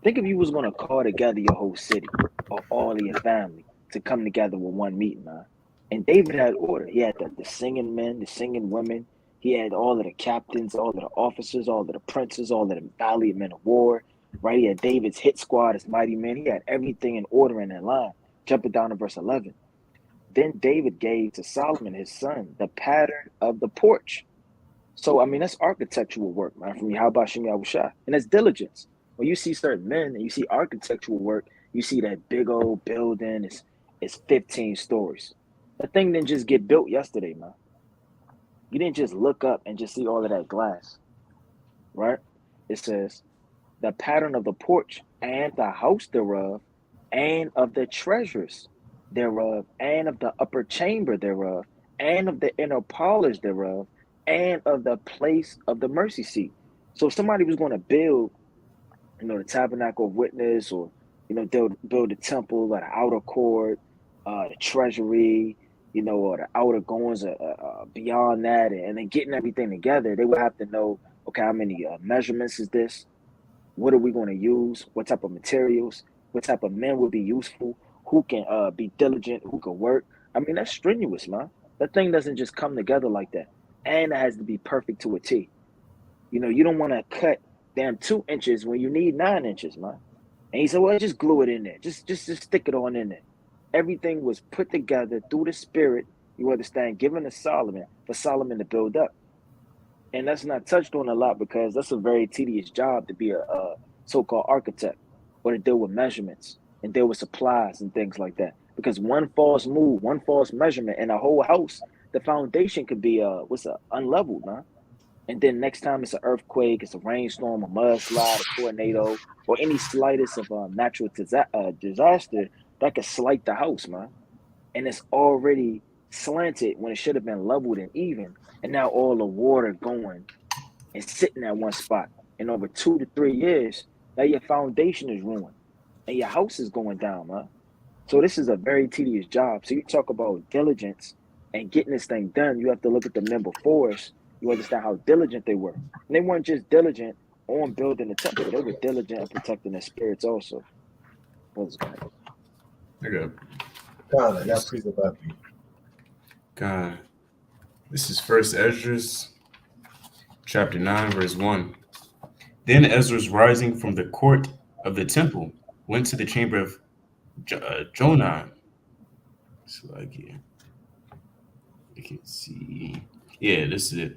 Think if you was going to call together your whole city or all of your family to come together with one meeting, man. And David had order. He had the singing men, the singing women. He had all of the captains, all of the officers, all of the princes, all of the valiant men of war, right? He had David's hit squad, his mighty men. He had everything in order and in line. Jumping down to verse 11. Then David gave to Solomon, his son, the pattern of the porch. So, that's architectural work, man, from Yahweh Shem Yahushua. And that's diligence. When you see certain men and you see architectural work, you see that big old building is 15 stories. That thing didn't just get built yesterday, man. You didn't just look up and just see all of that glass, right? It says, the pattern of the porch and the house thereof, and of the treasures thereof, and of the upper chamber thereof, and of the inner parlors thereof, and of the place of the mercy seat. So if somebody was going to build the tabernacle of witness, or build a temple, like the outer court, the treasury, or the outer goings beyond that, and then getting everything together, they would have to know, okay, how many measurements is this? What are we going to use? What type of materials? What type of men would be useful? Who can be diligent? Who can work? I mean, that's strenuous, man. That thing doesn't just come together like that, and it has to be perfect to a T. You don't want to cut damn 2 inches when you need 9 inches, man. And he said, well, just glue it in there. Just stick it on in there. Everything was put together through the Spirit, you understand, given to Solomon, for Solomon to build up. And that's not touched on a lot, because that's a very tedious job to be a so-called architect, or to deal with measurements and deal with supplies and things like that. Because one false move, one false measurement, and a whole house, the foundation could be unleveled, man. And then next time it's an earthquake, it's a rainstorm, a mudslide, a tornado, or any slightest of natural disaster that could slight the house, man. And it's already slanted when it should have been leveled and even. And now all the water going and sitting at one spot. And over 2 to 3 years, now your foundation is ruined and your house is going down, man. So this is a very tedious job. So you talk about diligence and getting this thing done. You have to look at the men before us. You understand how diligent they were. And they weren't just diligent on building the temple. They were diligent in protecting their spirits also. What's going on? Okay. God, that's please about you. God. This is First Ezra, chapter 9, verse 1. Then Ezra, rising from the court of the temple, went to the chamber of Jonan. So like, yeah, you can see. Yeah, this is it.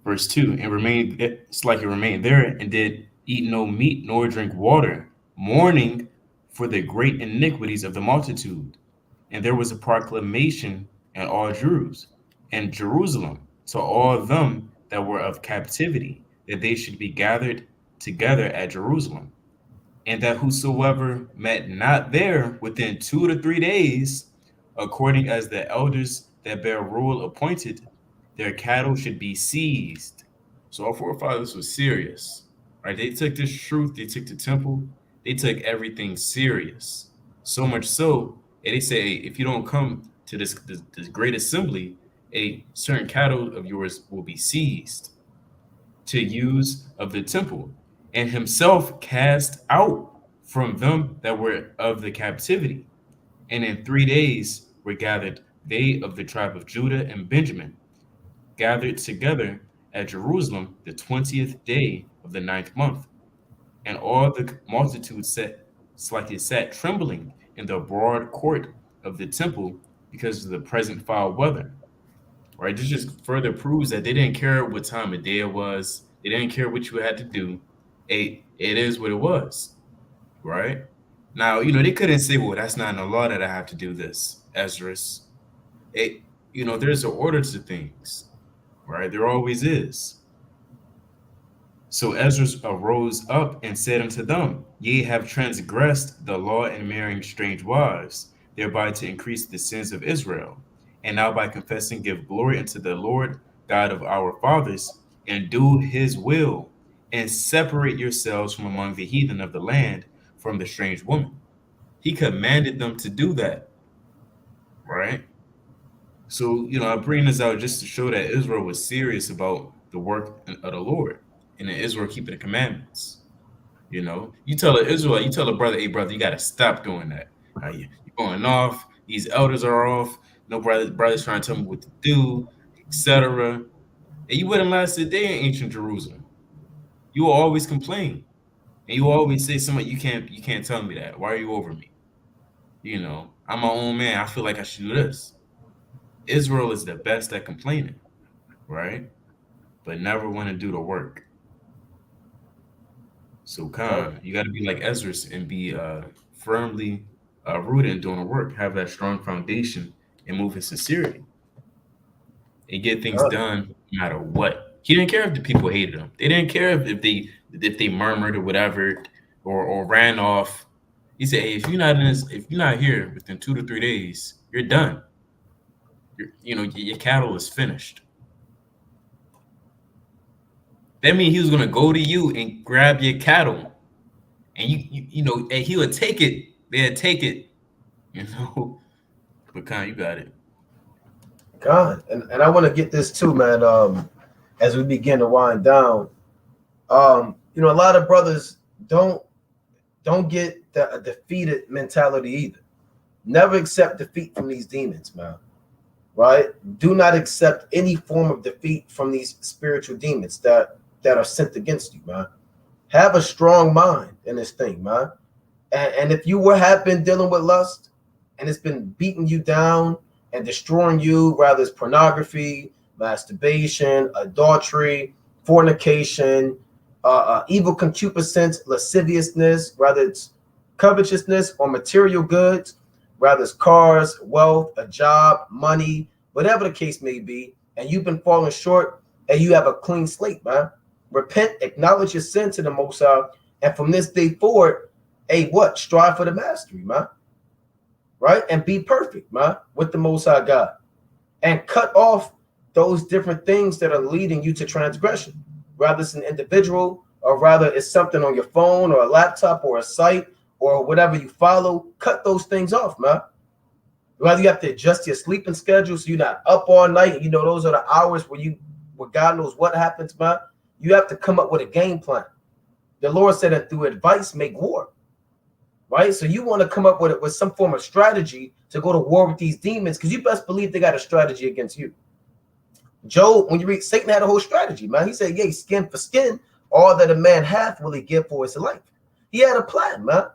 Verse 2, and remained, it's like it remained there, and did eat no meat nor drink water, mourning for the great iniquities of the multitude. And there was a proclamation in all Jews and Jerusalem to all them that were of captivity, that they should be gathered together at Jerusalem, and that whosoever met not there within 2 to 3 days, according as the elders that bear rule appointed, their cattle should be seized. So our forefathers were serious, right? They took this truth, they took the temple, they took everything serious. So much so, and they say, if you don't come to this great assembly, a certain cattle of yours will be seized to use of the temple, and himself cast out from them that were of the captivity. And in 3 days were gathered they of the tribe of Judah and Benjamin, gathered together at Jerusalem the 20th day of the 9th month. And all the multitude sat trembling in the broad court of the temple because of the present foul weather. Right? This just further proves that they didn't care what time of day it was. They didn't care what you had to do. It is what it was. Right? Now, they couldn't say, well, that's not in the law that I have to do this, Ezra. There's an order to things. Right? There always is. So Ezra arose up and said unto them, Ye have transgressed the law in marrying strange wives, thereby to increase the sins of Israel. And now by confessing give glory unto the Lord God of our fathers, and do his will, and separate yourselves from among the heathen of the land, from the strange woman. He commanded them to do that. Right? So, I bring this out just to show that Israel was serious about the work of the Lord, and Israel keeping the commandments. You tell an Israelite, you tell a brother, hey, brother, you got to stop doing that. You're going off. These elders are off. No brothers trying to tell me what to do, etc. And you wouldn't last a day in ancient Jerusalem. You will always complain, and you will always say, "Somebody, you can't tell me that. Why are you over me? I'm my own man. I feel like I should do this." Israel is the best at complaining, right? But never want to do the work. So, Khan, you got to be like Ezra and be firmly rooted in doing the work, have that strong foundation, and move in sincerity, and get things done no matter what. He didn't care if the people hated him. They didn't care if they murmured or whatever, or ran off. He said, "Hey, if you're not here within 2 to 3 days, you're done. Your cattle is finished." That means he was gonna go to you and grab your cattle, and you know, and he would take it. They'd take it, you know. But Khan, you got it. God, and I want to get this too, man. As we begin to wind down, you know, a lot of brothers don't get a defeated mentality either. Never accept defeat from these demons, man. Right? Do not accept any form of defeat from these spiritual demons that are sent against you, man. Have a strong mind in this thing, man. And if you have been dealing with lust and it's been beating you down and destroying you, whether it's pornography, masturbation, adultery, fornication, evil concupiscence, lasciviousness, whether it's covetousness or material goods, whether it's cars, wealth, a job, money, whatever the case may be, and you've been falling short and you have a clean slate, man. Repent, acknowledge your sin to the Most High, and from this day forward, strive for the mastery, man. Right? And be perfect, man, with the Most High God. And cut off those different things that are leading you to transgression. Rather it's an individual, or rather it's something on your phone or a laptop or a site or whatever you follow. Cut those things off, man. Rather you have to adjust your sleeping schedule so you're not up all night. You know, those are the hours where God knows what happens, man. You have to come up with a game plan. The Lord said that through advice, make war. Right? So you want to come up with some form of strategy to go to war with these demons, because you best believe they got a strategy against you. Job, when you read, Satan had a whole strategy, man. He said, yea, skin for skin, all that a man hath will he give for his life. He had a plan, man.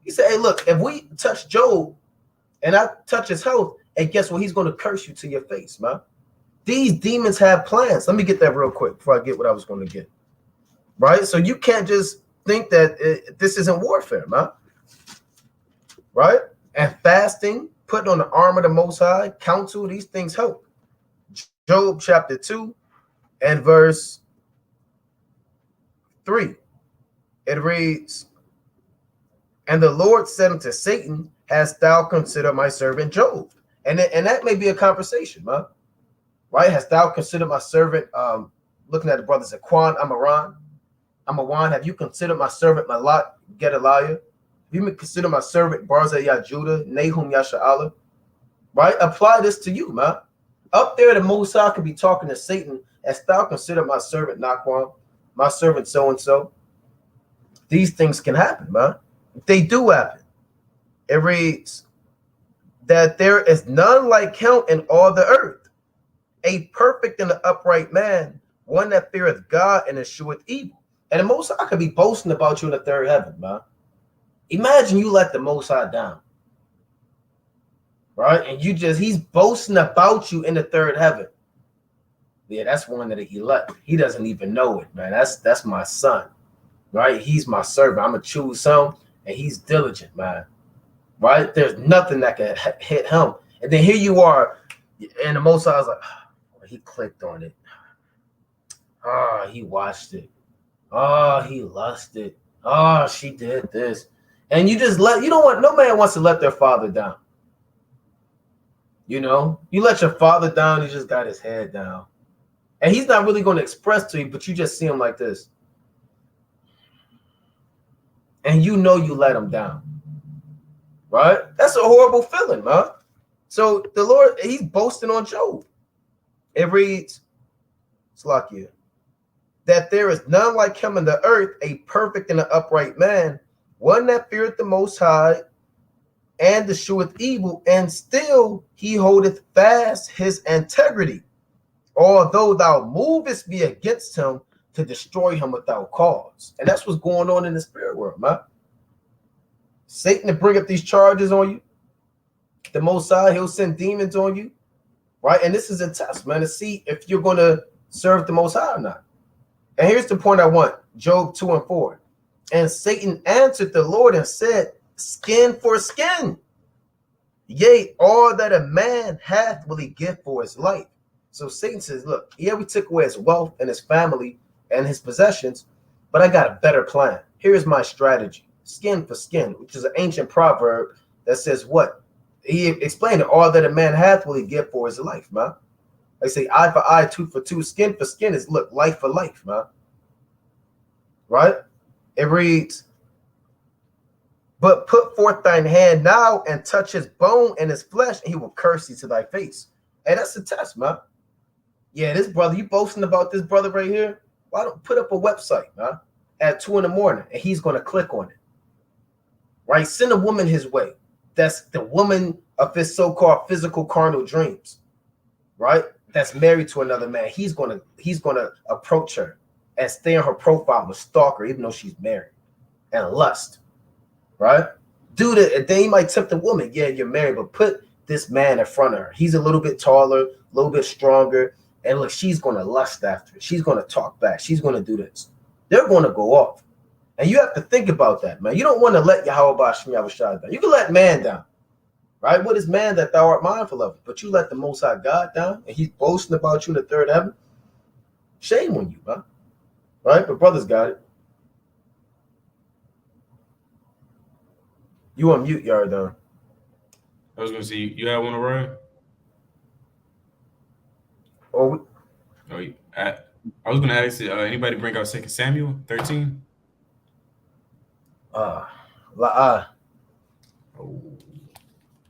He said, hey, look, if we touch Job and I touch his health, and guess what? He's going to curse you to your face, man. These demons have plans. Let me get that real quick before I get what I was going to get. Right? So you can't just think that this isn't warfare, man. Right? And fasting, putting on the armor of the Most High, counsel, these things help. Job chapter 2 and verse 3. It reads, and the Lord said unto Satan, hast thou considered my servant Job? And that may be a conversation, man. Right? Hast thou considered my servant, looking at the brothers at Quan, Amawan, have you considered my servant Malak, Gedaliah? Have you considered my servant Barzillai Judah, Nahum Yasha'Allah? Right? Apply this to you, man. Up there, the Most High could be talking to Satan, as thou consider my servant Naquan, my servant so-and-so. These things can happen, man. They do happen. It reads that there is none like him in all the earth, a perfect and an upright man, one that feareth God and escheweth evil. And the Most High could be boasting about you in the third heaven, man. Imagine you let the Most High down. Right? And he's boasting about you in the third heaven. Yeah, that's one that he elect. He doesn't even know it, man. That's my son. Right? He's my servant. I'm going to choose him, and he's diligent, man. Right? There's nothing that can hit him. And then here you are, and the Most High was like, oh, he clicked on it. Oh, he watched it. Oh, he lusted. Oh, she did this. And you know what? No man wants to let their father down. You know, you let your father down, he just got his head down. And he's not really going to express to you, but you just see him like this. And you know you let him down. Right? That's a horrible feeling, man. So the Lord, he's boasting on Job. It reads, Slakia, that there is none like him in the earth, a perfect and an upright man, one that feareth the Most High and escheweth evil, and still he holdeth fast his integrity, although thou movest me against him to destroy him without cause. And that's what's going on in the spirit world, man. Satan to bring up these charges on you. The Most High, he'll send demons on you, right? And this is a test, man, to see if you're going to serve the Most High or not. And here's the point I want, Job 2 and 4. And Satan answered the Lord and said, skin for skin. Yea, all that a man hath will he give for his life. So Satan says, look, yeah, we took away his wealth and his family and his possessions, but I got a better plan. Here's my strategy. Skin for skin, which is an ancient proverb that says what? He explained it, all that a man hath will he give for his life, man. They say eye for eye, tooth for tooth, skin for skin is look, life for life, man. Right? It reads, but put forth thine hand now and touch his bone and his flesh, and he will curse thee to thy face. Hey, that's the test, man. Yeah, this brother, you boasting about this brother right here? Why don't put up a website, man, at 2 in the morning, and he's going to click on it. Right? Send a woman his way. That's the woman of his so-called physical carnal dreams. Right? That's married to another man. He's gonna approach her and stay on her profile and stalk her, even though she's married, and lust. Right? Do that. Then he might tempt a woman. Yeah, you're married, but put this man in front of her. He's a little bit taller, a little bit stronger, and look, she's gonna lust after it. She's gonna talk back. She's gonna do this. They're gonna go off, and you have to think about that, man. You don't want to let Yahweh Shem Yahushua down. You can let man down. Right? What is man that thou art mindful of? But you let the Most High God down, and he's boasting about you in the third heaven. Shame on you, man. Right? But brothers got it. You on mute, Yardan. I was gonna say you had one to ride. Oh, I was gonna ask anybody bring out 2 Samuel 13. Oh.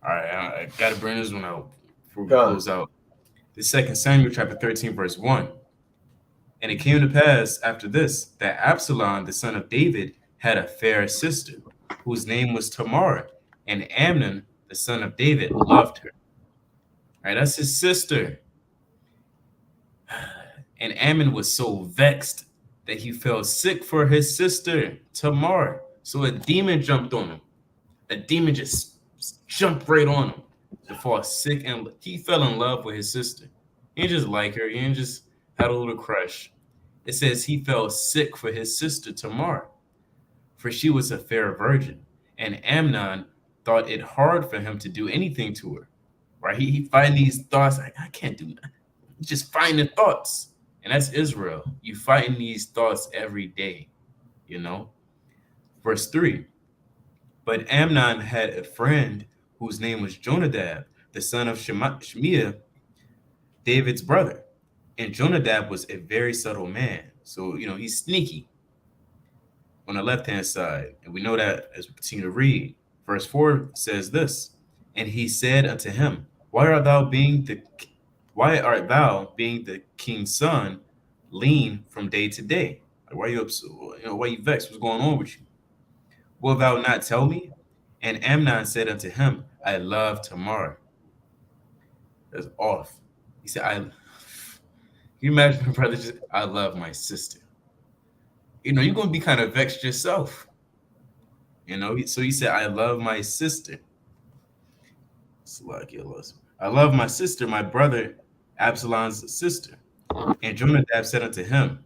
All right, I gotta bring this one out before we close out. The 2 Samuel chapter 13, verse 1. And it came to pass after this that Absalom, the son of David, had a fair sister, whose name was Tamar, and Amnon, the son of David, loved her. All right, that's his sister. And Ammon was so vexed that he fell sick for his sister, Tamar. So a demon jumped on him. A demon just jumped right on him to fall sick, and he fell in love with his sister. He didn't just like her. He didn't just had a little crush. It says he fell sick for his sister Tamar, for she was a fair virgin, and Amnon thought it hard for him to do anything to her. Right? He find these thoughts like, I can't do nothing. Just finding thoughts, and that's Israel. You fighting these thoughts every day, you know. Verse 3. But Amnon had a friend whose name was Jonadab, the son of Shemiah, David's brother. And Jonadab was a very subtle man. So, he's sneaky on the left-hand side. And we know that as we continue to read. Verse 4 says this, and he said unto him, Why art thou being the king's son, lean from day to day? Why are you why you vexed? What's going on with you? Wilt thou not tell me? And Amnon said unto him, I love Tamar. That's off. He said, can you imagine my brother just, I love my sister. You're going to be kind of vexed yourself. So he said, I love my sister. I love my sister, my brother, Absalom's sister. And Jonadab said unto him,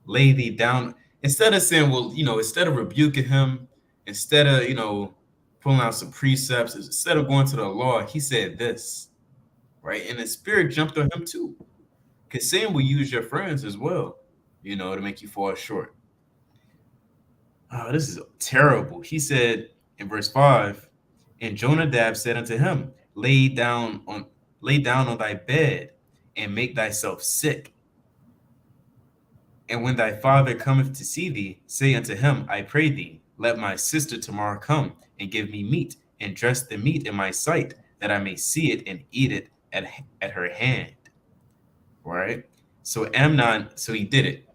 lay thee down. Instead of saying, instead of rebuking him, instead of, pulling out some precepts, instead of going to the law, he said this, right? And the spirit jumped on him too. Because Satan will use your friends as well, to make you fall short. Oh, this is terrible. He said in verse 5, and Jonadab said unto him, lay down on thy bed and make thyself sick. And when thy father cometh to see thee, say unto him, I pray thee, let my sister Tamar come and give me meat, and dress the meat in my sight, that I may see it and eat it at her hand. Right? So he did it.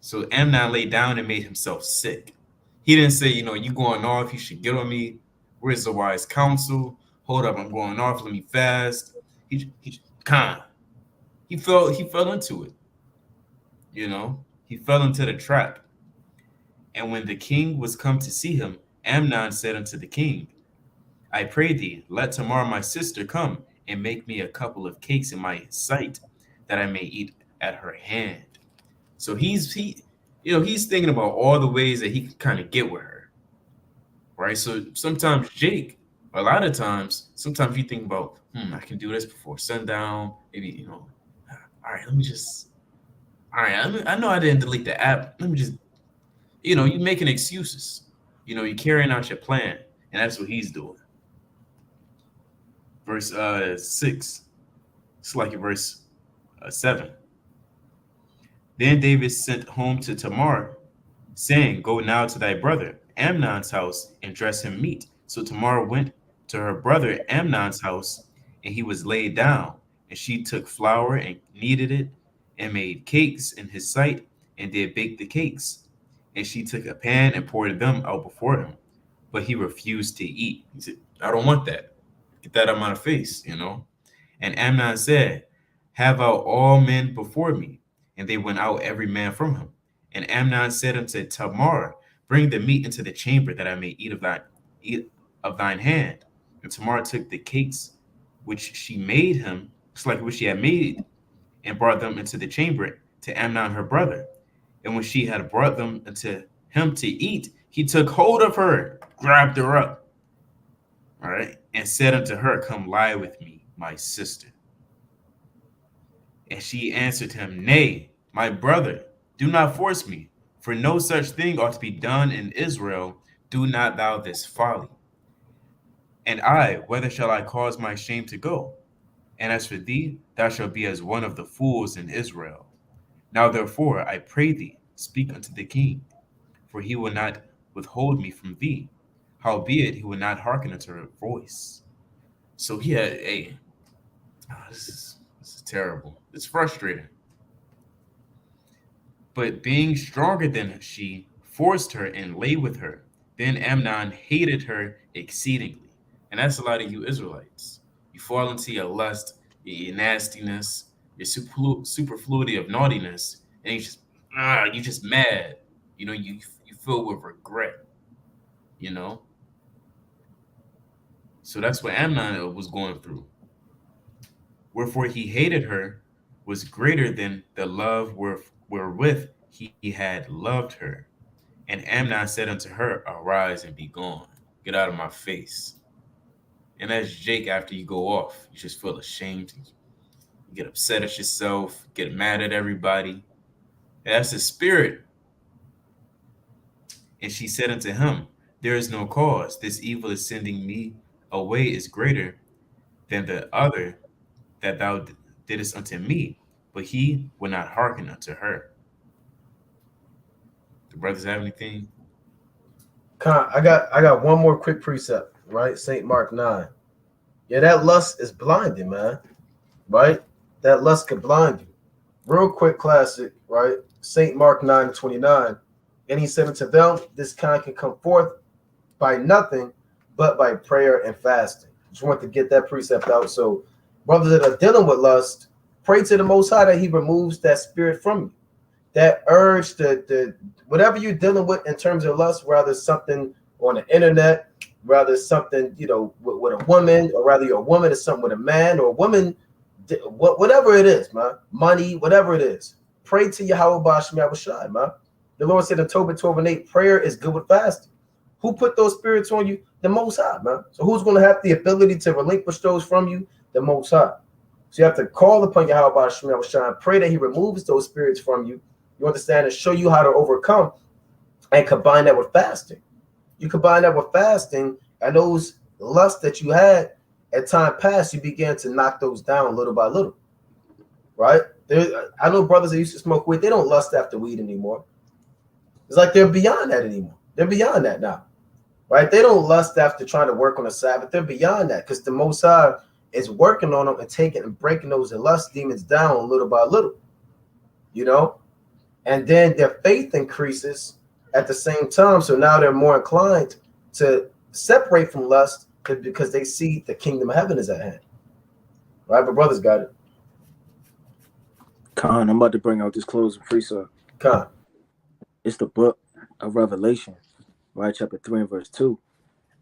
So Amnon lay down and made himself sick. He didn't say, you going off, you should get on me. Where's the wise counsel? Hold up, I'm going off, let me fast. He fell into it. He fell into the trap. And when the king was come to see him, Amnon said unto the king, I pray thee, let Tamar my sister come and make me a couple of cakes in my sight, that I may eat at her hand. So he's thinking about all the ways that he can kind of get with her. Right? So sometimes a lot of times you think about, I can do this before sundown. Maybe, all right, I know I didn't delete the app. Let me just, you're making excuses. You're carrying out your plan. And that's what he's doing. Verse 6. It's like verse 7. Then David sent home to Tamar, saying, Go now to thy brother Amnon's house and dress him meat. So Tamar went to her brother Amnon's house, and he was laid down. And she took flour and kneaded it, and made cakes in his sight, and did bake the cakes. And she took a pan and poured them out before him. But he refused to eat. He said, I don't want that. Get that out of my face, And Amnon said, Have out all men before me. And they went out every man from him. And Amnon said unto Tamar, Bring the meat into the chamber, that I may eat of thine hand. And Tamar took the cakes which she made him, just like which she had made, and brought them into the chamber to Amnon her brother. And when she had brought them unto him to eat, he took hold of her, grabbed her up, all right, and said unto her, Come lie with me, my sister. And she answered him, Nay, my brother, do not force me, for no such thing ought to be done in Israel. Do not thou this folly. And I, whether shall I cause my shame to go? And as for thee, thou shalt be as one of the fools in Israel. Now therefore, I pray thee, speak unto the king, for he will not withhold me from thee. Howbeit, he will not hearken unto her voice. So this is terrible. It's frustrating. But being stronger than she, forced her and lay with her. Then Amnon hated her exceedingly. And that's a lot of you Israelites. You fall into your lust, your nastiness, your superfluity of naughtiness, and you're just mad. You filled with regret. So that's what Amnon was going through. Wherefore he hated her was greater than the love wherewith he had loved her. And Amnon said unto her, Arise and be gone. Get out of my face. And that's Jake after you go off. You just feel ashamed. You get upset at yourself, get mad at everybody. And that's the spirit. And she said unto him, There is no cause. This evil is sending me away is greater than the other that thou didst unto me. But he would not hearken unto her. The brothers have anything? I got one more quick precept, right? St. Mark 9. Yeah, that lust is blinding, man. Right? That lust could blind you. Real quick classic, right? St. Mark 9:29. And he said unto them, This kind can come forth by nothing but by prayer and fasting. Just want to get that precept out. So brothers that are dealing with lust, pray to the Most High that he removes that spirit from you. That urge to whatever you're dealing with in terms of lust, rather something on the internet, rather something, with a woman, or rather you're a woman is something with a man, or a woman, whatever it is, man, money, whatever it is. Pray to Yahweh Ba'Shem Yahushai, man. The Lord said in Tobit 12:8, prayer is good with fasting. Who put those spirits on you? The Most High, man. So who's going to have the ability to relinquish those from you? The Most High. So you have to call upon Yahweh Ba'Shem Yahushai and pray that he removes those spirits from you. You understand, and show you how to overcome, and combine that with fasting. You combine that with fasting, and those lusts that you had at time past, you begin to knock those down little by little, right? I know brothers that used to smoke weed, they don't lust after weed anymore. It's like they're beyond that anymore. They're beyond that now, right? They don't lust after trying to work on the Sabbath. They're beyond that because the Most High is working on them and taking and breaking those lust demons down little by little, and then their faith increases at the same time. So now they're more inclined to separate from lust because they see the kingdom of heaven is at hand. Right? But brothers got it. Khan, I'm about to bring out this closing precept. Khan. It's the book of Revelation, right? Chapter 3 and verse 2.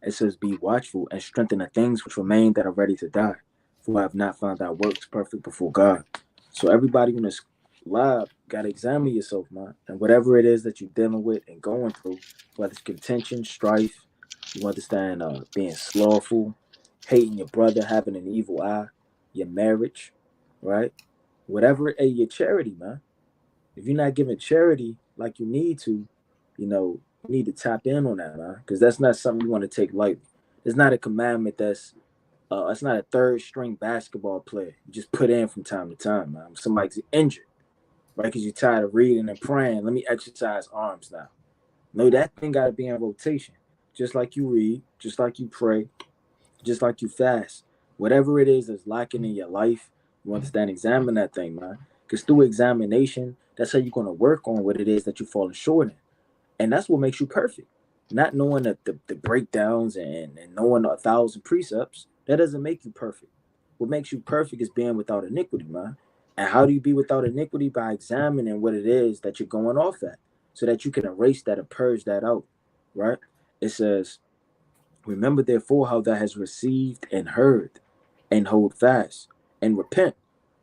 It says, Be watchful and strengthen the things which remain that are ready to die, for I have not found thy works perfect before God. So everybody in this live, got to examine yourself, man. And whatever it is that you're dealing with and going through, whether it's contention, strife, you understand, being slothful, hating your brother, having an evil eye, your marriage, right? Whatever, your charity, man. If you're not giving charity like you need to, you need to tap in on that, man, because that's not something you want to take lightly. It's not a commandment that's It's not a third string basketball player. You just put in from time to time, man. Somebody's injured, right? Because you're tired of reading and praying. Let me exercise arms now. No, that thing got to be in rotation. Just like you read, just like you pray, just like you fast. Whatever it is that's lacking in your life, you understand, examine that thing, man. Because through examination, that's how you're going to work on what it is that you're falling short in. And that's what makes you perfect. Not knowing the breakdowns and knowing 1,000 precepts, that doesn't make you perfect. What makes you perfect is being without iniquity, man. And how do you be without iniquity? By examining what it is that you're going off at, so that you can erase that and purge that out, right? It says, remember therefore how thou hast received and heard, and hold fast, and repent.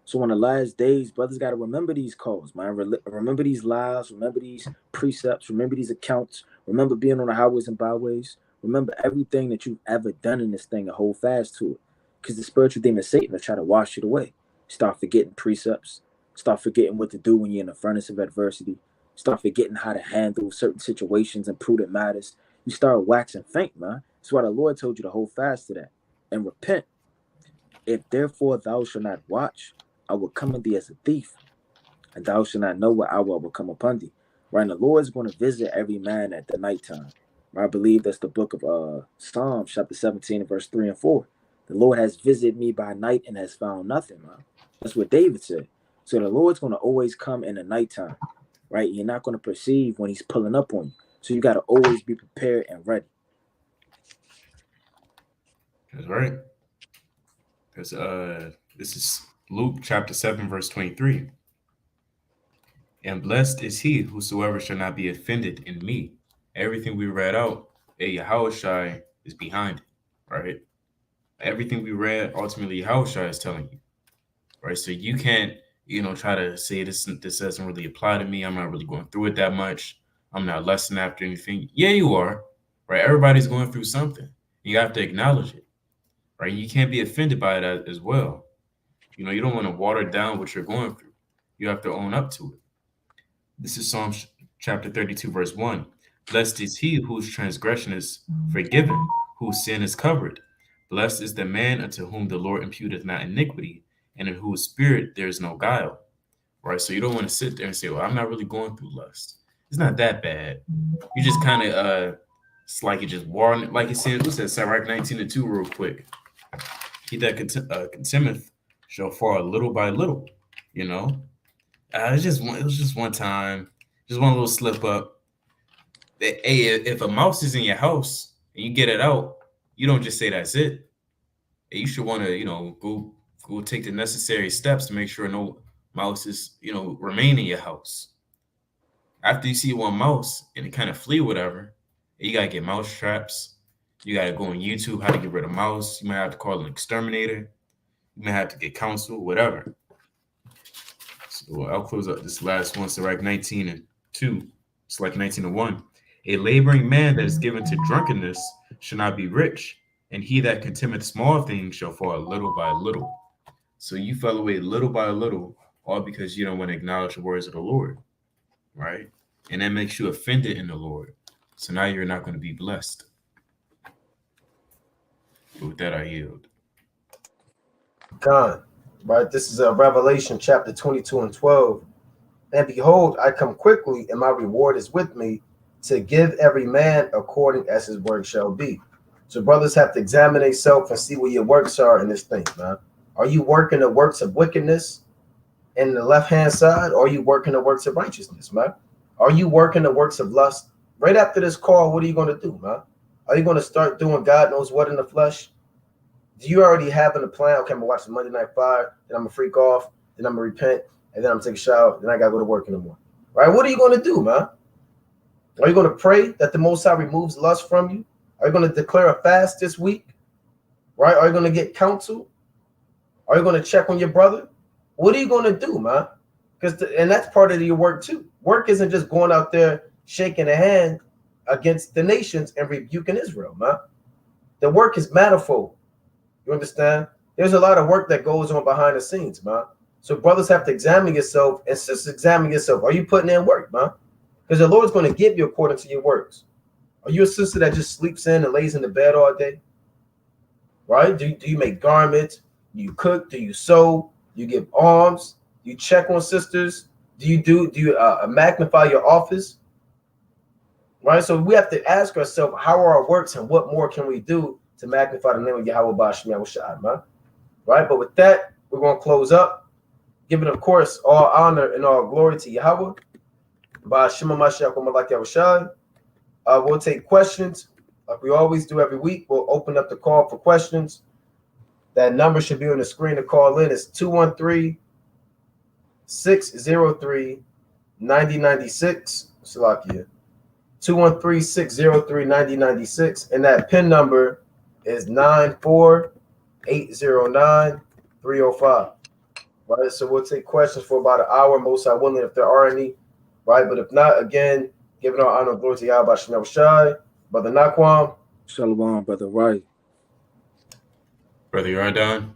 So in the last days, brothers got to remember these calls, man. Remember these lives, remember these precepts, remember these accounts, remember being on the highways and byways, remember everything that you've ever done in this thing and hold fast to it. Because the spiritual demon Satan will try to wash it away. Start forgetting precepts, start forgetting what to do when you're in the furnace of adversity, start forgetting how to handle certain situations and prudent matters. You start waxing faint, man. That's why the Lord told you to hold fast to that and repent. If therefore thou shalt not watch, I will come on thee as a thief, and thou shalt not know what hour I will come upon thee. Right? And the Lord is going to visit every man at the nighttime. Right? I believe that's the book of Psalms, chapter 17, verse 3 and 4. The Lord has visited me by night and has found nothing, man. That's what David said. So the Lord's going to always come in the nighttime, right? You're not going to perceive when he's pulling up on you. So you got to always be prepared and ready. That's right. Because this is Luke chapter 7, verse 23. And blessed is he whosoever shall not be offended in me. Everything we read out, Yahushua is behind it, right? Everything we read, ultimately Yahushua is telling you, right? So you can't, try to say this doesn't really apply to me. I'm not really going through it that much. I'm not lusting after anything. Yeah, you are, right? Everybody's going through something. You have to acknowledge it, right? You can't be offended by it as well. You don't want to water down what you're going through. You have to own up to it. This is Psalms chapter 32, verse 1. Blessed is he whose transgression is forgiven, whose sin is covered. Blessed is the man unto whom the Lord imputeth not iniquity, and in whose spirit there is no guile. Right? So you don't want to sit there and say, well, I'm not really going through lust. It's not that bad. You just kind of, it's like you just warn, like it says, what's that, Sirach 19:2 real quick. He that contemneth shall fall little by little, It was just one time, just one little slip up. Hey, if a mouse is in your house and you get it out, you don't just say that's it. You should want to, go take the necessary steps to make sure no mouses, remain in your house. After you see one mouse and it kind of flee, whatever, you gotta get mouse traps. You gotta go on YouTube how to get rid of mouse. You might have to call an exterminator. You may have to get counsel, whatever. So I'll close up this last one. So like 19:2, it's like 19:1. A laboring man that is given to drunkenness shall not be rich, and he that contemneth small things shall fall little by little. So you fell away little by little, all because you don't want to acknowledge the words of the Lord, right? And that makes you offended in the Lord. So now you're not going to be blessed. But with that, I yield. God, right? This is Revelation chapter 22 and 12. And behold, I come quickly, and my reward is with me to give every man according as his work shall be. So brothers have to examine themselves and see what your works are in this thing, man. Are you working the works of wickedness in the left-hand side, or are you working the works of righteousness, man? Are you working the works of lust? Right after this call, what are you going to do, man? Are you going to start doing God knows what in the flesh? Do you already have a plan? Okay, I'm going to watch the Monday Night Fire, then I'm going to freak off, then I'm going to repent, and then I'm going to take a shower, then I got to go to work in the morning. Right? What are you going to do, man? Are you going to pray that the Most High removes lust from you? Are you going to declare a fast this week? Right? Are you going to get counsel? Are you going to check on your brother? What are you going to do, man? And that's part of your work too. Work isn't just going out there shaking a hand against the nations and rebuking Israel, man. The work is manifold. You understand? There's a lot of work that goes on behind the scenes, man. So brothers have to examine yourself, and sisters examine yourself. Are you putting in work, man? Because the Lord's going to give you according to your works. Are you a sister that just sleeps in and lays in the bed all day? right? Do you make garments? Do you cook? Do you sew? Do you give alms? Do you check on sisters? Do you magnify your office? Right? So we have to ask ourselves, how are our works and what more can we do to magnify the name of Yahweh B'Shem Yahushua, man? Right? But with that, we're going to close up, giving, of course, all honor and all glory to Yahweh. B'Shem Mashiach Malak Yahushua. We'll take questions like we always do every week. We'll open up the call for questions. That number should be on the screen to call in. It's 213-603-9096. Salakia. 213-603-9096. And that PIN number is 94809-305. Right? So we'll take questions for about an hour, most I willing, if there are any. Right? But if not, again, giving our honor and glory to Yahweh Shem Shai, Brother Naquam. Shalom, brother. Right. Brother Yardan.